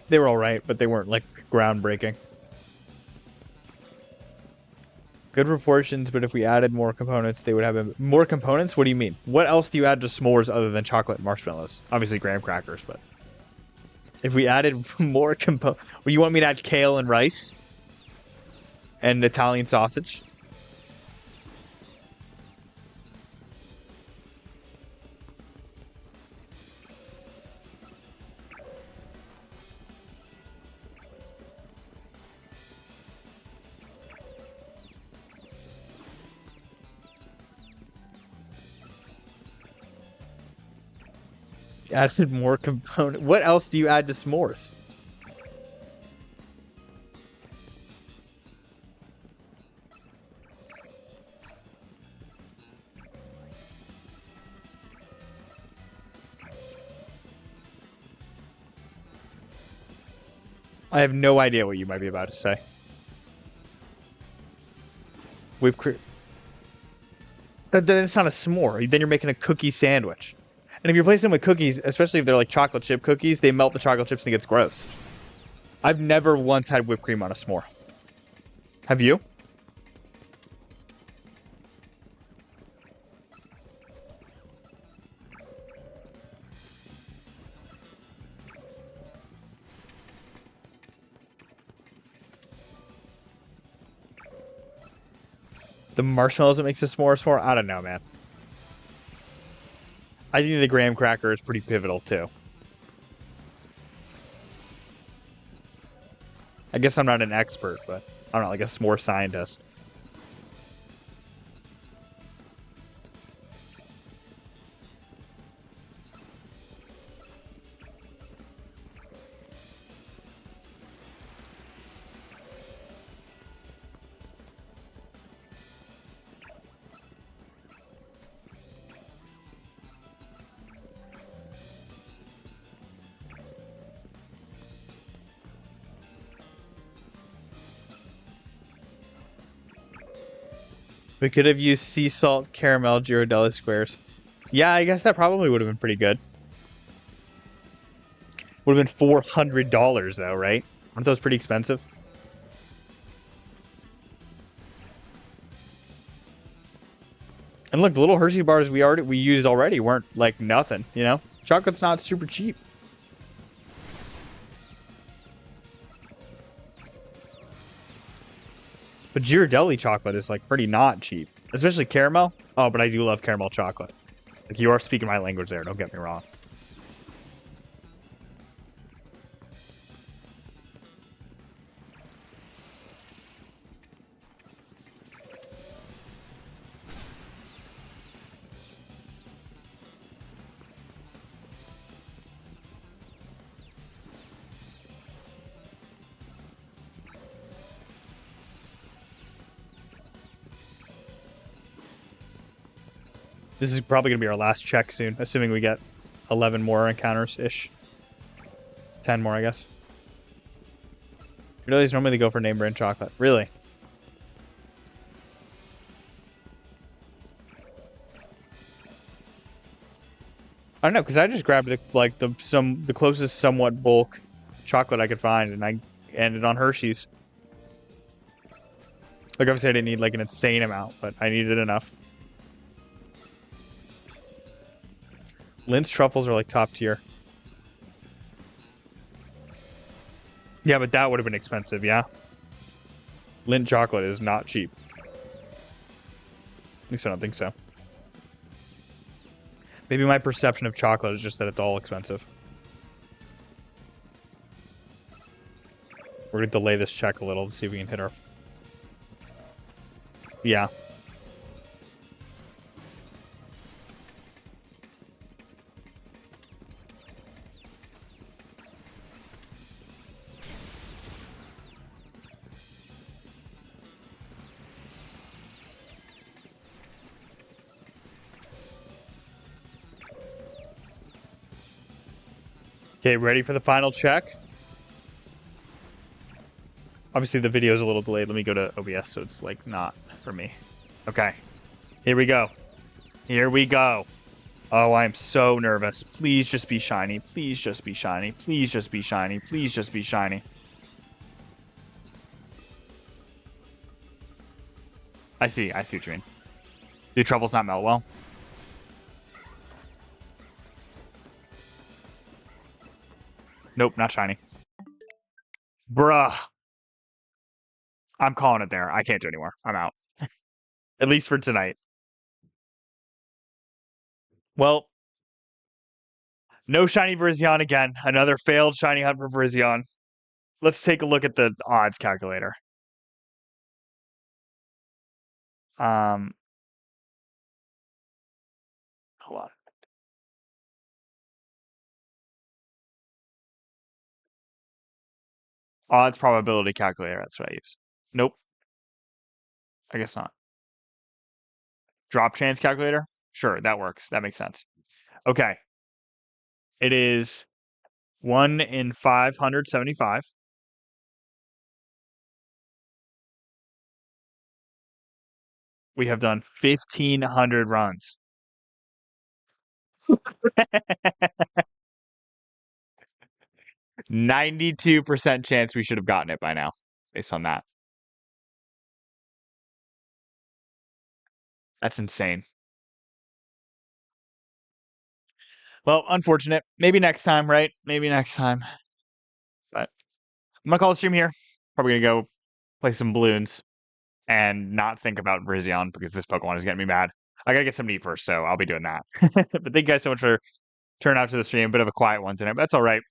They were alright, but they weren't like groundbreaking. Good proportions, but if we added more components, they would have more components? What do you mean? What else do you add to s'mores other than chocolate and marshmallows? Obviously graham crackers, but... If we added more components... Well, you want me to add kale and rice? And Italian sausage? Added more component. What else do you add to s'mores? I have no idea what you might be about to say. Then it's not a s'more. Then you're making a cookie sandwich. And if you're placing them with cookies, especially if they're like chocolate chip cookies, they melt the chocolate chips and it gets gross. I've never once had whipped cream on a s'more. Have you? The marshmallows that makes a s'more? I don't know, man. I think the graham cracker is pretty pivotal, too. I guess I'm not an expert, but I'm not like a s'more scientist. We could have used sea salt, caramel, Ghirardelli squares. Yeah, I guess that probably would have been pretty good. Would have been $400 though, right? Aren't those pretty expensive? And look, the little Hershey bars we used already weren't like nothing, you know? Chocolate's not super cheap. But Ghirardelli chocolate is like pretty not cheap, especially caramel. Oh, but I do love caramel chocolate. Like you are speaking my language there. Don't get me wrong. This is probably gonna be our last check soon, assuming we get 11 more encounters ish. 10 more, I guess. Ghirardelli's normally go for name brand chocolate. Really? I don't know, because I just grabbed the closest somewhat bulk chocolate I could find, and I ended on Hershey's. Like obviously I didn't need like an insane amount, but I needed enough. Lindt truffles are like top tier. Yeah, but that would have been expensive, yeah? Lindt chocolate is not cheap. At least I don't think so. Maybe my perception of chocolate is just that it's all expensive. We're going to delay this check a little to see if we can hit our... Yeah. Okay, ready for the final check? Obviously, the video is a little delayed. Let me go to OBS so it's, like, not for me. Okay. Here we go. Here we go. Oh, I am so nervous. Please just be shiny. Please just be shiny. Please just be shiny. Please just be shiny. I see what you mean. Do truffles not melt well? Nope, not shiny. Bruh. I'm calling it there. I can't do anymore. I'm out. At least for tonight. Well, no shiny Virizion again. Another failed shiny hunt for Virizion. Let's take a look at the odds calculator. Hold on. Odds probability calculator. That's what I use. Nope. I guess not. Drop chance calculator? Sure, that works. That makes sense. Okay. It is 1 in 575. We have done 1,500 runs. 92% chance we should have gotten it by now, based on that. That's insane. Well, unfortunate. Maybe next time, right? Maybe next time. But I'm gonna call the stream here. Probably gonna go play some balloons and not think about Virizion because this Pokemon is getting me mad. I gotta get something to eat first, so I'll be doing that. But thank you guys so much for turning out to the stream. A bit of a quiet one tonight, but that's all right.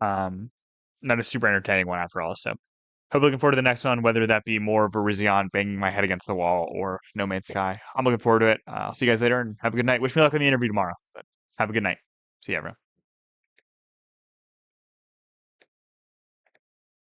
Not a super entertaining one after all. So hope looking forward to the next one, whether that be more Virizion banging my head against the wall or No Man's Sky. I'm looking forward to it. I'll see you guys later and have a good night. Wish me luck on the interview tomorrow. But have a good night. See you, everyone.